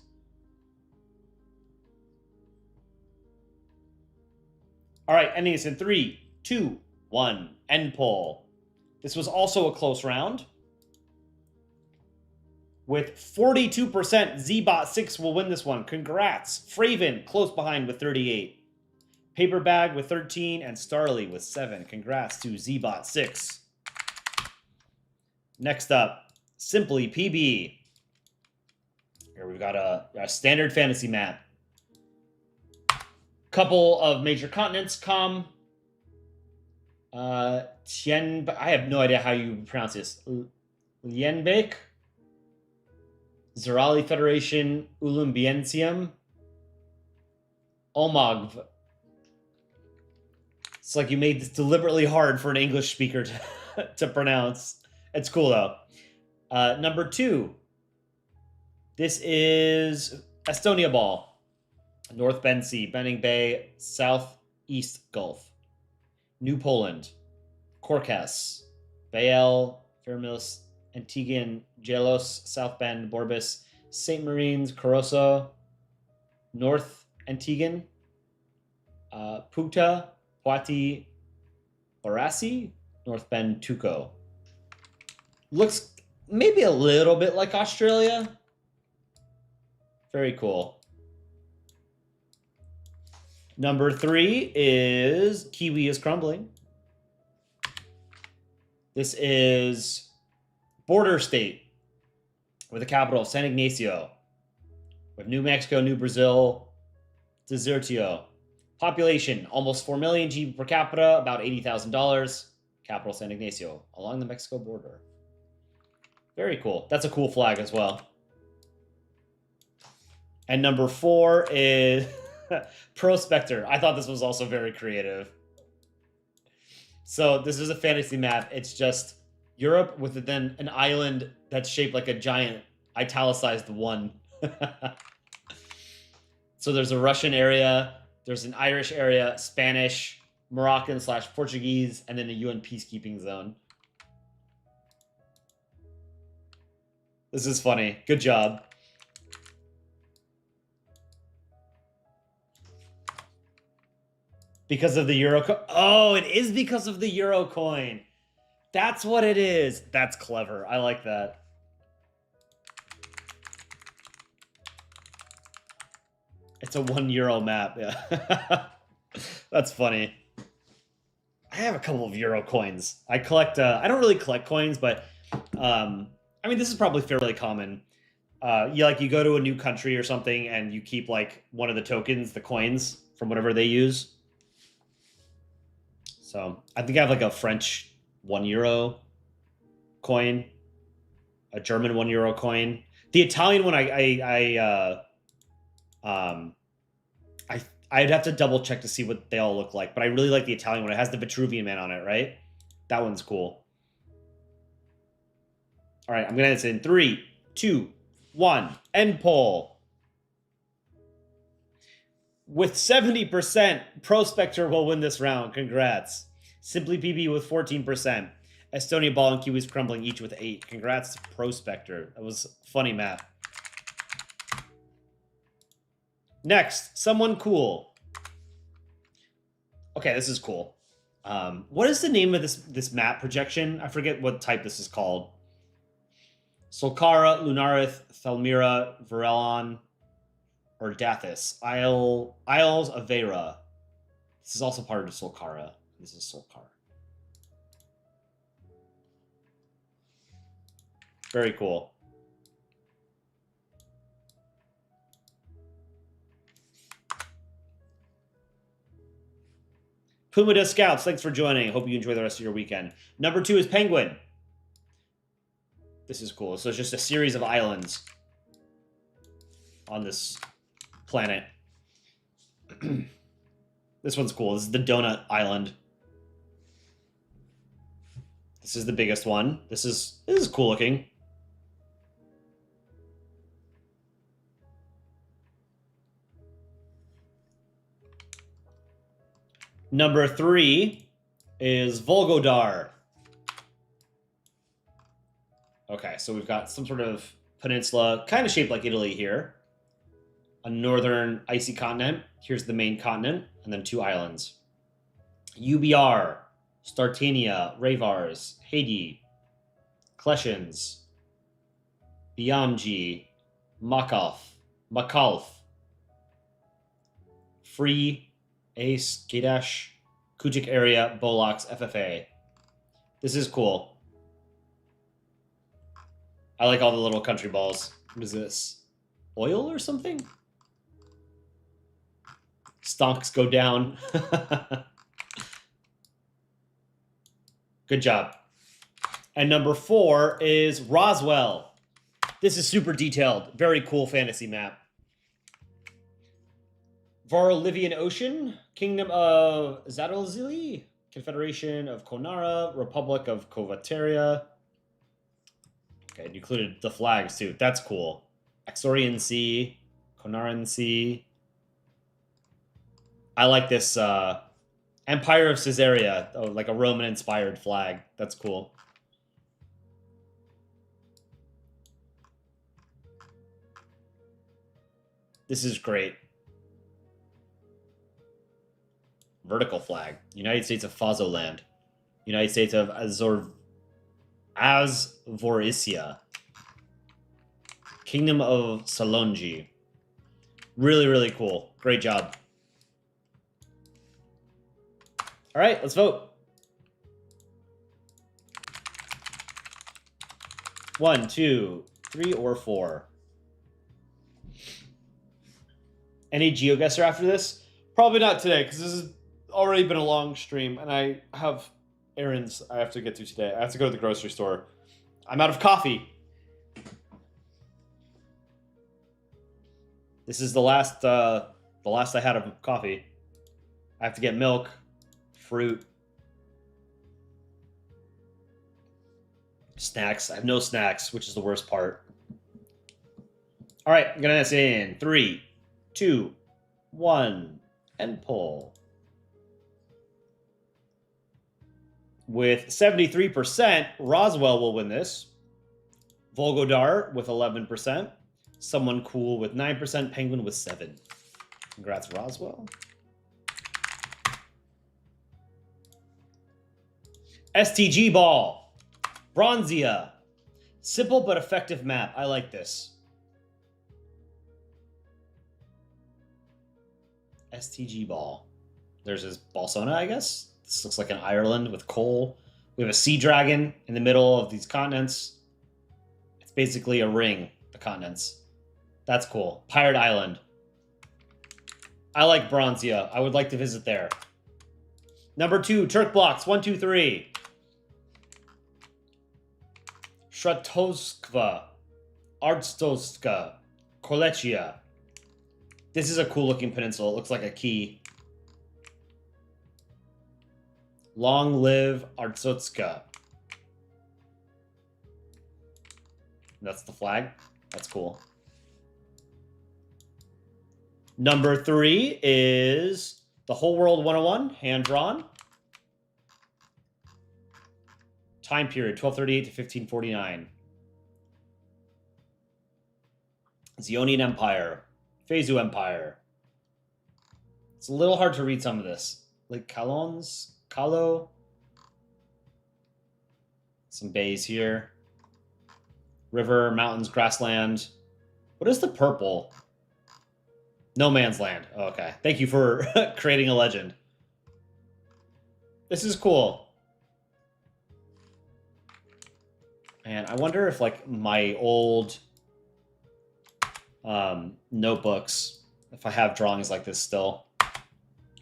All right, ending this in 3, 2, 1. End poll. This was also a close round. With 42%, Zbot6 will win this one. Congrats. Fraven, close behind with 38. Paperbag with 13, and Starly with 7. Congrats to Zbot6. Next up, Simply PB. Here we've got a standard fantasy map. Couple of major continents come. I have no idea how you pronounce this. Lienbeek. Zerali Federation, Ulumbiensium, Omagv. It's like you made this deliberately hard for an English speaker to pronounce. It's cool, though. Number 2. This is Estonia Ball. North Bend Sea, Benning Bay, Southeast Gulf. New Poland. Korkas. Bael, Fermilis, Antiguan, Jelos, South Bend, Borbis, St. Marines, Coroso, North Antiguan, Puta, Huati, Barassi, North Bend, Tuco. Looks maybe a little bit like Australia. Very cool. Number 3 is Kiwi is Crumbling. This is border state with the capital of San Ignacio. With New Mexico, New Brazil, Desertio. Population, almost 4 million. GDP per capita, about $80,000. Capital San Ignacio, along the Mexico border. Very cool. That's a cool flag as well. And number 4 is Prospector. I thought this was also very creative. So this is a fantasy map. It's just Europe with then an island that's shaped like a giant italicized 1. So there's a Russian area, there's an Irish area, Spanish, Moroccan/Portuguese, and then a UN peacekeeping zone. This is funny. Good job. Because of the euro. Oh, it is because of the euro coin. That's what it is. That's clever. I like that. It's a €1 map. Yeah. That's funny. I have a couple of euro coins. I collect, I don't really collect coins, but I mean, this is probably fairly common. You go to a new country or something and you keep like one of the tokens, the coins from whatever they use. So I think I have like a French €1 coin, a German €1 coin. The Italian one, I'd have to double check to see what they all look like, but I really like the Italian one. It has the Vitruvian Man on it, right? That one's cool. All right, I'm gonna end this in 3, 2, 1. End poll. With 70%, Prospector will win this round. Congrats. Simply PB with 14%. Estonia Ball and Kiwis Crumbling each with 8. Congrats to Prospector. That was a funny map. Next, someone cool. Okay, this is cool. What is the name of this map projection? I forget what type this is called. Solkara, Lunarith, Thalmira, Varelon, or Dathis. Isles of Vera. This is also part of Solkara. This is Solkara. Very cool. Pumada Scouts, thanks for joining. Hope you enjoy the rest of your weekend. Number 2 is Penguin. This is cool. So it's just a series of islands on this planet. This one's cool. This is the Donut Island. This is the biggest one. This is cool looking. Number 3 is Volgodar. Okay, so we've got some sort of peninsula, kind of shaped like Italy here. A northern icy continent. Here's the main continent, and then 2 islands. UBR, Startania, Ravars, Haiti, Kleshens, Biamji, Makalf, Free, Ace, Gadash, Kuchik area, Bolox, FFA. This is cool. I like all the little country balls. What is this? Oil or something? Stonks go down. Good job. And number 4 is Roswell. This is super detailed. Very cool fantasy map. Varolivian Ocean, Kingdom of Zadolzili, Confederation of Konara, Republic of Kovateria. Okay, it included the flags too. That's cool. Exorian Sea, Konaran Sea. I like this Empire of Caesarea, like a Roman-inspired flag. That's cool. This is great. Vertical flag. United States of Fazoland. United States of Azvorisia. Kingdom of Salonji. Really, really cool. Great job. All right, let's vote. 1, 2, 3, or 4. Any GeoGuessr after this? Probably not today, because this has already been a long stream, and I have errands I have to get to today. I have to go to the grocery store. I'm out of coffee. This is the last I had of coffee. I have to get milk, fruit, snacks. I have no snacks, which is the worst part. All right, I'm gonna say in 3, 2, 1, and pull. With 73%, Roswell will win this. Volgodar with 11%. Someone Cool with 9%. Penguin with 7%. Congrats, Roswell. STG Ball. Bronzia. Simple but effective map. I like this. STG Ball. There's his Balsona, I guess. This looks like an Ireland with coal. We have a sea dragon in the middle of these continents. It's basically a ring, the continents. That's cool. Pirate Island. I like Bronzia. I would like to visit there. Number 2, Turk blocks. 1, 2, 3. Shratovskva. Artstovska. Kolechia. This is a cool looking peninsula. It looks like a key. Long live Artsotska. That's the flag. That's cool. Number 3 is the Whole World 101, hand-drawn. Time period, 1238 to 1549. Zionian Empire. Fezu Empire. It's a little hard to read some of this. Like Kalons, Kalo. Some bays here. River, mountains, grassland. What is the purple? No Man's Land. Oh, okay. Thank you for creating a legend. This is cool. Man, I wonder if like my old notebooks, if I have drawings like this still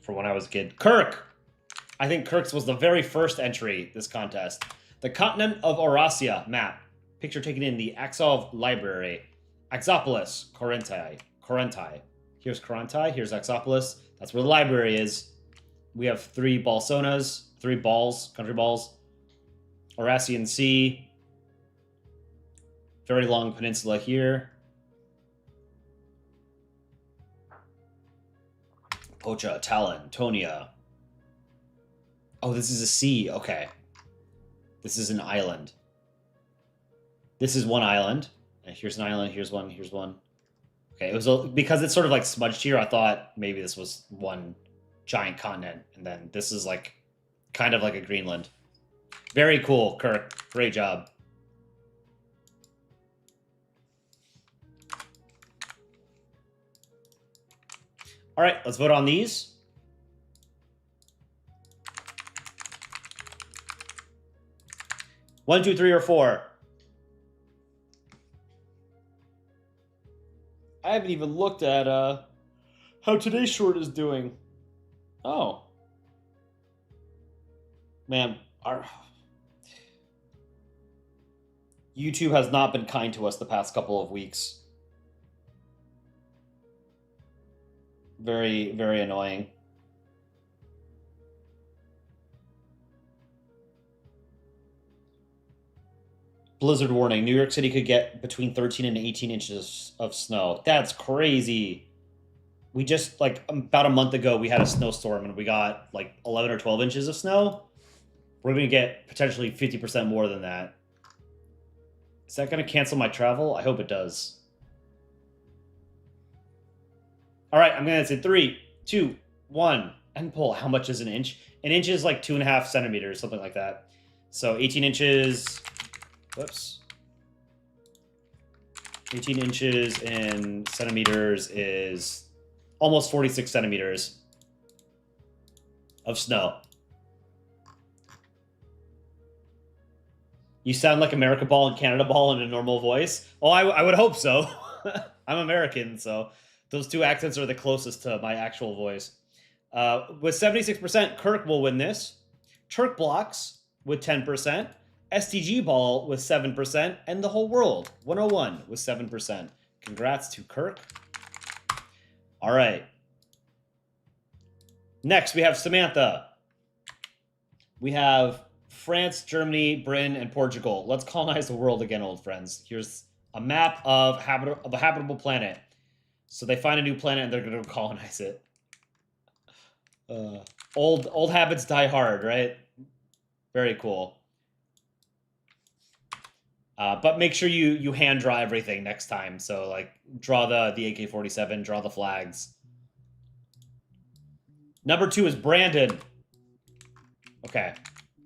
from when I was a kid. Kirk! I think Kirk's was the very first entry this contest. The continent of Eurasia map. Picture taken in the Axov Library. Axopolis, Corinthi. Here's Corinthi, here's Axopolis. That's where the library is. We have 3 Balsonas, 3 balls, country balls. Eurasian Sea. Very long peninsula here. Pocha, Talon, Tonia. Oh, this is a sea. Okay. This is an island. This is one island. And here's an island. Here's one. Here's one. Okay, it was because it's sort of like smudged here. I thought maybe this was one giant continent, and then this is like kind of like a Greenland. Very cool, Kirk. Great job. All right, let's vote on these. One, two, three, or 4. I haven't even looked at how today's short is doing. Oh. Man, our YouTube has not been kind to us the past couple of weeks. Very, very annoying. Blizzard warning. New York City could get between 13 and 18 inches of snow. That's crazy. We just, like, about a month ago, we had a snowstorm, and we got, like, 11 or 12 inches of snow. We're going to get potentially 50% more than that. Is that going to cancel my travel? I hope it does. All right, I'm going to say 3, 2, 1. End poll. How much is an inch? An inch is like 2.5 centimeters, something like that. So 18 inches. Whoops. 18 inches in centimeters is almost 46 centimeters of snow. You sound like America Ball and Canada Ball in a normal voice. Oh, I would hope so. I'm American, so those 2 accents are the closest to my actual voice. With 76%, Kirk will win this. Turk Blocks with 10%. STG Ball with 7%. And the whole world, 101 with 7%. Congrats to Kirk. All right. Next, we have Samantha. We have France, Germany, Britain, and Portugal. Let's colonize the world again, old friends. Here's a map of a habitable planet. So they find a new planet and they're going to colonize it. Old habits die hard, right? Very cool. But make sure you hand draw everything next time. So like draw the AK-47, draw the flags. Number 2 is Brandon. Okay.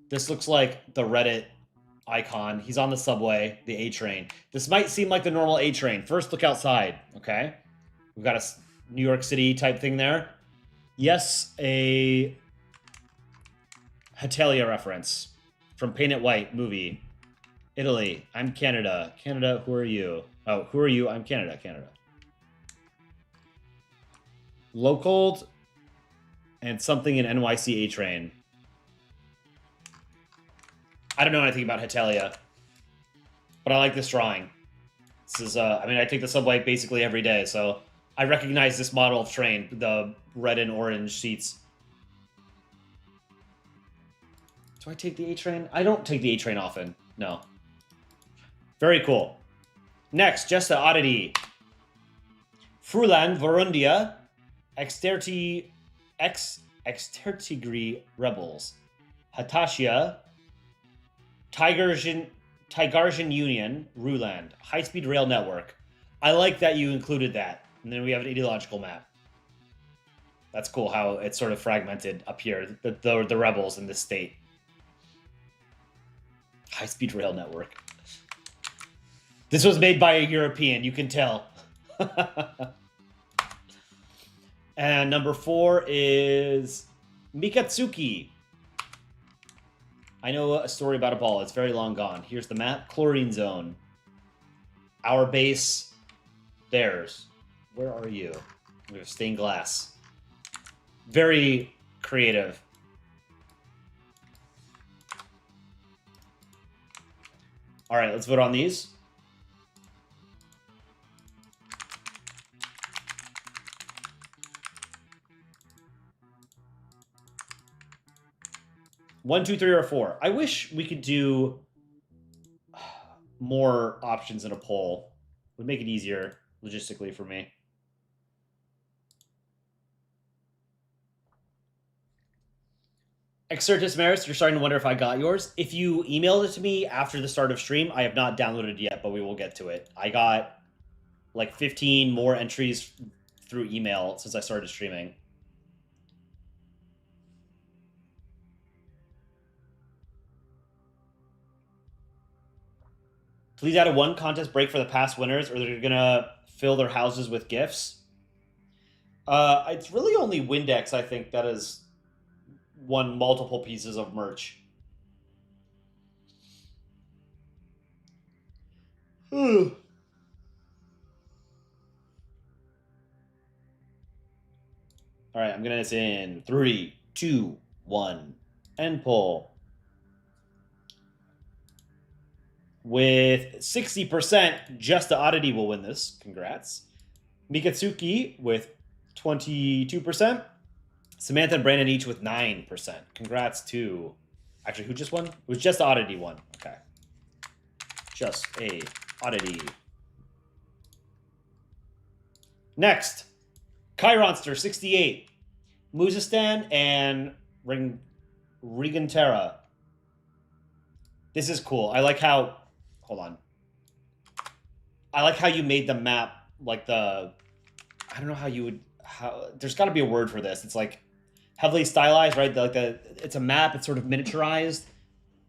This looks like the Reddit icon. He's on the subway, the A train. This might seem like the normal A train. First, look outside, okay? We've got a New York City type thing there. Yes, a Hetalia reference from Paint It White movie. Italy, I'm Canada. Canada, who are you? Oh, who are you? I'm Canada, Canada. Local and something in NYC A train. I don't know anything about Hetalia, but I like this drawing. This is, I mean, I take the subway basically every day, so I recognize this model of train, the red and orange seats. Do I take the A train? I don't take the A train often. No. Very cool. Next, just the oddity. Fruland, Varundia, Extertigri Rebels. Hatasia, Tigarsian Union, Ruland, high-speed rail network. I like that you included that. And then we have an ideological map. That's cool how it's sort of fragmented up here, the rebels in this state. High-speed rail network. This was made by a European, you can tell. And number 4 is Mikatsuki. I know a story about a ball. It's very long gone. Here's the map. Chlorine zone. Our base. Theirs. Where are you? We have stained glass. Very creative. All right, let's vote on these. One, two, three, or four. I wish we could do more options in a poll. It would make it easier logistically for me. Exertus Maris, you're starting to wonder if I got yours. If you emailed it to me after the start of stream, I have not downloaded it yet, but we will get to it. I got like 15 more entries through email since I started streaming. Please add a one contest break for the past winners, or they're gonna fill their houses with gifts. It's really only Windex, I think, that has won multiple pieces of merch. All right, I'm gonna say in 3, 2, 1, end poll. With 60%, Just the Oddity will win this. Congrats. Mikatsuki with 22%. Samantha and Brandon each with 9%. Congrats to... Actually, who just won? It was Just the Oddity won. Okay. Just a Oddity. Next. Chironster, 68. Muzistan and Rigantera. This is cool. I like how... Hold on. I like how you made the map like the... I don't know how you would... There's got to be a word for this. It's like heavily stylized, right? It's a map. It's sort of miniaturized,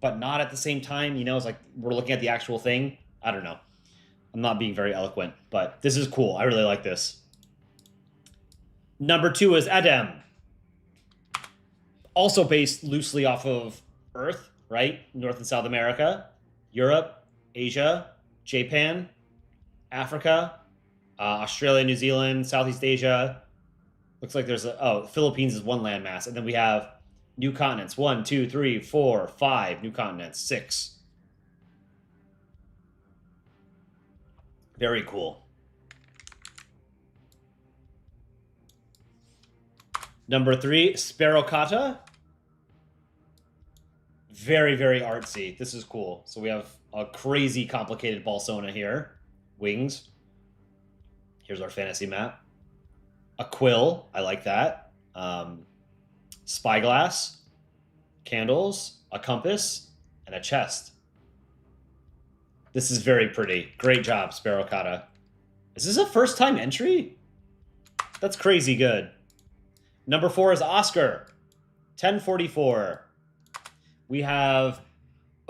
but not at the same time. You know, it's like we're looking at the actual thing. I don't know. I'm not being very eloquent, but this is cool. I really like this. Number 2 is Edem. Also based loosely off of Earth, right? North and South America, Europe, Asia, Japan, Africa, Australia, New Zealand, Southeast Asia. Looks like there's Philippines is one landmass. And then we have new continents. 1, 2, 3, 4, 5 new continents. 6. Very cool. Number 3, Sparrowcata. Very, very artsy. This is cool. So we have a crazy complicated Balsona here. Wings. Here's our fantasy map. A quill. I like that. Spyglass. Candles. A compass. And a chest. This is very pretty. Great job, Sparrowcata. Is this a first-time entry? That's crazy good. Number 4 is Oscar. 1044. We have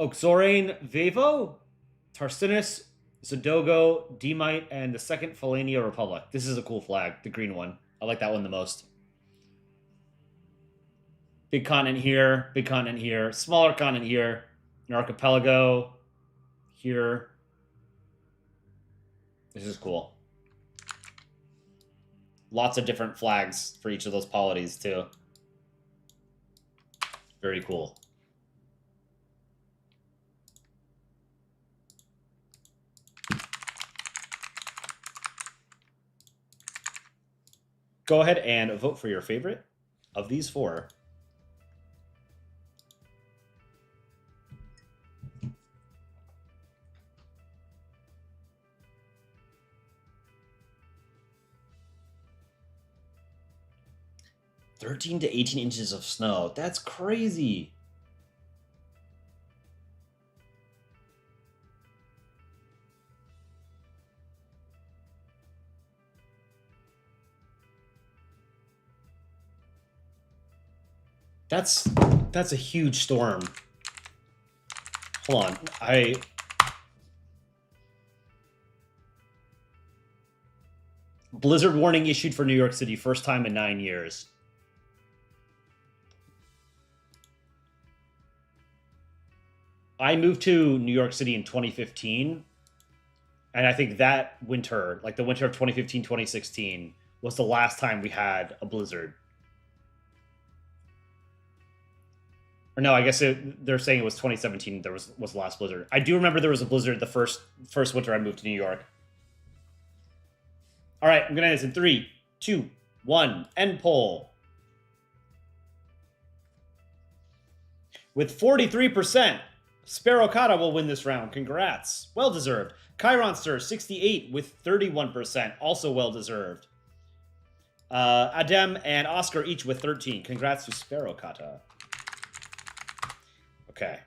Oxorane Vevo, Tarsinus, Zodogo, Demite, and the second Falania Republic. This is a cool flag, the green one. I like that one the most. Big continent here, smaller continent here, an archipelago here. This is cool. Lots of different flags for each of those polities, too. Very cool. Go ahead and vote for your favorite of these 4. $13 to 18 inches of snow. That's crazy. That's a huge storm. Hold on. Blizzard warning issued for New York City, first time in 9 years. I moved to New York City in 2015, and I think that winter, like the winter of 2015, 2016, was the last time we had a blizzard. Or no, I guess they're saying it was 2017. There was the last blizzard. I do remember there was a blizzard the first winter I moved to New York. All right, I'm gonna end this in 3, 2, 1. End poll. With 43%, Sparrow Kata will win this round. Congrats. Well deserved. Chironster 68 with 31%. Also well deserved. Adem and Oscar each with 13. Congrats to Sparrow Kata. Okay.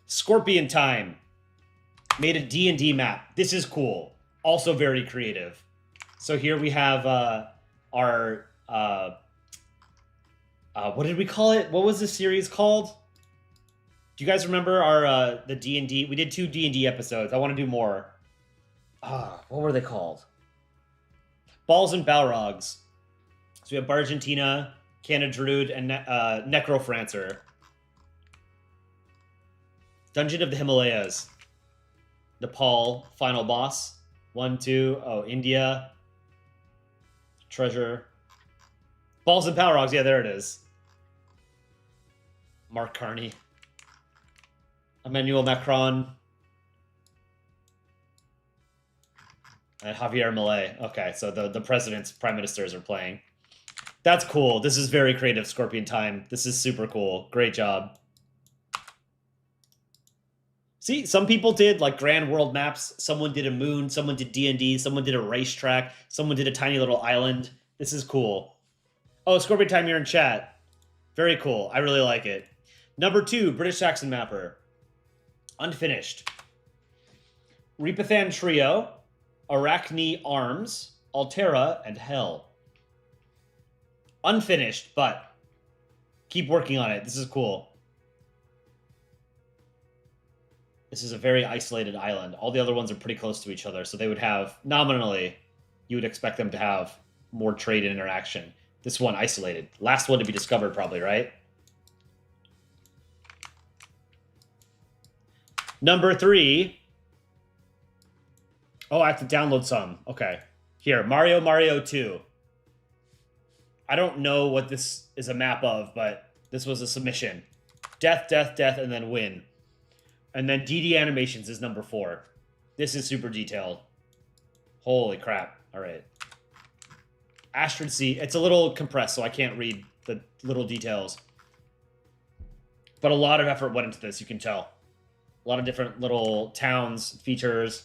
Scorpion Time made a D&D map. This is cool. Also very creative. So here we have our what did we call it? What was this series called? Do you guys remember our the D&D? We did 2 D&D episodes. I want to do more. What were they called? Balls and Balrogs. So we have Bargentina, Canna Druid, and Necrofrancer. Dungeon of the Himalayas. Nepal, final boss. 1, 2. Oh, India. Treasure. Balls and Balrogs. Yeah, there it is. Mark Carney. Emmanuel Macron. And Javier Milei. Okay, so the presidents, prime ministers are playing. That's cool. This is very creative, Scorpion Time. This is super cool. Great job. See, some people did like grand world maps. Someone did a moon. Someone did D&D. Someone did a racetrack. Someone did a tiny little island. This is cool. Oh, Scorpion Time, you're in chat. Very cool. I really like it. Number 2, British Saxon Mapper. Unfinished. Reepathan Trio, Arachne Arms, Altera, and Hell. Unfinished, but keep working on it. This is cool. This is a very isolated island. All the other ones are pretty close to each other, so they would have, nominally, you would expect them to have more trade and interaction. This one isolated. Last one to be discovered, probably, right? Number 3. Oh, I have to download some. Okay. Here, Mario 2. I don't know what this is a map of, but this was a submission. Death, death, death, and then win. And then DD Animations is number 4. This is super detailed. Holy crap. All right. Astrid Sea. It's a little compressed, so I can't read the little details. But a lot of effort went into this, you can tell. A lot of different little towns, features.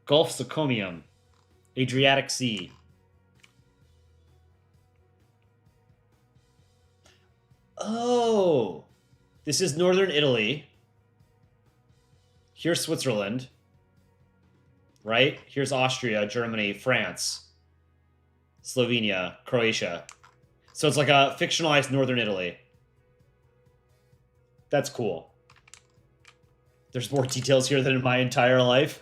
Gulf Sacomium. Adriatic Sea. Oh! This is northern Italy. Here's Switzerland. Right? Here's Austria, Germany, France. Slovenia, Croatia. So it's like a fictionalized northern Italy. That's cool. There's more details here than in my entire life.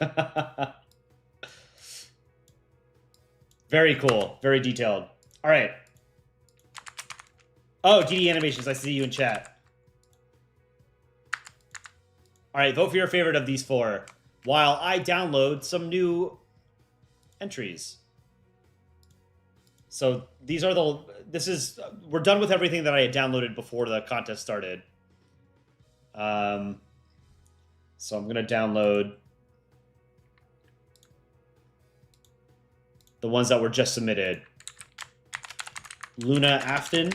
Very cool. Very detailed. All right. Oh, DD Animations. I see you in chat. All right. Vote for your favorite of these 4 while I download some new entries. So these are we're done with everything that I had downloaded before the contest started. So I'm going to download the ones that were just submitted. Luna Afton.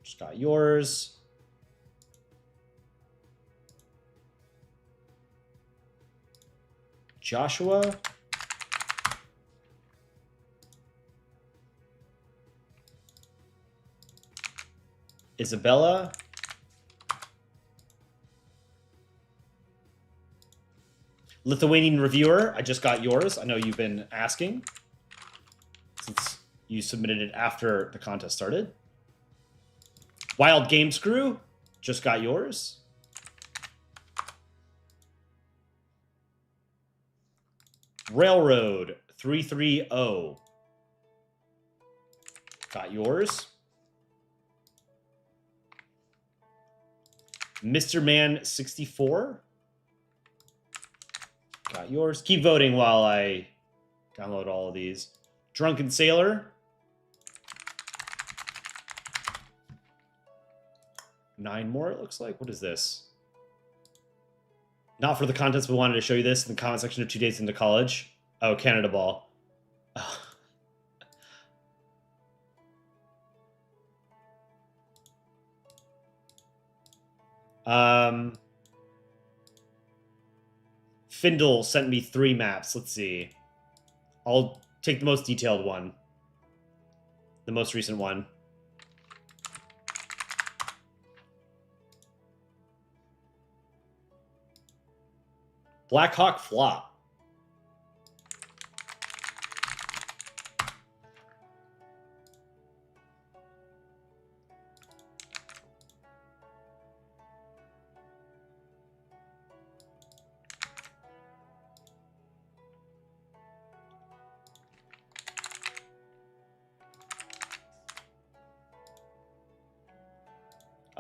Just got yours. Joshua. Isabella. Lithuanian Reviewer, I just got yours. I know you've been asking since you submitted it after the contest started. Wild Game Screw, just got yours. Railroad 330, got yours. Mr. Man 64. Got yours. Keep voting while I download all of these. Drunken Sailor. 9 more, it looks like. What is this? Not for the contents, but wanted to show you this in the comment section of 2 days into college. Oh, Canada Ball. Findle sent me 3 maps. Let's see. I'll take the most detailed one. The most recent one. Black Hawk flop.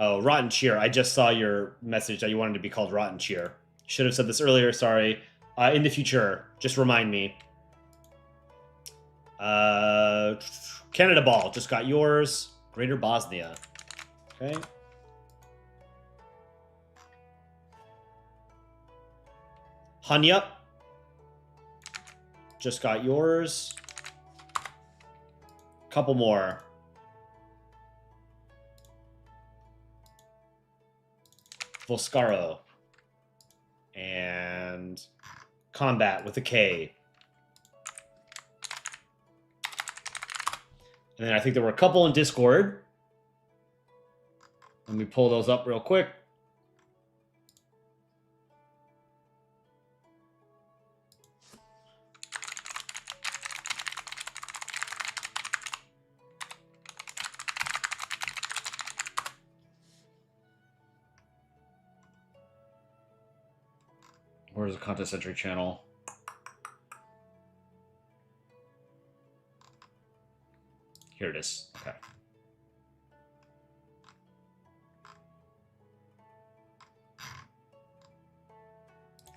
Oh, Rotten Cheer. I just saw your message that you wanted to be called Rotten Cheer. Should have said this earlier, sorry. In the future, just remind me. Canada Ball, just got yours. Greater Bosnia. Okay. Hanya. Just got yours. Couple more. Volscaro. And Combat with a K. And then I think there were a couple in Discord. Let me pull those up real quick. Where's the Contest Entry channel? Here it is. Okay.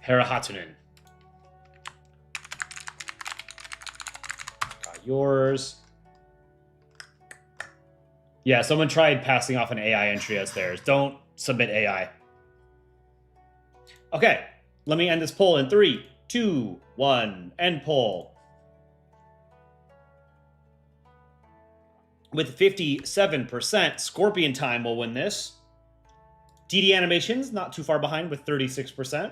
Hera Hatunen. Got yours. Yeah, someone tried passing off an AI entry as theirs. Don't submit AI. Okay. Let me end this poll in 3, 2, 1. End poll. With 57%, Scorpion Time will win this. DD Animations, not too far behind with 36%.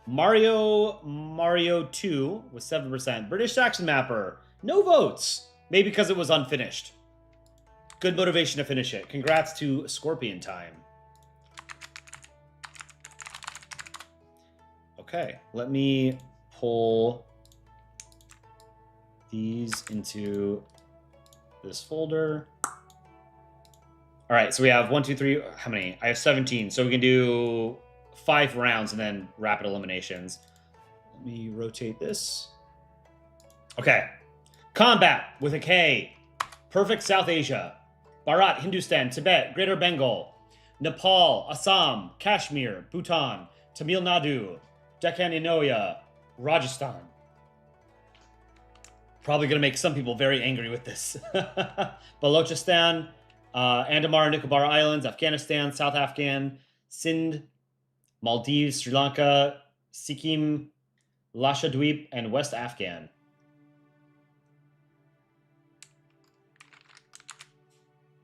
Mario 2 with 7%. British Saxon Mapper, no votes. Maybe because it was unfinished. Good motivation to finish it. Congrats to Scorpion Time. Okay, let me pull these into this folder. All right, so we have 1, 2, 3. How many? I have 17. So we can do 5 rounds and then rapid eliminations. Let me rotate this. Okay. Combat with a K. Perfect South Asia. Bharat, Hindustan, Tibet, Greater Bengal, Nepal, Assam, Kashmir, Bhutan, Tamil Nadu, Deccan Inoya, Rajasthan. Probably going to make some people very angry with this. Balochistan, Andaman and Nicobar Islands, Afghanistan, South Afghan, Sindh, Maldives, Sri Lanka, Sikkim, Lashadweep, and West Afghan.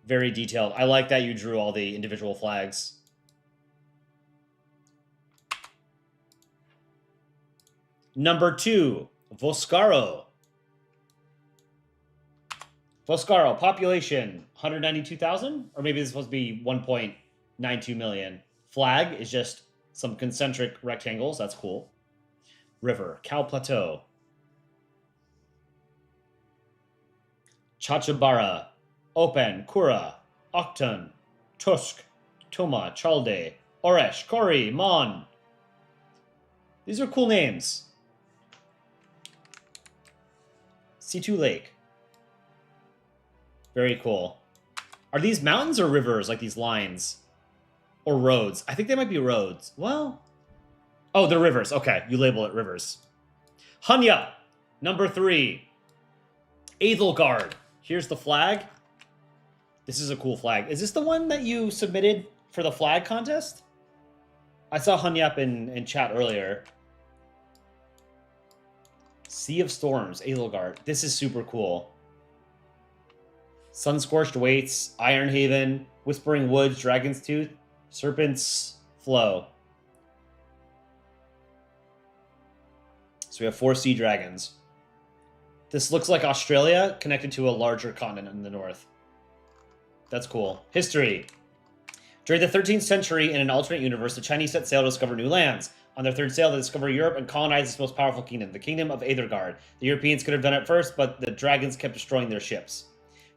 Very detailed. I like that you drew all the individual flags. Number 2, Volscaro. Volscaro, population 192,000? Or maybe this is supposed to be 1.92 million. Flag is just some concentric rectangles. That's cool. River, Cow Plateau. Chachabara, Open, Kura, Oktun, Tusk, Tuma, Chalde, Oresh, Kori, Mon. These are cool names. C2 Lake. Very cool. Are these mountains or rivers, like these lines? Or roads? I think they might be roads. Well... Oh, they're rivers. Okay, you label it rivers. Hanya, number 3. Aethelgard. Here's the flag. This is a cool flag. Is this the one that you submitted for the flag contest? I saw Hunyap in chat earlier. Sea of Storms, Edelgard. This is super cool. Sun-Scorched Waits, Ironhaven, Whispering Woods, Dragon's Tooth, Serpent's Flow. So we have 4 sea dragons. This looks like Australia connected to a larger continent in the north. That's cool. History. During the 13th century, in an alternate universe, the Chinese set sail to discover new lands. On their third sail, they discover Europe and colonize its most powerful kingdom, the Kingdom of Edelgard. The Europeans could have done it first, but the dragons kept destroying their ships.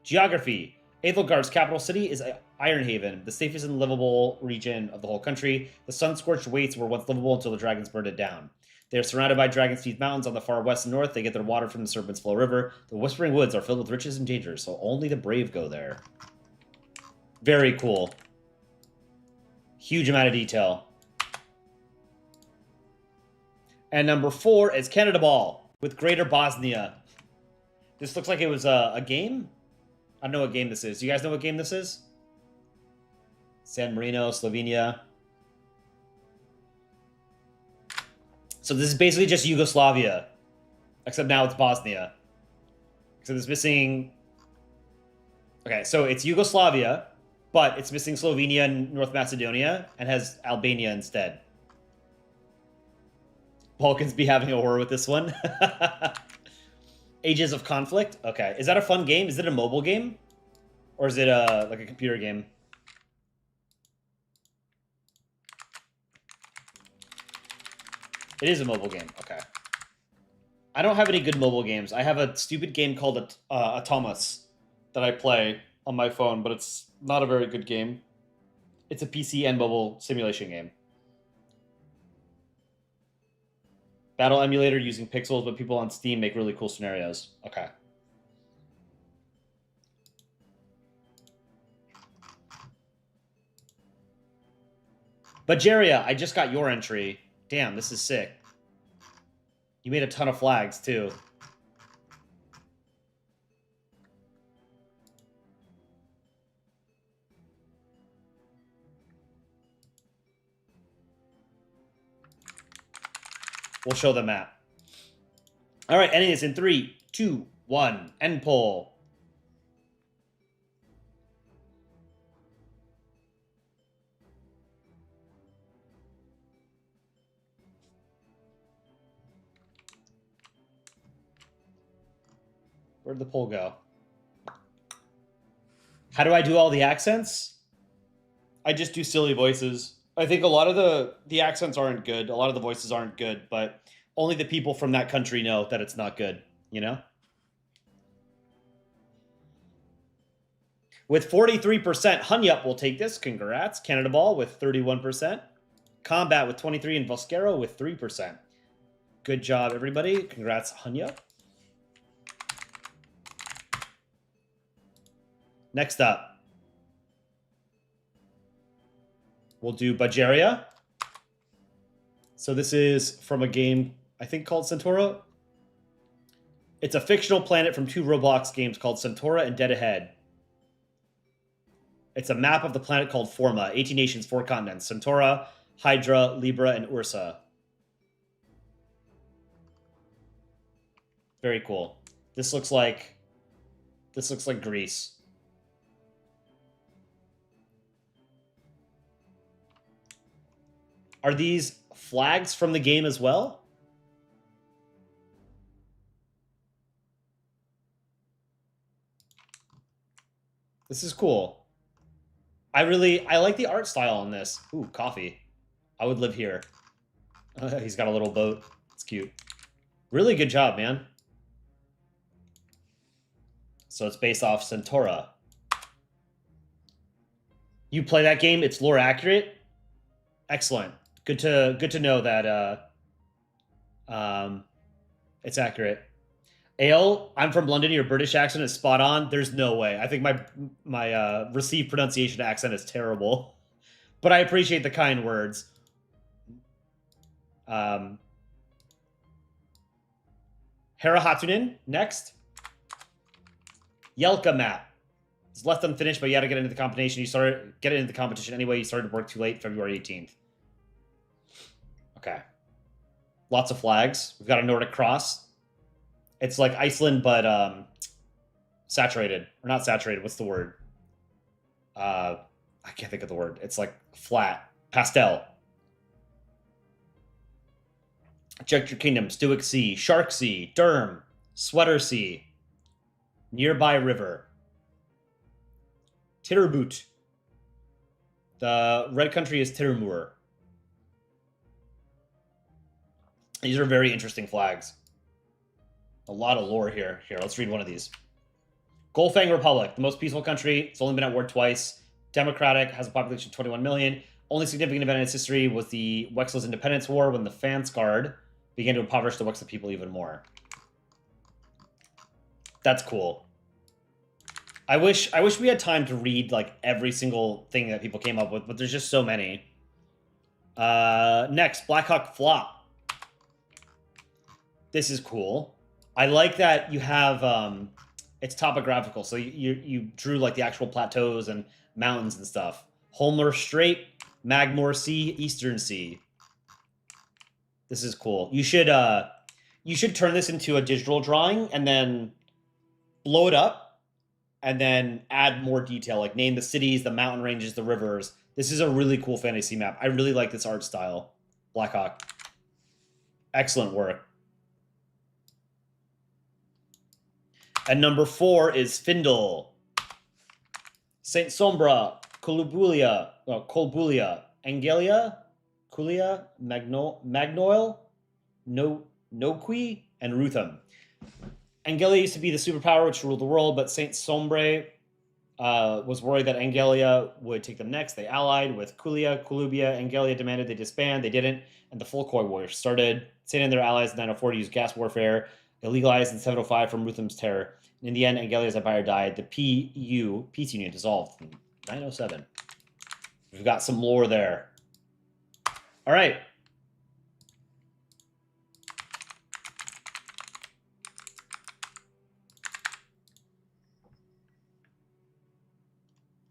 Geography. Edelgard's capital city is Ironhaven, the safest and livable region of the whole country. The sun-scorched Waits were once livable until the dragons burned it down. They are surrounded by Dragon's Teeth Mountains on the far west and north. They get their water from the Serpent's Flow River. The Whispering Woods are filled with riches and dangers, so only the brave go there. Very cool. Huge amount of detail. And number 4 is Canada Ball with Greater Bosnia. This looks like it was a game. I don't know what game this is. You guys know what game this is? San Marino, Slovenia. So this is basically just Yugoslavia, except now it's Bosnia. So it's missing... Okay, so it's Yugoslavia, but it's missing Slovenia and North Macedonia, and has Albania instead. Balkans be having a horror with this one. Ages of Conflict. Okay, is that a fun game? Is it a mobile game? Or is it like a computer game? It is a mobile game. Okay. I don't have any good mobile games. I have a stupid game called Atomus that I play on my phone, but it's not a very good game. It's a PC and mobile simulation game. Battle emulator using pixels, but people on Steam make really cool scenarios. Okay. Bulgaria, I just got your entry. Damn, this is sick. You made a ton of flags, too. We'll show the map. All right, ending this in 3, 2, 1. End poll. Where'd the poll go? How do I do all the accents? I just do silly voices. I think a lot of the accents aren't good. A lot of the voices aren't good, but only the people from that country know that it's not good, you know? With 43%, Hunyup will take this. Congrats. Canada Ball with 31%. Combat with 23%, and Vosquero with 3%. Good job, everybody. Congrats, Hunyup. Next up, we'll do Bulgaria. So this is from a game, I think, called Centaura. It's a fictional planet from 2 Roblox games called Centaura and Dead Ahead. It's a map of the planet called Forma. 18 nations, 4 continents. Centaura, Hydra, Libra, and Ursa. Very cool. This looks like Greece. Are these flags from the game as well? This is cool. I like the art style on this. Ooh, coffee. I would live here. He's got a little boat. It's cute. Really good job, man. So it's based off Centaura. You play that game, it's lore accurate. Excellent. Good to know that it's accurate. Ale, I'm from London. Your British accent is spot on. There's no way. I think my received pronunciation accent is terrible, but I appreciate the kind words. Hera Hatunen next. Yelka map. It's left unfinished, but you had to get into the competition. You started get into the competition anyway. You started work too late, February 18th. Okay. Lots of flags. We've got a Nordic cross. It's like Iceland, but saturated. Or not saturated. What's the word? I can't think of the word. It's like flat. Pastel. Ejector Kingdom, Stuic Sea, Shark Sea, Durham, Sweater Sea, Nearby River, Titterboot. The red country is Tittermoor. These are very interesting flags. A lot of lore here. Here, let's read one of these. Golfang Republic, the most peaceful country. It's only been at war twice. Democratic, has a population of 21 million. Only significant event in its history was the Wexler's Independence War, when the Fansgard began to impoverish the Wexler people even more. That's cool. I wish we had time to read like every single thing that people came up with, but there's just so many. Next, Blackhawk Flop. This is cool. I like that you have it's topographical, so you drew like the actual plateaus and mountains and stuff. Holmer Strait, Magmore Sea, Eastern Sea. This is cool. You should turn this into a digital drawing and then blow it up and then add more detail, like name the cities, the mountain ranges, the rivers. This is a really cool fantasy map. I really like this art style. Blackhawk. Excellent work. And number 4 is Findle. Saint Sombra, Colbulia, Angelia, Culia, Magnoil, Noqui, and Rutham. Angelia used to be the superpower which ruled the world, but Saint Sombre was worried that Angelia would take them next. They allied with Culia, Colubia. Angelia demanded they disband. They didn't, and the Fulkoi Warriors started. Saint and their allies in 904 to use gas warfare, illegalized in 705 from Rutham's terror. In the end, Angelia's empire died. The PU, Peace Union, dissolved in 907. We've got some lore there. All right.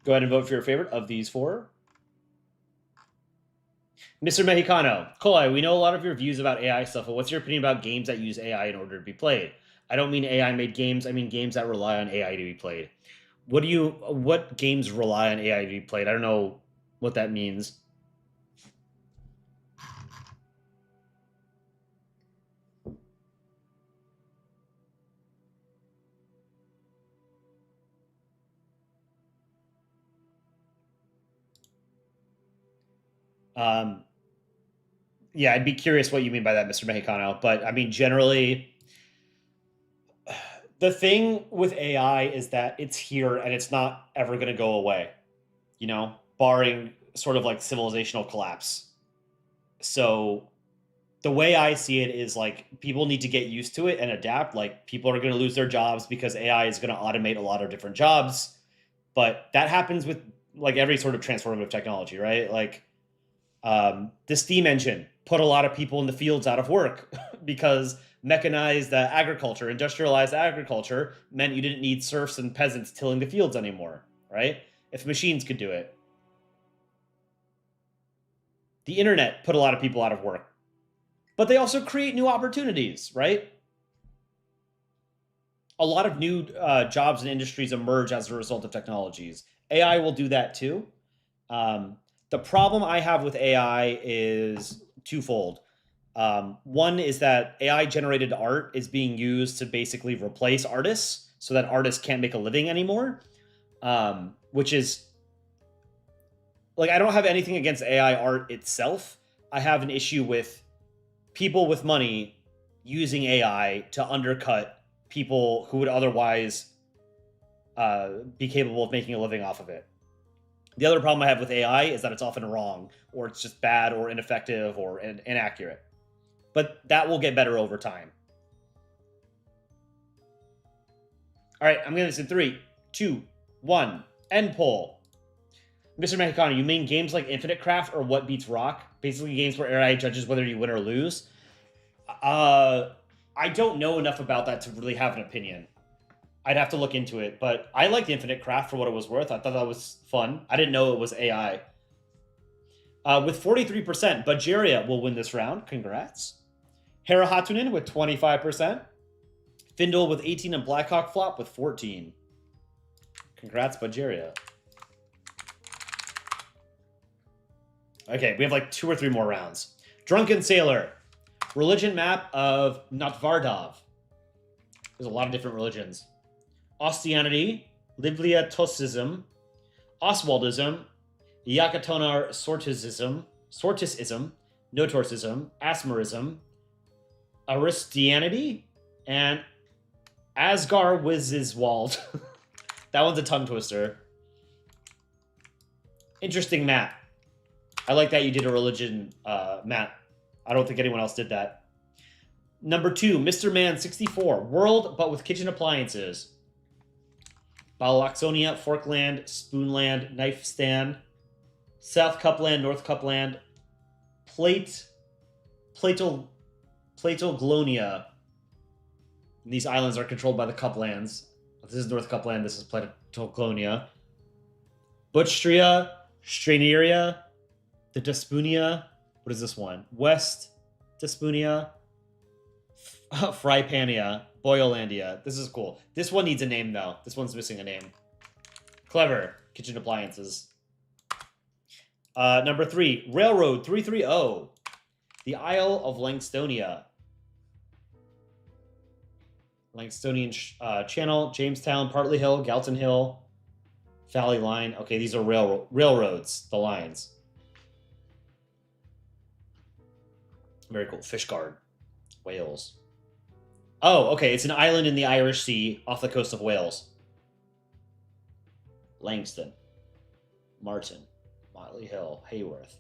Go ahead and vote for your favorite of these 4. Mr. Mexicano, Kolai, we know a lot of your views about AI stuff, but what's your opinion about games that use AI in order to be played? I don't mean AI-made games. I mean games that rely on AI to be played. What games rely on AI to be played? I don't know what that means. Yeah, I'd be curious what you mean by that, Mr. Mexicano. But I mean, generally, the thing with AI is that it's here and it's not ever going to go away, you know, barring sort of like civilizational collapse. So the way I see it is like people need to get used to it and adapt. Like people are going to lose their jobs because AI is going to automate a lot of different jobs. But that happens with like every sort of transformative technology, right? Like the steam engine put a lot of people in the fields out of work because mechanized agriculture, industrialized agriculture meant you didn't need serfs and peasants tilling the fields anymore, right? If machines could do it. The internet put a lot of people out of work, but they also create new opportunities, right? A lot of new jobs and industries emerge as a result of technologies. AI will do that too. The problem I have with AI is twofold. One is that AI-generated art is being used to basically replace artists so that artists can't make a living anymore, which is, like, I don't have anything against AI art itself. I have an issue with people with money using AI to undercut people who would otherwise be capable of making a living off of it. The other problem I have with AI is that it's often wrong, or it's just bad or ineffective or inaccurate. But that will get better over time. All right, I'm going to this in 3, 2, 1. End poll. Mr. Mexicano, you mean games like Infinite Craft or What Beats Rock? Basically games where AI judges whether you win or lose? I don't know enough about that to really have an opinion. I'd have to look into it, but I liked Infinite Craft for what it was worth. I thought that was fun. I didn't know it was AI. With 43%, Budgeria will win this round. Congrats. Hera Hatunen with 25%. Findle with 18 and Blackhawk Flop with 14. Congrats, Budgeria. Okay, we have like 2 or 3 more rounds. Drunken Sailor. Religion map of Notvardov. There's a lot of different religions. Ostianity, Libliatosism, Oswaldism, Yakatonar Sortisism, Notorsism, Asmerism, Aristianity, and Asgarwiziswald. That one's a tongue twister. Interesting map. I like that you did a religion map. I don't think anyone else did that. Number 2, Mr. Man 64. World, but with kitchen appliances. Balaxonia, Forkland, Spoonland, Knife Stand, South Cupland, North Cupland, Platoglonia. These islands are controlled by the Cuplands. This is North Cupland, this is Platoglonia. Butchtria, Straineria, the Despunia. What is this one? West Despunia, Frypania, Boyolandia. This is cool. This one needs a name, though. This one's missing a name. Clever. Kitchen appliances. Number 3, Railroad 330. The Isle of Langstonia. Langstonian Channel, Jamestown, Partly Hill, Galton Hill, Valley Line. Okay, these are railroads, the lines. Very cool. Fishguard. Wales. Oh, okay. It's an island in the Irish Sea off the coast of Wales. Langston. Martin. Motley Hill. Hayworth.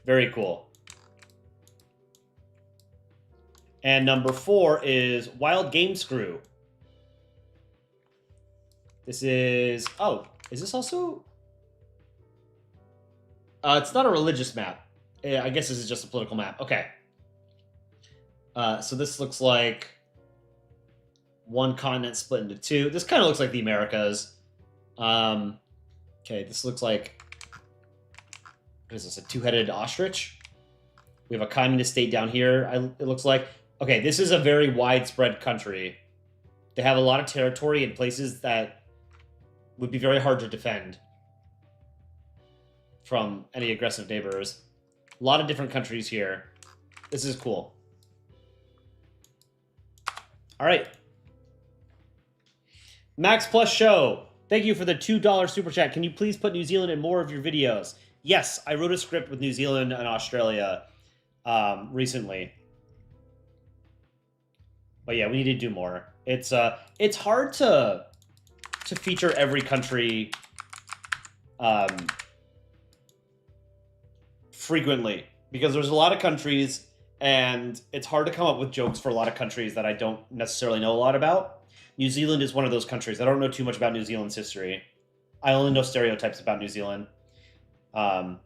Very cool. And number 4 is Wild Game Screw. This is... Oh, is this also... it's not a religious map. I guess this is just a political map. Okay. So this looks like one continent split into 2. This kind of looks like the Americas. Okay, this looks like... What is this, a 2-headed ostrich? We have a communist state down here, it looks like. Okay, this is a very widespread country. They have a lot of territory in places that would be very hard to defend from any aggressive neighbors. A lot of different countries here. This is cool. All right. Max Plus Show. Thank you for the $2 super chat. Can you please put New Zealand in more of your videos? Yes, I wrote a script with New Zealand and Australia recently. But yeah, we need to do more. It's hard to feature every country frequently because there's a lot of countries and it's hard to come up with jokes for a lot of countries that I don't necessarily know a lot about. New Zealand is one of those countries. I don't know too much about New Zealand's history. I only know stereotypes about New Zealand. It's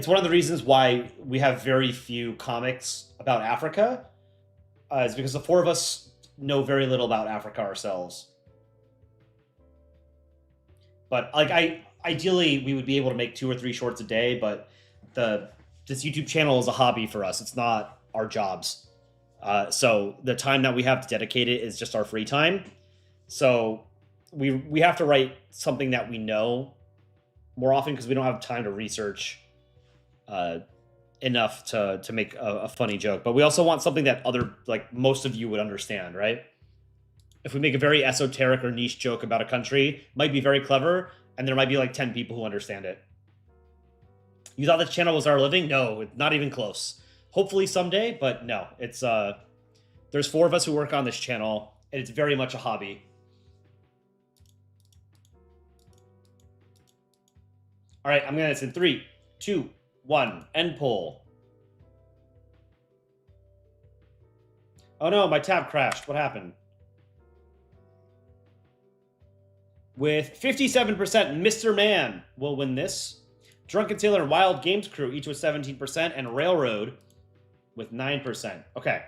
one of the reasons why we have very few comics about Africa. Is because the 4 of us know very little about Africa ourselves. But like, ideally we would be able to make 2 or 3 shorts a day, but this YouTube channel is a hobby for us. It's not our jobs. So the time that we have to dedicate it is just our free time. So we have to write something that we know more often because we don't have time to research enough to make a funny joke. But we also want something that most of you would understand, right? If we make a very esoteric or niche joke about a country, it might be very clever, and there might be like 10 people who understand it. You thought this channel was our living? No, not even close. Hopefully someday, but no. It's there's 4 of us who work on this channel, and it's very much a hobby. All right, I'm gonna say 3, 2, 1, end poll. Oh no, my tab crashed. What happened? With 57%, Mr. Man will win this. Drunken Sailor and Wild Games Crew, each with 17%, and Railroad with 9%. Okay.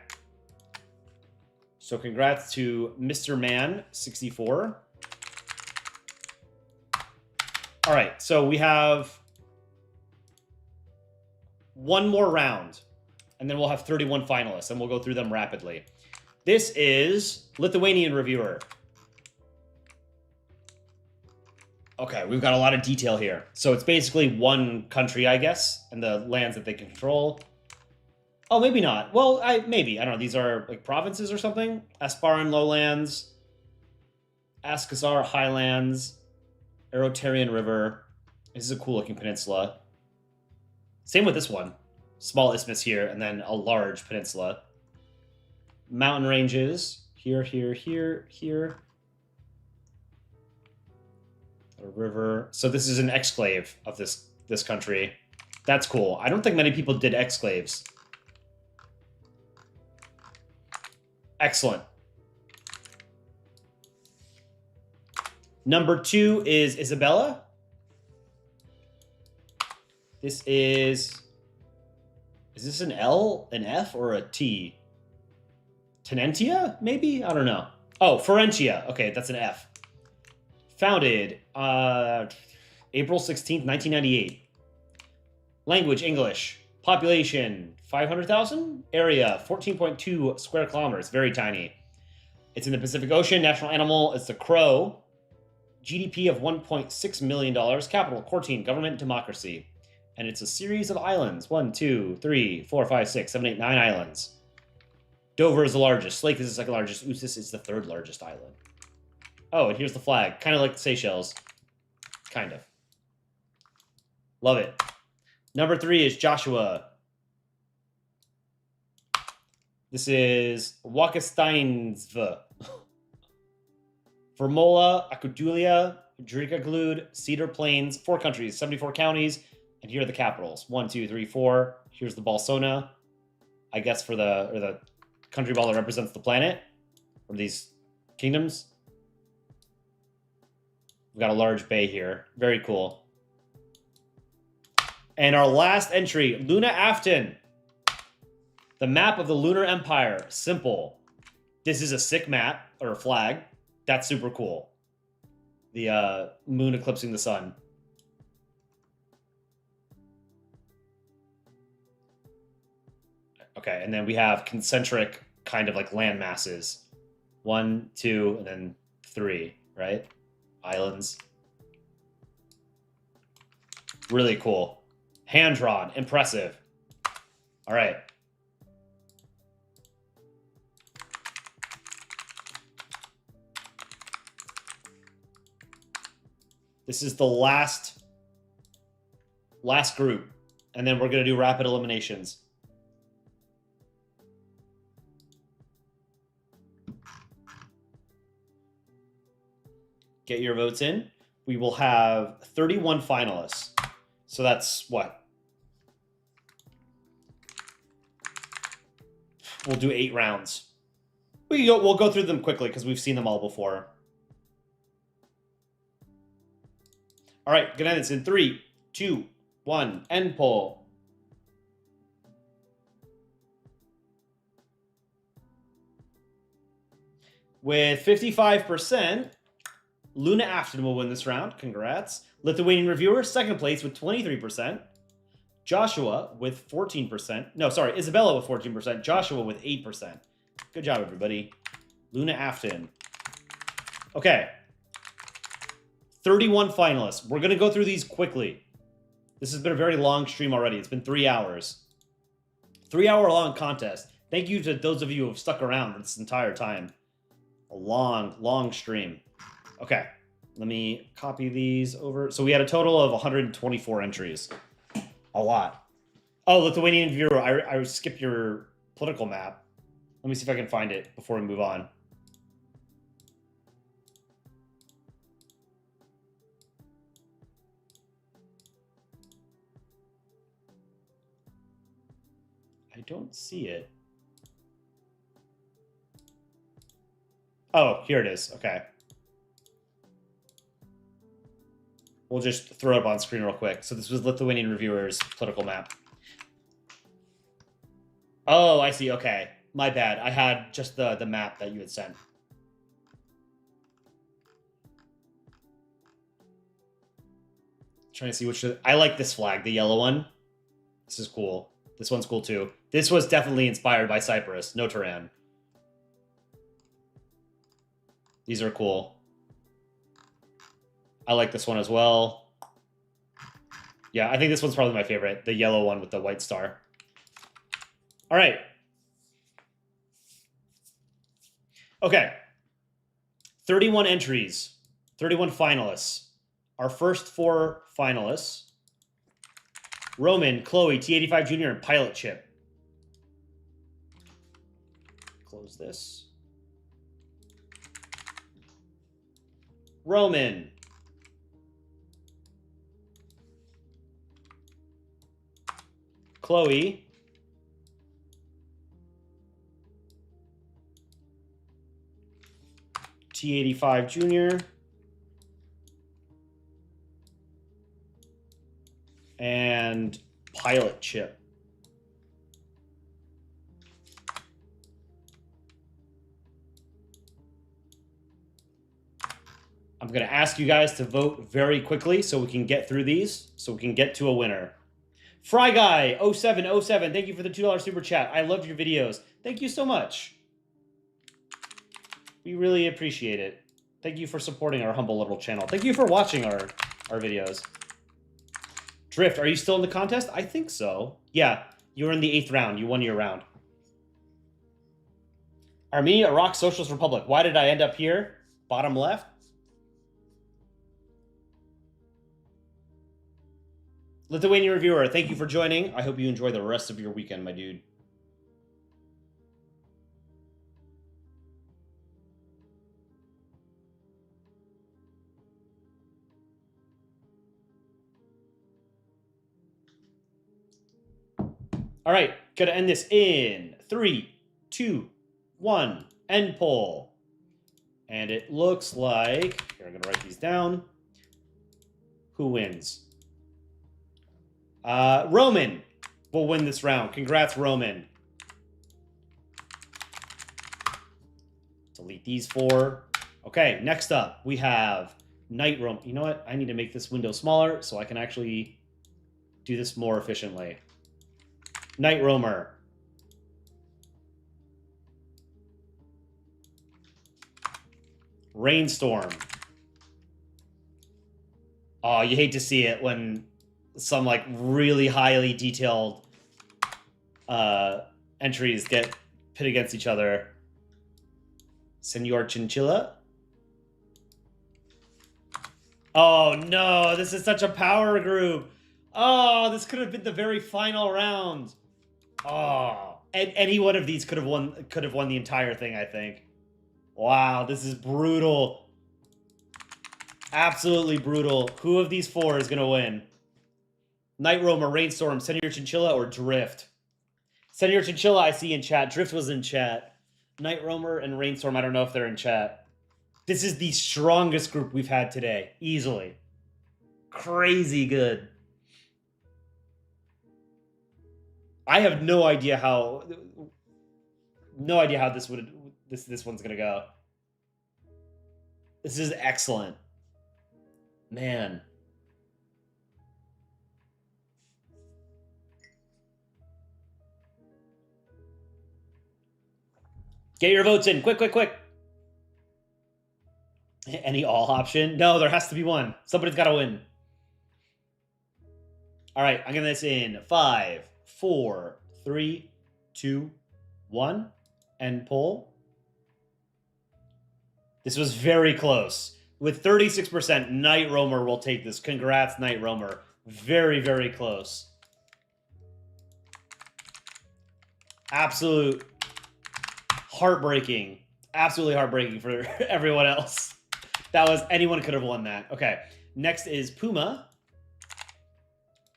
So congrats to Mr. Man 64. All right, so we have one more round, and then we'll have 31 finalists, and we'll go through them rapidly. This is Lithuanian reviewer. Okay, we've got a lot of detail here. So it's basically one country, I guess, and the lands that they control. Oh, maybe not. Well, maybe. I don't know. These are like provinces or something. Asparan Lowlands, Askazar Highlands, Erotarian River. This is a cool-looking peninsula. Same with this one. Small isthmus here, and then a large peninsula. Mountain ranges. Here, here, here, here. A river. So this is an exclave of this country. That's cool. I don't think many people did exclaves. Excellent. Number 2 is Isabella. This is this an L, an F, or a T? Tenentia, maybe? I don't know. Oh, Ferentia. Okay, that's an F. Founded April 16th, 1998. Language, English. Population, 500,000. Area, 14.2 square kilometers. Very tiny. It's in the Pacific Ocean. National animal is the crow. GDP of $1.6 million. Capital, Cortine. Government, democracy. And it's a series of islands. 1, 2, 3, 4, 5, 6, 7, 8, 9 islands. Dover is the largest. Slake is the second largest. Usis is the third largest island. Oh, and here's the flag. Kind of like the Seychelles. Kind of. Love it. Number 3 is Joshua. This is Wakasteinsv. Vermola, Akudulia, Drikaglud, Cedar Plains, 4 countries, 74 counties, and here are the capitals. 1, 2, 3, 4. Here's the Balsona, I guess for the country ball that represents the planet, or these kingdoms. We've got a large bay here. Very cool. And our last entry, Luna Afton. The map of the Lunar Empire. Simple. This is a sick map, or a flag. That's super cool. The moon eclipsing the sun. Okay, and then we have concentric kind of like land masses. 1, 2, and then 3, right? Islands. Really cool. Hand-drawn. Impressive. All right. This is the last group, and then we're going to do rapid eliminations. Get your votes in. We will have 31 finalists. So that's what? We'll do 8 rounds. We'll go through them quickly because we've seen them all before. All right, gonna end this in 3, 2, 1. End poll. With 55%, Luna Afton will win this round. Congrats. Lithuanian reviewer, second place with 23%. Joshua with 14%. No, sorry, Isabella with 14%. Joshua with 8%. Good job, everybody. Luna Afton. Okay. 31 finalists. We're going to go through these quickly. This has been a very long stream already. It's been 3 hours. 3-hour-long contest. Thank you to those of you who have stuck around this entire time. A long, long stream. Okay, let me copy these over. So we had a total of 124 entries. A lot. Oh, Lithuanian viewer, I skipped your political map. Let me see if I can find it before we move on. I don't see it. Oh, here it is. Okay. We'll just throw it up on screen real quick. So this was Lithuanian reviewer's political map. Oh, I see. Okay. My bad. I had just the map that you had sent. Trying to see which... I like this flag, the yellow one. This is cool. This one's cool too. This was definitely inspired by Cyprus. No Turan. These are cool. I like this one as well. Yeah, I think this one's probably my favorite. The yellow one with the white star. All right. Okay. 31 entries. 31 finalists. Our first 4 finalists. Roman, Chloe, T85 Jr., and Pilot Chip. Close this. Roman. Chloe. T85 Jr. And Pilot Chip. I'm going to ask you guys to vote very quickly so we can get through these, so we can get to a winner. Fry Guy 0707, thank you for the $2 super chat. I love your videos. Thank you so much. We really appreciate it. Thank you for supporting our humble little channel. Thank you for watching our videos. Drift, are you still in the contest? I think so. Yeah, you were in the 8th round. You won your round. Armenia, Iraq, Socialist Republic. Why did I end up here? Bottom left. Lithuanian Reviewer, thank you for joining. I hope you enjoy the rest of your weekend, my dude. All right, gonna end this in 3, 2, 1. End poll. And it looks like, here, I'm gonna write these down. Who wins? Roman will win this round. Congrats, Roman. Delete these 4. Okay, next up, we have Night Roam. You know what? I need to make this window smaller so I can actually do this more efficiently. Night Roamer. Rainstorm. Oh, you hate to see it when some like really highly detailed entries get pit against each other. Senor Chinchilla. Oh no, this is such a power group. Oh, this could have been the very final round. Oh, and any one of these could have won the entire thing, I think. Wow, this is brutal. Absolutely brutal. Who of these 4 is gonna win? Night Roamer, Rainstorm, Senor Chinchilla, or Drift? Senor Chinchilla, I see in chat. Drift was in chat. Night Roamer and Rainstorm, I don't know if they're in chat. This is the strongest group we've had today. Easily. Crazy good. I have no idea how this one's gonna go. This is excellent. Man. Get your votes in. Quick, quick, quick. Any all option? No, there has to be one. Somebody's got to win. All right, I'm going to this in 5, 4, 3, 2, 1. End poll. This was very close. With 36%, Night Roamer will take this. Congrats, Night Roamer. Very, very close. Absolute heartbreaking. Absolutely heartbreaking for everyone else. Anyone could have won that. Okay. Next is Puma.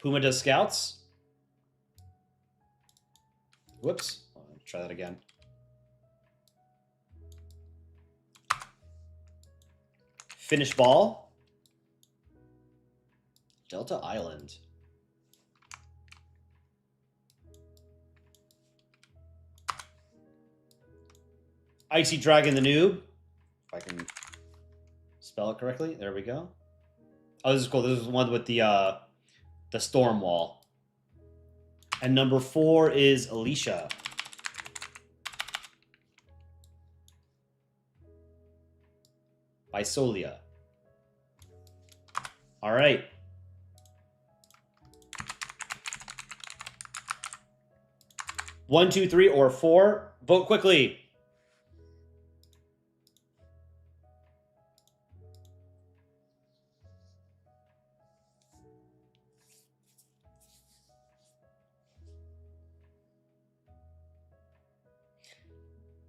Puma does scouts. Whoops. Let's try that again. Finish ball. Delta Island. Icy Dragon the Noob. If I can spell it correctly. There we go. Oh, this is cool. This is one with the storm wall. And number 4 is Alicia. By Solia. All right. One, two, three, or 4. Vote quickly.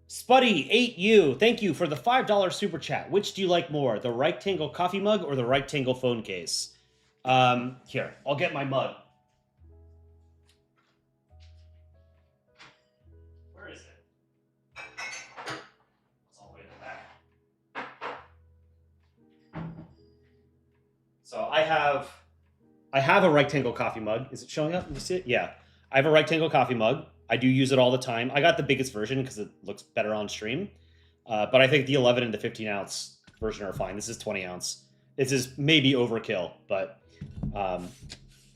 Spuddy, 8U, thank you for the $5 super chat. Which do you like more, the rectangle coffee mug or the rectangle phone case? Here, I'll get my mug. Where is it? It's all the way in the back. So I have a rectangle coffee mug. Is it showing up? Can you see it? Yeah. I have a rectangle coffee mug. I do use it all the time. I got the biggest version because it looks better on stream. But I think the 11 and the 15 ounce version are fine. This is 20 ounce. This is maybe overkill, but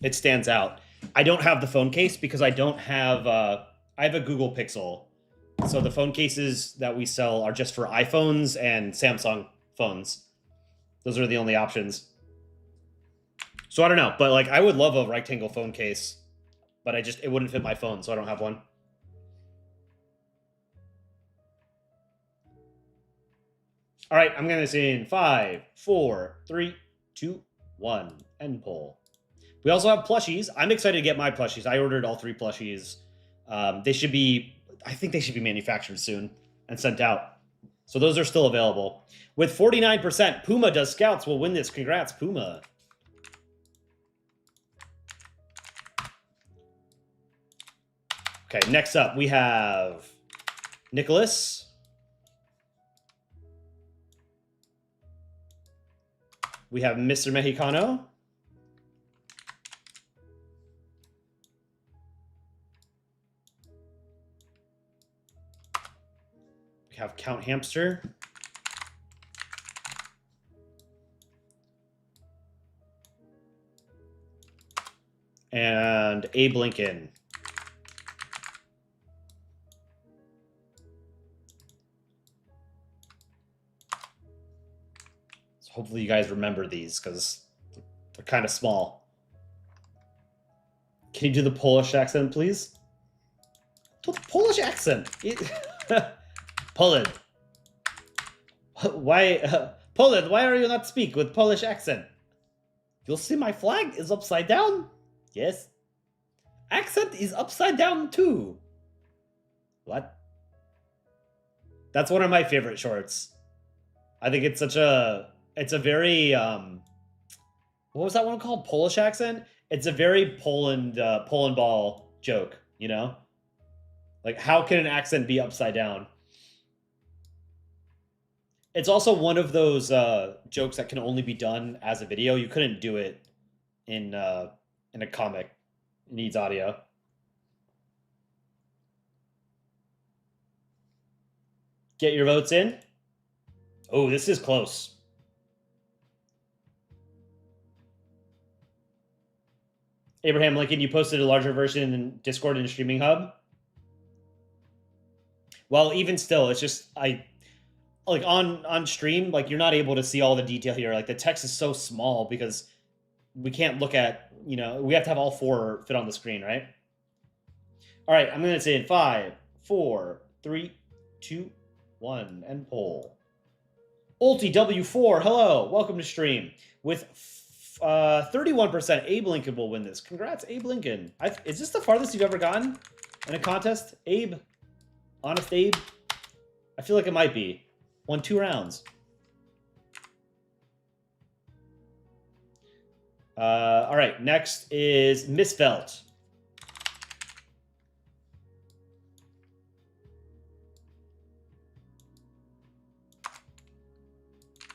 it stands out. I don't have the phone case because I don't have, I have a Google Pixel. So the phone cases that we sell are just for iPhones and Samsung phones. Those are the only options. So I don't know, but like I would love a rectangle phone case, but it wouldn't fit my phone, so I don't have one. All right, I'm going to say in 5, 4, 3, 2, 1, end poll. We also have plushies. I'm excited to get my plushies. I ordered all 3 plushies. I think they should be manufactured soon and sent out. So those are still available. With 49%, Puma Does Scouts will win this. Congrats, Puma. Okay, next up we have Nicholas. We have Mr. Mexicano. We have Count Hamster. And Abe Lincoln. Hopefully you guys remember these because they're kind of small. Can you do the Polish accent, please? What Polish accent? Poland. Why, Poland, why are you not speak with Polish accent? You'll see my flag is upside down? Yes. Accent is upside down too. What? That's one of my favorite shorts. I think it's it's a very, what was that one called? Polish accent? It's a very Polandball joke, you know? Like, how can an accent be upside down? It's also one of those jokes that can only be done as a video. You couldn't do it in a comic. It needs audio. Get your votes in. Oh, this is close. Abraham Lincoln, you posted a larger version in Discord and Streaming Hub. Well, even still, it's just like on stream, like you're not able to see all the detail here. Like the text is so small because we can't look at, we have to have all 4 fit on the screen, right? All right, I'm gonna say in 5, 4, 3, 2, 1, end poll. Ulti W4, hello, welcome to stream. With 31%, Abe Lincoln will win this. Congrats, Abe Lincoln. Is this the farthest you've ever gotten in a contest, Abe? Honest Abe? I feel like it might be. Won 2 rounds. All right, next is Miss Felt.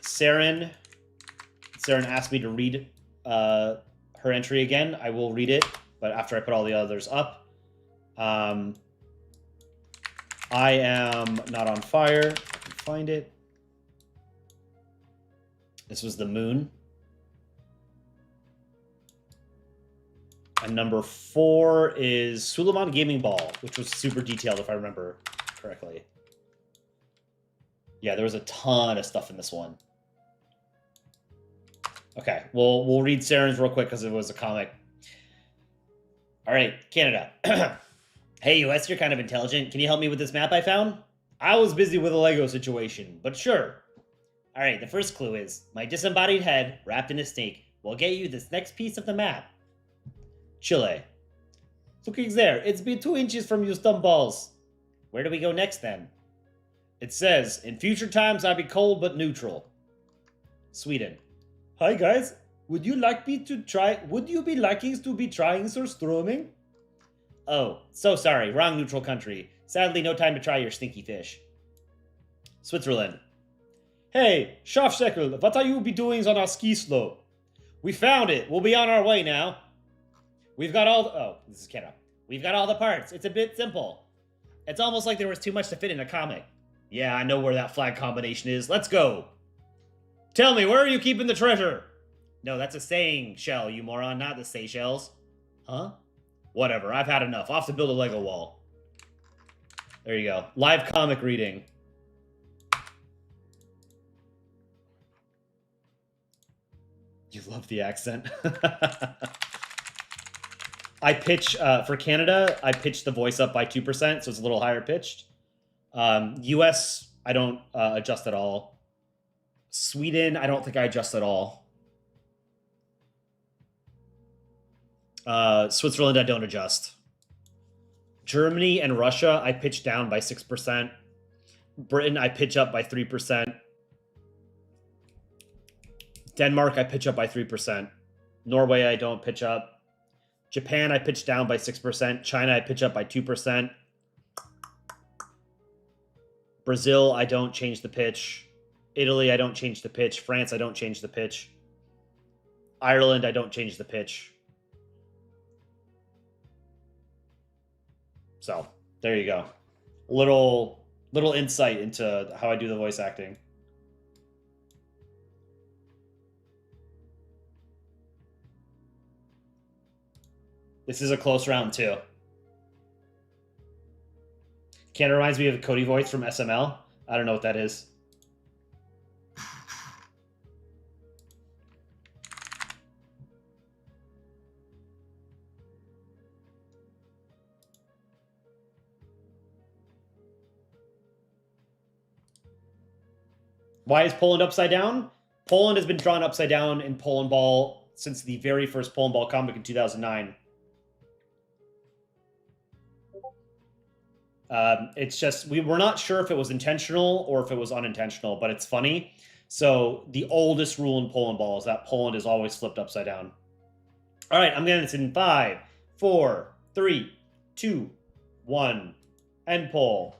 Saren asked me to read her entry again. I will read it, but after I put all the others up. All I am not on fire. I can find it. This was the moon. And number 4 is Suleiman Gaming Ball, which was super detailed if I remember correctly. Yeah, there was a ton of stuff in this one. Okay, we'll read Saren's real quick because it was a comic. All right, Canada. Hey, US, you're kind of intelligent. Can you help me with this map I found? I was busy with a Lego situation, but sure. All right, the first clue is, my disembodied head, wrapped in a snake, will get you this next piece of the map. Chile. Looking there, it's been 2 inches from you stump balls. Where do we go next, then? It says, in future times I'll be cold but neutral. Sweden. Hi, guys. Would you like me to try... Would you be liking to be trying surströmming? Oh, so sorry. Wrong neutral country. Sadly, no time to try your stinky fish. Switzerland. Hey, Schafscheckel, what are you be doing on our ski slope? We found it. We'll be on our way now. We've got all... Oh, this is Canada. We've got all the parts. It's a bit simple. It's almost like there was too much to fit in a comic. Yeah, I know where that flag combination is. Let's go. Tell me, where are you keeping the treasure? No, that's a saying shell, you moron, not the Seychelles. Huh? Whatever, I've had enough. Off to build a Lego wall. There you go. Live comic reading. You love the accent. I pitch, for Canada, I pitched the voice up by 2%, so it's a little higher pitched. US, I don't adjust at all. Sweden, I don't think I adjust at all. Switzerland, I don't adjust. Germany and Russia, I pitch down by 6%. Britain, I pitch up by 3%. Denmark, I pitch up by 3%. Norway, I don't pitch up. Japan, I pitch down by 6%. China, I pitch up by 2%. Brazil, I don't change the pitch. Italy, I don't change the pitch. France, I don't change the pitch. Ireland, I don't change the pitch. So, there you go. Little insight into how I do the voice acting. This is a close round, too. Kind of reminds me of Cody voice from SML. I don't know what that is. Why is Poland upside down? Poland has been drawn upside down in Polandball since the very first Polandball comic in 2009. It's just, we're not sure if it was intentional or if it was unintentional, but it's funny. So the oldest rule in Polandball is that Poland is always flipped upside down. All right, I'm getting this in 5, 4, 3, 2, 1. End poll.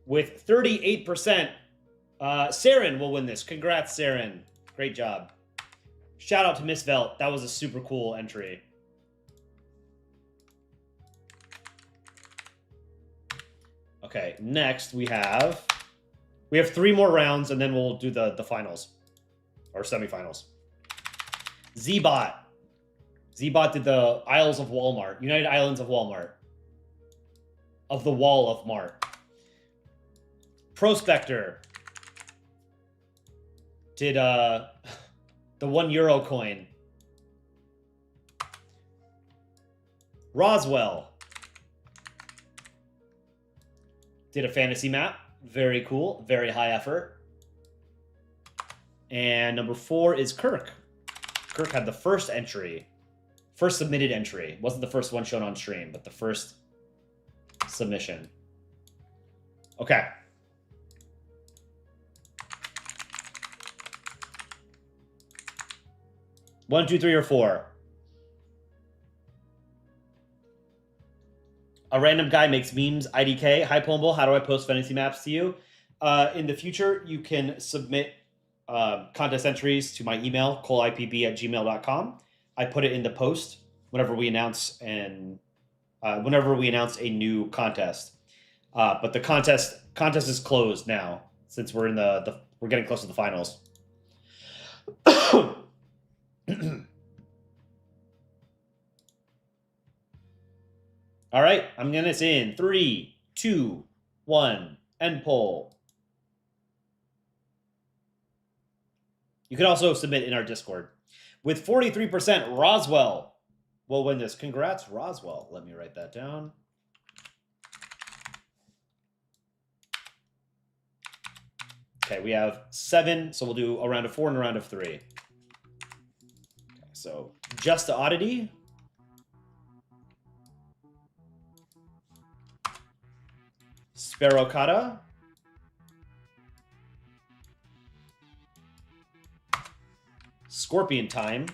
With 38%, Saren will win this. Congrats, Saren. Great job. Shout out to Miss Velt. That was a super cool entry. Okay, next we have 3 more rounds, and then we'll do the finals or semifinals. Zbot. Zbot did the Isles of Walmart, United Islands of Walmart, of the Wall of Mart. Prospector did the €1 coin. Roswell did a fantasy map. Very cool. Very high effort. And number 4 is Kirk. Kirk had the first entry. First submitted entry. Wasn't the first one shown on stream, but the first submission. Okay. One, two, 3, or 4. A random guy makes memes. IDK. Hi, Polandball. How do I post fantasy maps to you? In the future, you can submit contest entries to my email, coleipp@gmail.com. I put it in the post whenever we announce an whenever we announce a new contest. But the contest is closed now since we're in we're getting close to the finals. All right, I'm gonna say in 3, 2, 1, end poll. You can also submit in our Discord. With 43%, Roswell will win this. Congrats, Roswell. Let me write that down. Okay, we have 7, so we'll do a round of 4 and a round of 3. Okay, so Just Oddity. Sparrowcata. Scorpion Time.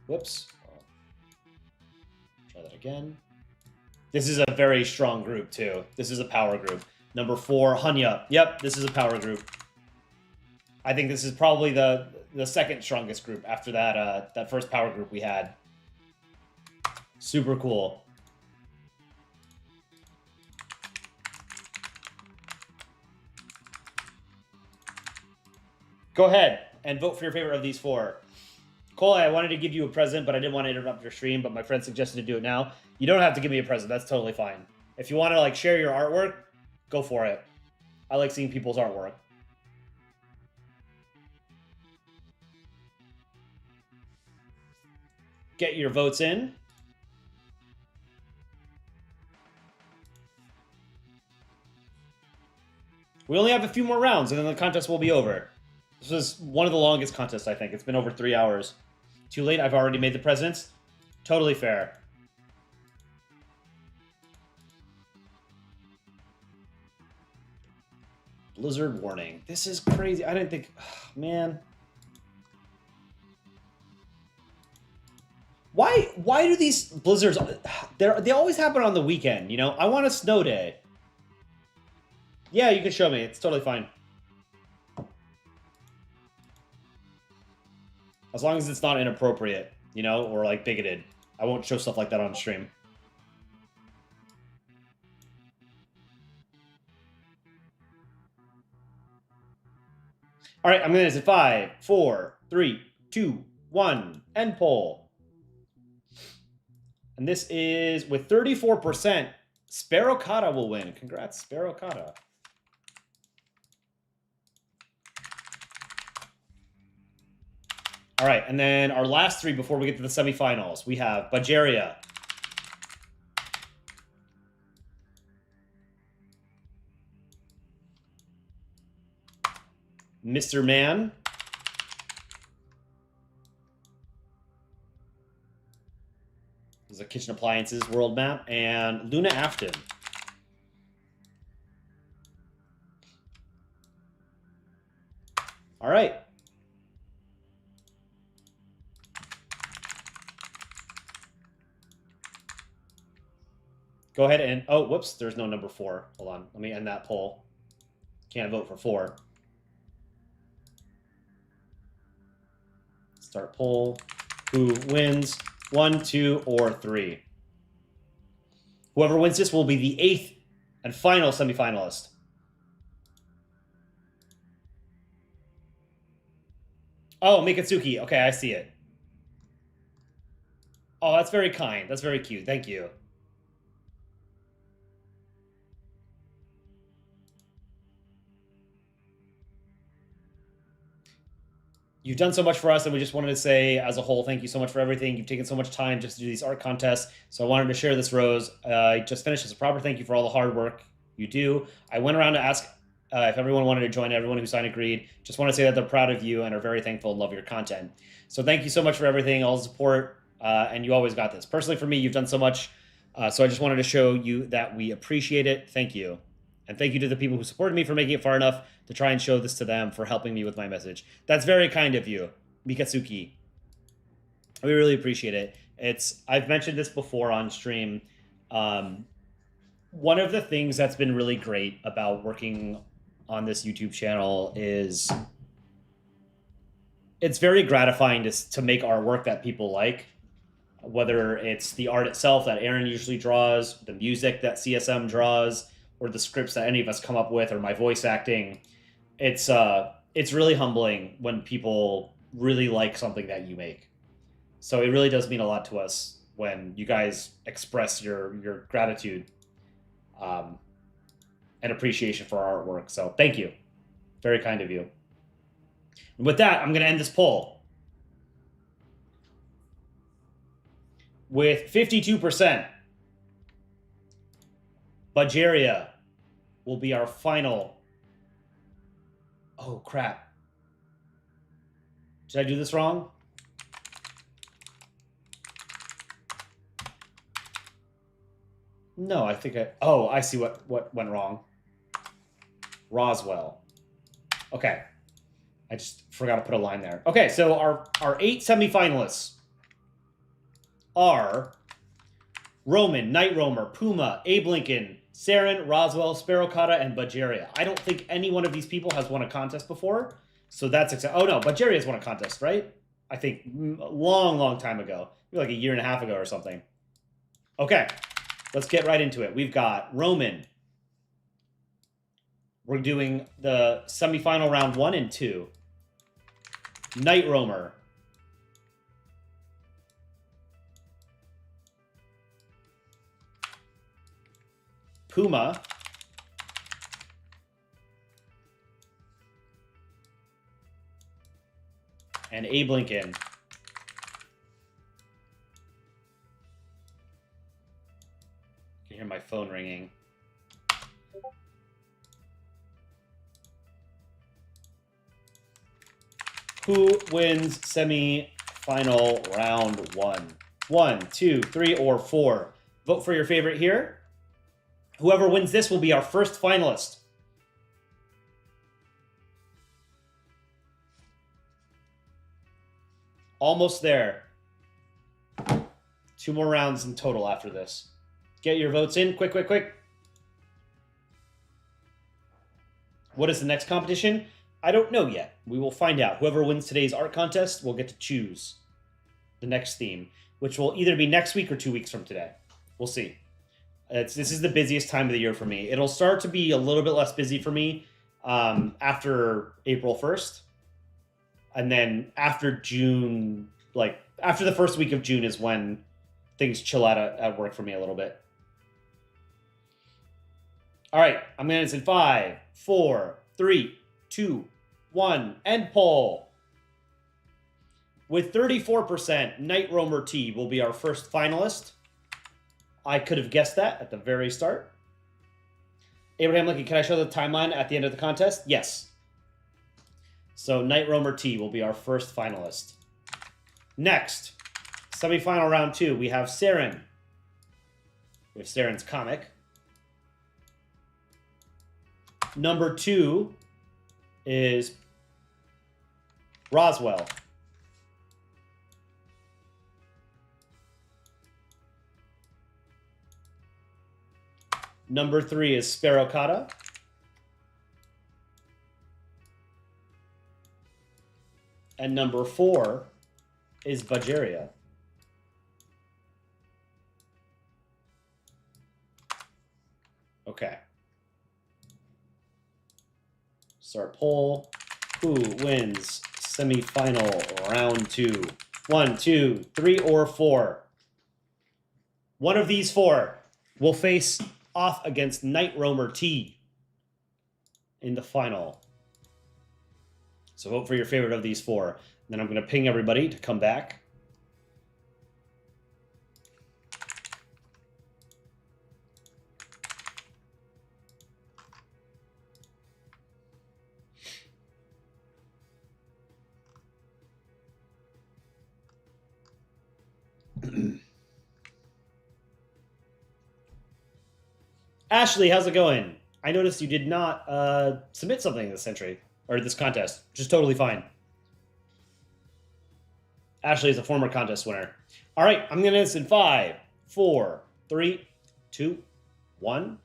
Whoops. Try that again. This is a very strong group, too. This is a power group. Number 4, Hunya. Yep, this is a power group. I think this is probably the second strongest group after that first power group we had. Super cool. Go ahead and vote for your favorite of these 4. Cole, I wanted to give you a present, but I didn't want to interrupt your stream, but my friend suggested to do it now. You don't have to give me a present. That's totally fine. If you want to share your artwork, go for it. I like seeing people's artwork. Get your votes in. We only have a few more rounds, and then the contest will be over. This was one of the longest contests, I think. It's been over 3 hours. Too late, I've already made the presents. Totally fair. Blizzard warning. This is crazy. I didn't think... Oh, man. Why do these blizzards... They always happen on the weekend, you know? I want a snow day. Yeah, you can show me. It's totally fine. As long as it's not inappropriate, you know, or bigoted. I won't show stuff like that on stream. All right, I'm going to say 5, 4, 3, 2, 1, end poll. And this is with 34%. Sparrowcata will win. Congrats, Sparrowcata. All right, and then our last 3 before we get to the semifinals. We have Bajaria, Mr. Man, this is a kitchen appliances world map, and Luna Afton. All right. Go ahead and... Oh, whoops. There's no number 4. Hold on. Let me end that poll. Can't vote for 4. Start poll. Who wins? 1, 2, or 3? Whoever wins this will be the 8th and final semifinalist. Oh, Mikatsuki. Okay, I see it. Oh, that's very kind. That's very cute. Thank you. You've done so much for us, and we just wanted to say, as a whole, thank you so much for everything. You've taken so much time just to do these art contests, so I wanted to share this, Rose. I just finished as a proper thank you for all the hard work you do. I went around to ask if everyone wanted to join. Everyone who signed agreed. Just want to say that they're proud of you and are very thankful and love your content. So thank you so much for everything, all the support, and you always got this. Personally, for me, you've done so much, so I just wanted to show you that we appreciate it. Thank you. And thank you to the people who supported me for making it far enough to try and show this to them, for helping me with my message. That's very kind of you, Mikatsuki. We really appreciate it. I've mentioned this before on stream. One of the things that's been really great about working on this YouTube channel is it's very gratifying to make artwork that people like. whether it's the art itself that Aaron usually draws, the music that CSM draws, or the scripts that any of us come up with, or my voice acting. It's really humbling when people really like something that you make. So it really does mean a lot to us when you guys express your gratitude and appreciation for our artwork. So thank you. Very kind of you. And with that, I'm going to end this poll. With 52%, Budgeria will be our final. Oh, crap. Did I do this wrong? No, I think I... Oh, I see what went wrong. Roswell. Okay. I just forgot to put a line there. Okay, so our 8 semifinalists are Roman, Night Roamer, Puma, Abe Lincoln, Saren, Roswell, Sparrowcata, and Budgeria. I don't think any one of these people has won a contest before, so that's exciting. Oh no, Budgeria's won a contest, right? I think a long time ago, maybe like a year and a half ago or something. Okay, let's get right into it. We've got Roman. We're doing the semifinal round 1 and 2. Night Roamer. Puma. And Abe Lincoln. I can hear my phone ringing. Who wins semi-final round 1? 1, 2, 3, or 4. Vote for your favorite here. Whoever wins this will be our first finalist. Almost there. 2 more rounds in total after this. Get your votes in. Quick. What is the next competition? I don't know yet. We will find out. Whoever wins today's art contest will get to choose the next theme, which will either be next week or 2 weeks from today. We'll see. This is the busiest time of the year for me. It'll start to be a little bit less busy for me after April 1st. And then after June, like after the first week of June is when things chill out at work for me a little bit. All right, I'm going to end in 5, 4, 3, 2, 1, end poll. With 34%, Night Roamer T will be our first finalist. I could have guessed that at the very start. Abraham Lincoln, can I show the timeline at the end of the contest? Yes. So Night Roamer T will be our first finalist. Next, semifinal round 2, we have Saren. We have Saren's comic. Number 2 is Roswell. Number 3 is Sparrowcata. And number 4 is Budgeria. Okay. Start poll. Who wins semifinal round 2? 1, 2, 3, or 4? One of these 4 will face off against Night Roamer T in the final. So vote for your favorite of these 4. Then I'm going to ping everybody to come back. Ashley, how's it going? I noticed you did not submit something this entry, or this contest, which is totally fine. Ashley is a former contest winner. All right, I'm going to end this in 5, 4, 3, 2, 1,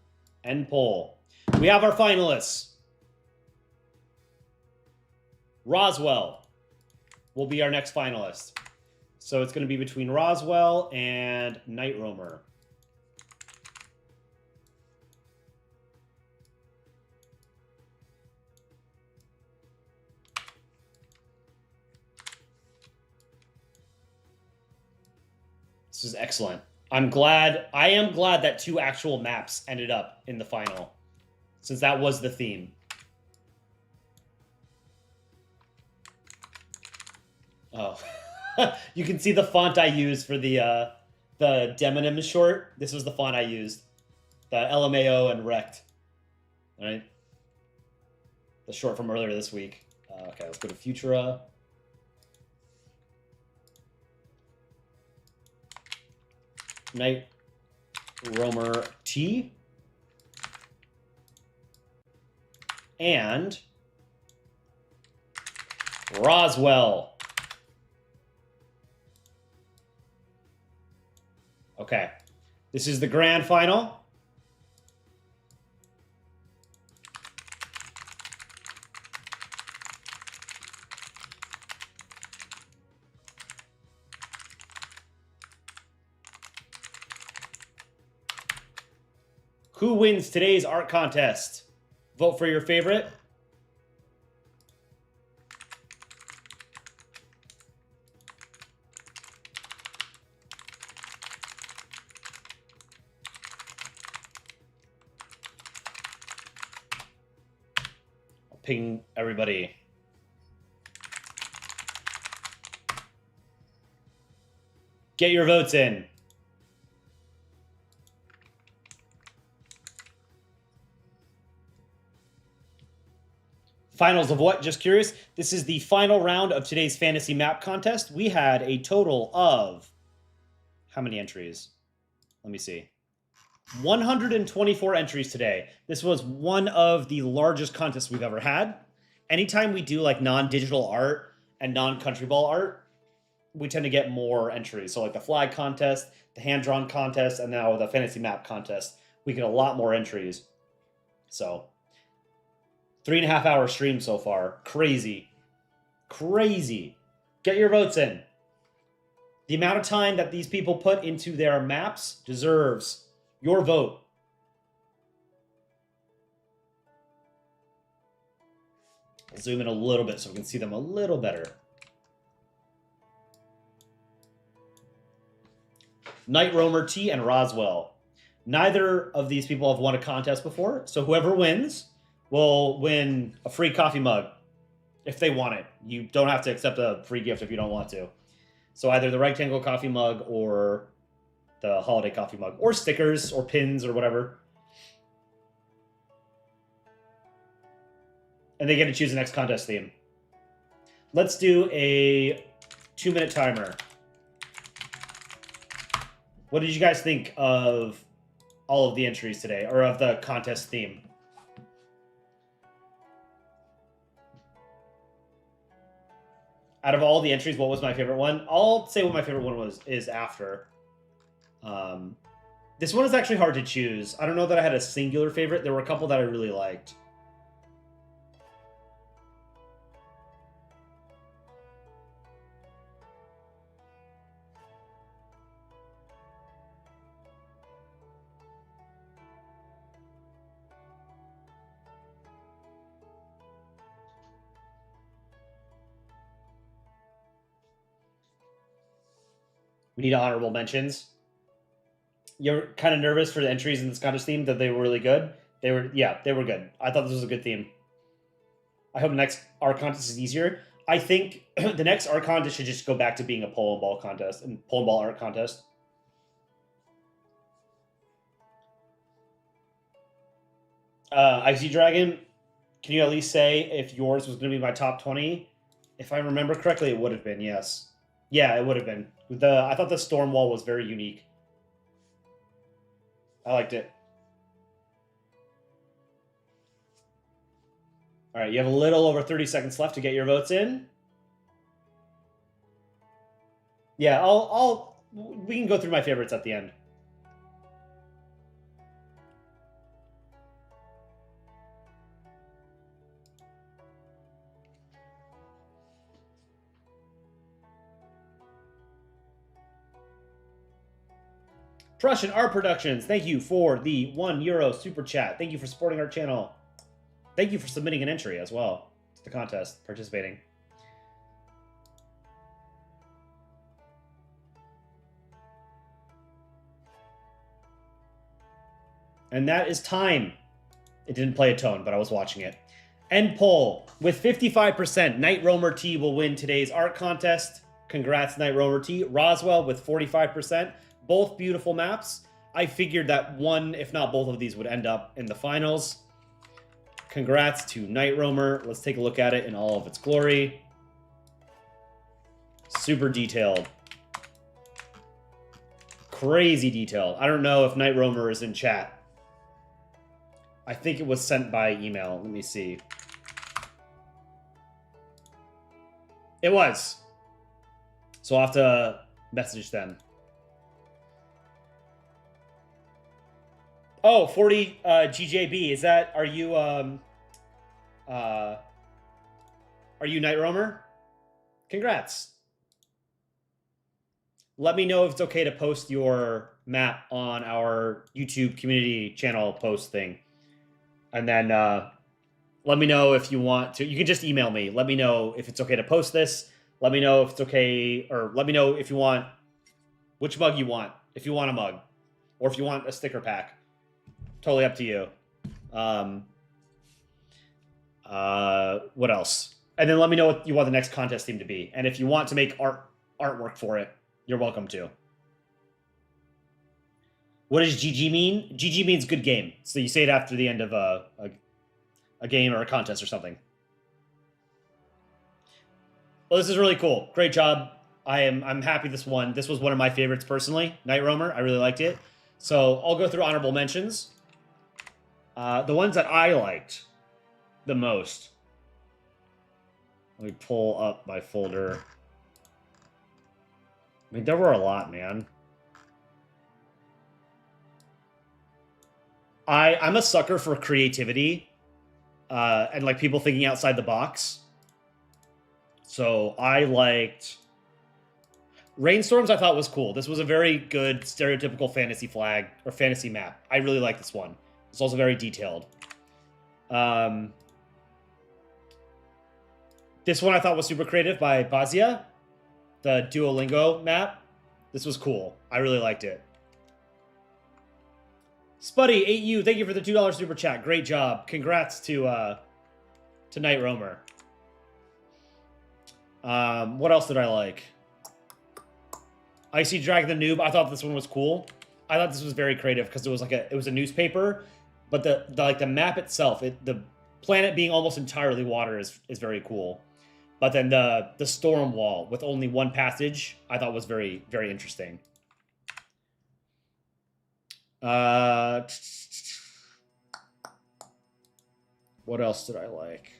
end poll. We have our finalists. Roswell will be our next finalist. So it's going to be between Roswell and Night Roamer. This is excellent. I am glad that 2 actual maps ended up in the final, since that was the theme. Oh. You can see the font I used for the Demonym short. This was the font I used. The LMAO and Rect. Alright? The short from earlier this week. Okay, let's go to Futura. Night Roamer T. And Roswell. Okay. This is the grand final. Who wins today's art contest? Vote for your favorite. I'll ping everybody. Get your votes in. Finals of what? Just curious. This is the final round of today's fantasy map contest. We had a total of how many entries? Let me see. 124 entries today. This was one of the largest contests we've ever had. Anytime we do like non-digital art and non-country ball art, we tend to get more entries. So like the flag contest, the hand-drawn contest, and now the fantasy map contest, we get a lot more entries. So 3.5 hour stream so far. Crazy. Crazy. Get your votes in. The amount of time that these people put into their maps deserves your vote. I'll zoom in a little bit so we can see them a little better. Night Roamer T and Roswell. Neither of these people have won a contest before, so whoever wins will win a free coffee mug if they want it. You don't have to accept a free gift if you don't want to. So either the rectangle coffee mug or the holiday coffee mug, or stickers or pins or whatever. And they get to choose the next contest theme. Let's do a 2-minute timer. What did you guys think of all of the entries today, or of the contest theme? Out of all the entries, what was my favorite one? I'll say what my favorite one is after. This one is actually hard to choose. I don't know that I had a singular favorite. There were a couple that I really liked. We need honorable mentions. You're kind of nervous for the entries in this contest theme, that they were really good. They were good. I thought this was a good theme. I hope the next art contest is easier. I think the next art contest should just go back to being a Polandball contest and Polandball art contest. Icy Dragon, can you at least say if yours was going to be my top 20? If I remember correctly, it would have been, yes. Yeah, it would have been. I thought the storm wall was very unique. I liked it. All right, you have a little over 30 seconds left to get your votes in. Yeah, we can go through my favorites at the end. Prussian Art Productions, thank you for the €1 super chat. Thank you for supporting our channel. Thank you for submitting an entry as well to the contest, participating. And that is time. It didn't play a tone, but I was watching it. End poll. With 55%, Night Roamer T will win today's art contest. Congrats, Night Roamer T. Roswell with 45%. Both beautiful maps. I figured that one, if not both of these, would end up in the finals. Congrats to Night Roamer. Let's take a look at it in all of its glory. Super detailed. Crazy detailed. I don't know if Night Roamer is in chat. I think it was sent by email. Let me see. It was. So I'll have to message them. Oh, 40 GJB. Is that, are you Night Roamer? Congrats. Let me know if it's okay to post your map on our YouTube community channel post thing. And then let me know if you want to. You can just email me. Let me know if it's okay to post this. Let me know if it's okay, or let me know if you want, which mug you want. If you want a mug, or if you want a sticker pack. Totally up to you. What else? And then let me know what you want the next contest theme to be. And if you want to make artwork for it, you're welcome to. What does GG mean? GG means good game. So you say it after the end of a game or a contest or something. Well, this is really cool. Great job. I'm happy this won. This was one of my favorites personally. Night Roamer. I really liked it. So I'll go through honorable mentions. The ones that I liked the most. Let me pull up my folder. I mean, there were a lot, man. I'm a sucker for creativity and like people thinking outside the box. So I liked Rainstorms. I thought was cool. This was a very good stereotypical fantasy flag or fantasy map. I really like this one. It's also very detailed. This one I thought was super creative by Bazia, the Duolingo map. This was cool. I really liked it. Spuddy, 8U, thank you for the $2 super chat. Great job. Congrats to Night Roamer. What else did I like? Icy Dragon the Noob. I thought this one was cool. I thought this was very creative because it was like it was a newspaper, but the map itself, the planet being almost entirely water is very cool. But then the storm wall with only one passage, I thought was very, very interesting. What else did I like?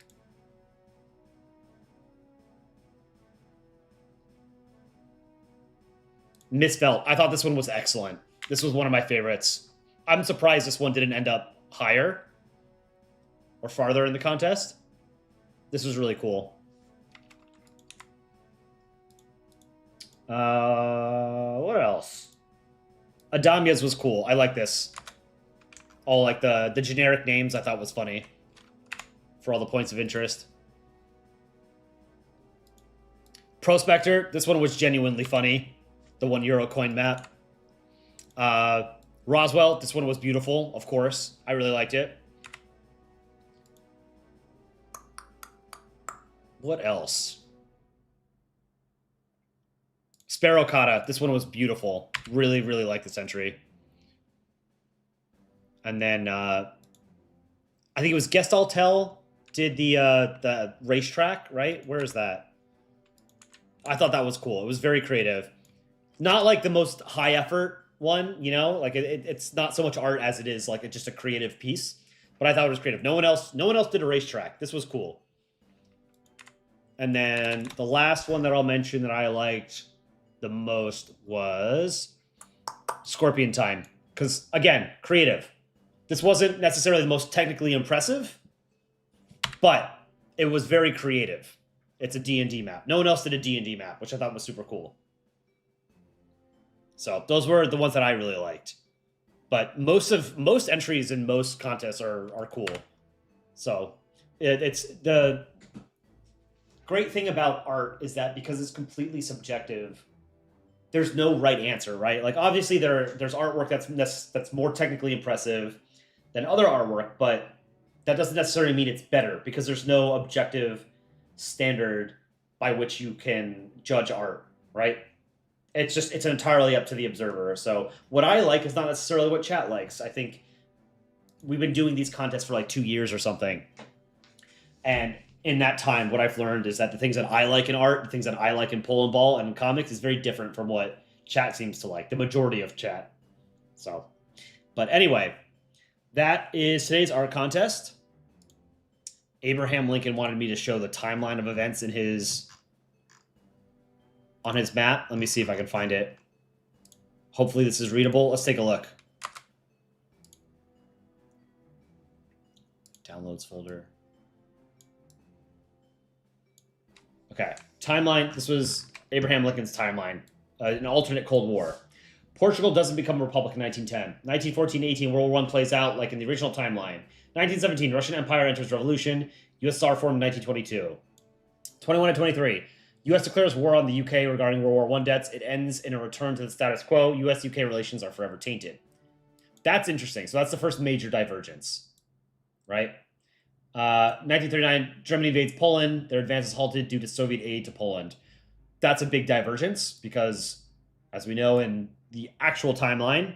Misfelt. I thought this one was excellent. This was one of my favorites. I'm surprised this one didn't end up higher or farther in the contest. This was really cool. What else? Adamia's was cool. I like this. All like the generic names I thought was funny for all the points of interest. Prospector. This one was genuinely funny. The €1 coin map. Roswell. This one was beautiful, of course. I really liked it. What else? Sparrow Kata. This one was beautiful. Really, really like this entry. And then I think it was Gestaltel did the racetrack, right? Where is that? I thought that was cool. It was very creative. Not like the most high effort one, you know? Like it's not so much art as it is like it's just a creative piece. But I thought it was creative. No one else did a racetrack. This was cool. And then the last one that I'll mention that I liked the most was Scorpion Time. Because, again, creative. This wasn't necessarily the most technically impressive, but it was very creative. It's a D&D map. No one else did a D&D map, which I thought was super cool. So those were the ones that I really liked. But most entries in most contests are cool. So it's the great thing about art is that because it's completely subjective, there's no right answer, right? Like obviously there's artwork that's more technically impressive than other artwork, but that doesn't necessarily mean it's better because there's no objective standard by which you can judge art, right? It's entirely up to the observer. So what I like is not necessarily what chat likes. I think we've been doing these contests for like 2 years or something, and in that time, what I've learned is that the things that I like in art, the things that I like in Polandball and in comics, is very different from what chat seems to like. The majority of chat. So, but anyway, that is today's art contest. Abraham Lincoln wanted me to show the timeline of events on his map. Let me see if I can find it. Hopefully this is readable. Let's take a look. Downloads folder. Okay, timeline. This was Abraham Lincoln's timeline. An alternate Cold War. Portugal doesn't become a republic in 1910. 1914-18, World War I plays out like in the original timeline. 1917, Russian Empire enters revolution. USSR formed in 1922. 21 and 23, U.S. declares war on the U.K. regarding World War I debts. It ends in a return to the status quo. U.S.-U.K. relations are forever tainted. That's interesting. So that's the first major divergence, right? 1939, Germany invades Poland. Their advance is halted due to Soviet aid to Poland. That's a big divergence because, as we know in the actual timeline,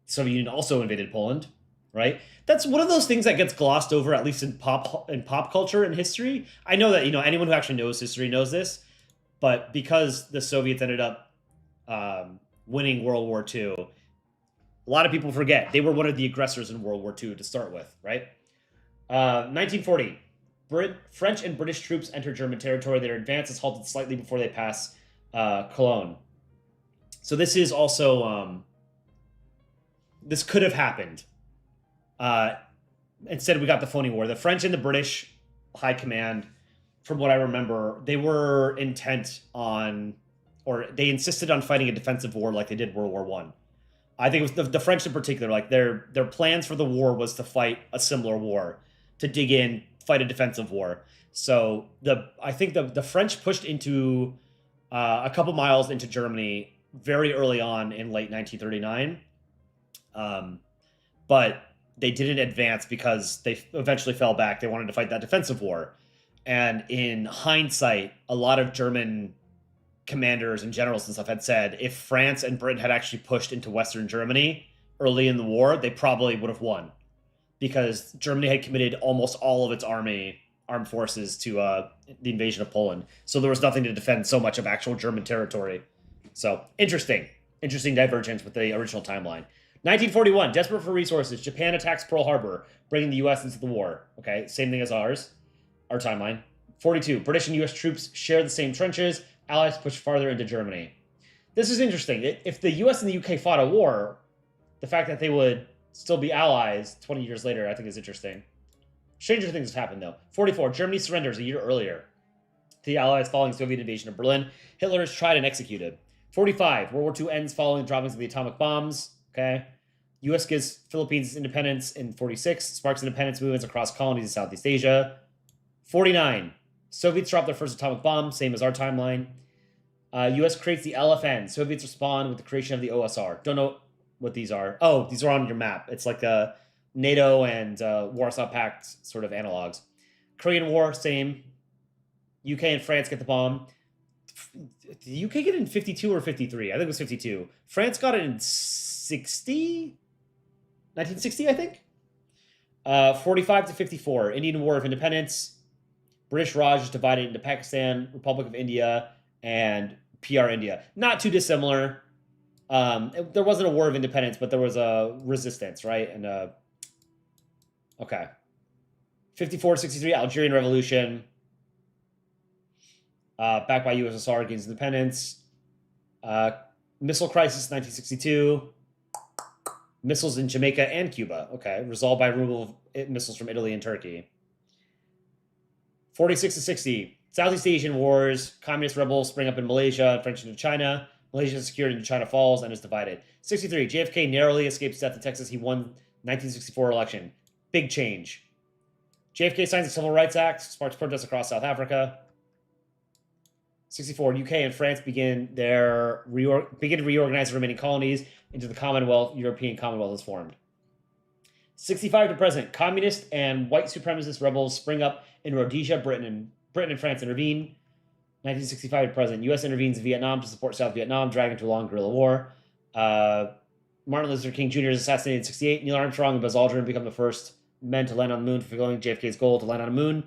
the Soviet Union also invaded Poland, right? That's one of those things that gets glossed over, at least in pop culture and history. I know that anyone who actually knows history knows this, but because the Soviets ended up winning World War II, a lot of people forget they were one of the aggressors in World War II to start with, right? 1940, French and British troops enter German territory. Their advance is halted slightly before they pass Cologne. So this is also this could have happened. Instead, we got the phony war. The French and the British high command, from what I remember, they were intent on, or they insisted on fighting a defensive war like they did World War One. I think it was the French in particular. Like their plans for the war was to fight a similar war, to dig in, fight a defensive war. So I think the French pushed into a couple miles into Germany very early on in late 1939, but they didn't advance because they eventually fell back. They wanted to fight that defensive war. And in hindsight, a lot of German commanders and generals and stuff had said if France and Britain had actually pushed into Western Germany early in the war, they probably would have won because Germany had committed almost all of its armed forces to the invasion of Poland. So there was nothing to defend so much of actual German territory. So interesting divergence with the original timeline. 1941, desperate for resources, Japan attacks Pearl Harbor, bringing the U.S. into the war. Okay, same thing as our timeline. 42, British and U.S. troops share the same trenches. Allies push farther into Germany. This is interesting. If the U.S. and the U.K. fought a war, the fact that they would still be allies 20 years later, I think is interesting. Stranger things have happened, though. 44, Germany surrenders a year earlier to the Allies following Soviet invasion of Berlin. Hitler is tried and executed. 45, World War II ends following the droppings of the atomic bombs. Okay. U.S. gives Philippines independence in 46, sparks independence movements across colonies in Southeast Asia. 49, Soviets drop their first atomic bomb, same as our timeline. U.S. creates the LFN. Soviets respond with the creation of the OSR. Don't know what these are. Oh, these are on your map. It's like a NATO and Warsaw Pact sort of analogs. Korean War, same. UK and France get the bomb. Did the UK get it in 52 or 53? I think it was 52. France got it in 60? 1960, I think? 45 to 54. Indian War of Independence. British Raj is divided into Pakistan, Republic of India, and PR India. Not too dissimilar. There wasn't a war of independence, but there was a resistance, right? And okay. 54, 63, Algerian Revolution. Backed by USSR gains independence. Missile crisis, 1962. Missiles in Jamaica and Cuba. Okay. Resolved by removal of missiles from Italy and Turkey. 46 to 60. Southeast Asian wars. Communist rebels spring up in Malaysia, French Indochina. Malaysia is secured into China falls and is divided. 63. JFK narrowly escapes death in Texas. He won 1964 election. Big change. JFK signs the Civil Rights Act, sparks protests across South Africa. 64. UK and France begin to reorganize the remaining colonies into the Commonwealth. European Commonwealth is formed. 65 to present. Communist and white supremacist rebels spring up in Rhodesia. Britain and France intervene. 1965 to present. U.S. intervenes in Vietnam to support South Vietnam, dragged into a long guerrilla war. Martin Luther King Jr. is assassinated in 68. Neil Armstrong and Buzz Aldrin become the first men to land on the moon, fulfilling JFK's goal to land on the moon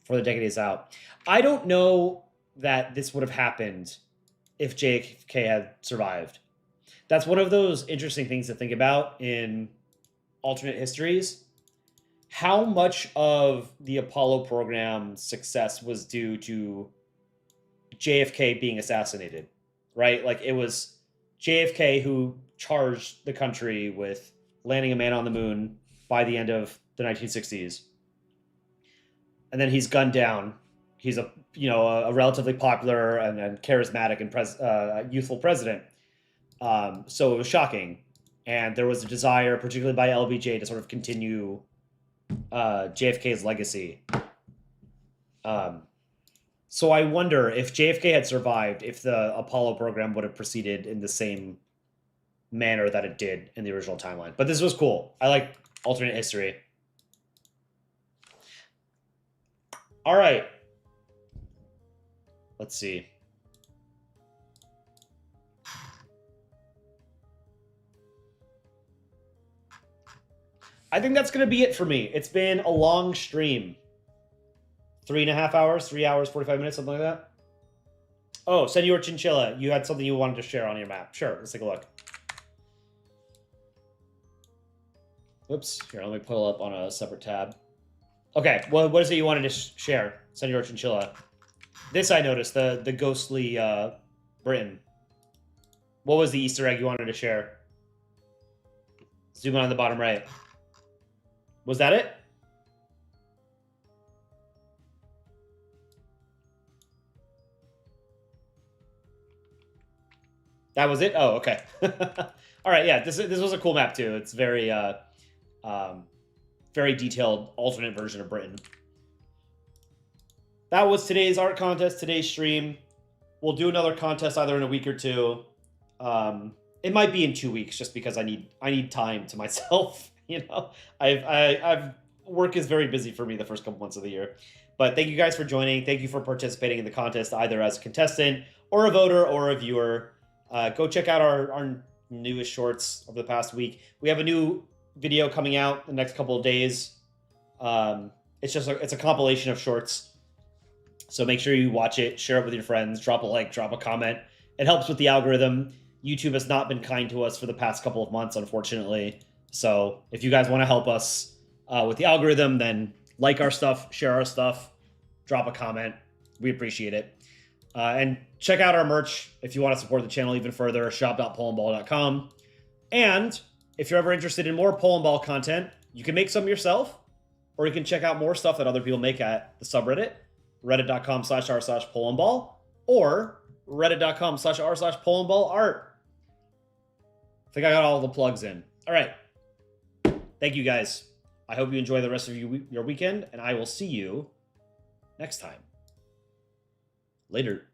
before the decade is out. I don't know that this would have happened if JFK had survived. That's one of those interesting things to think about in alternate histories. How much of the Apollo program's success was due to JFK being assassinated, right? Like, it was JFK who charged the country with landing a man on the moon by the end of the 1960s. And then he's gunned down. He's a relatively popular and charismatic and youthful president. So it was shocking. And there was a desire, particularly by LBJ, to sort of continue JFK's legacy. So I wonder if JFK had survived, if the Apollo program would have proceeded in the same manner that it did in the original timeline. But this was cool. I like alternate history. All right. Let's see. I think that's going to be it for me. It's been a long stream. 3.5 hours, 3 hours, 45 minutes, something like that. Oh, Senor Chinchilla, you had something you wanted to share on your map. Sure, let's take a look. Oops, here, let me pull up on a separate tab. Okay, well, what is it you wanted to share, Senor Chinchilla? This I noticed, the ghostly Britain. What was the Easter egg you wanted to share? Zoom in on the bottom right. Was that it? That was it? Oh, okay. All right, yeah, this was a cool map too. It's very very detailed alternate version of Britain. That was today's art contest, today's stream. We'll do another contest either in a week or two. It might be in 2 weeks, just because I need time to myself. You know, I've work is very busy for me the first couple months of the year. But thank you guys for joining. Thank you for participating in the contest, either as a contestant or a voter or a viewer. Go check out our newest shorts over the past week. We have a new video coming out the next couple of days. It's a compilation of shorts. So make sure you watch it, share it with your friends, drop a like, drop a comment. It helps with the algorithm. YouTube has not been kind to us for the past couple of months, unfortunately. So if you guys want to help us with the algorithm, then like our stuff, share our stuff, drop a comment. We appreciate it. And check out our merch if you want to support the channel even further, shop.polandball.com. And if you're ever interested in more Polandball content, you can make some yourself, or you can check out more stuff that other people make at the subreddit, reddit.com/r/Polandball, or reddit.com/r/Polandballart. I think I got all the plugs in. All right. Thank you, guys. I hope you enjoy the rest of your weekend, and I will see you next time. Later.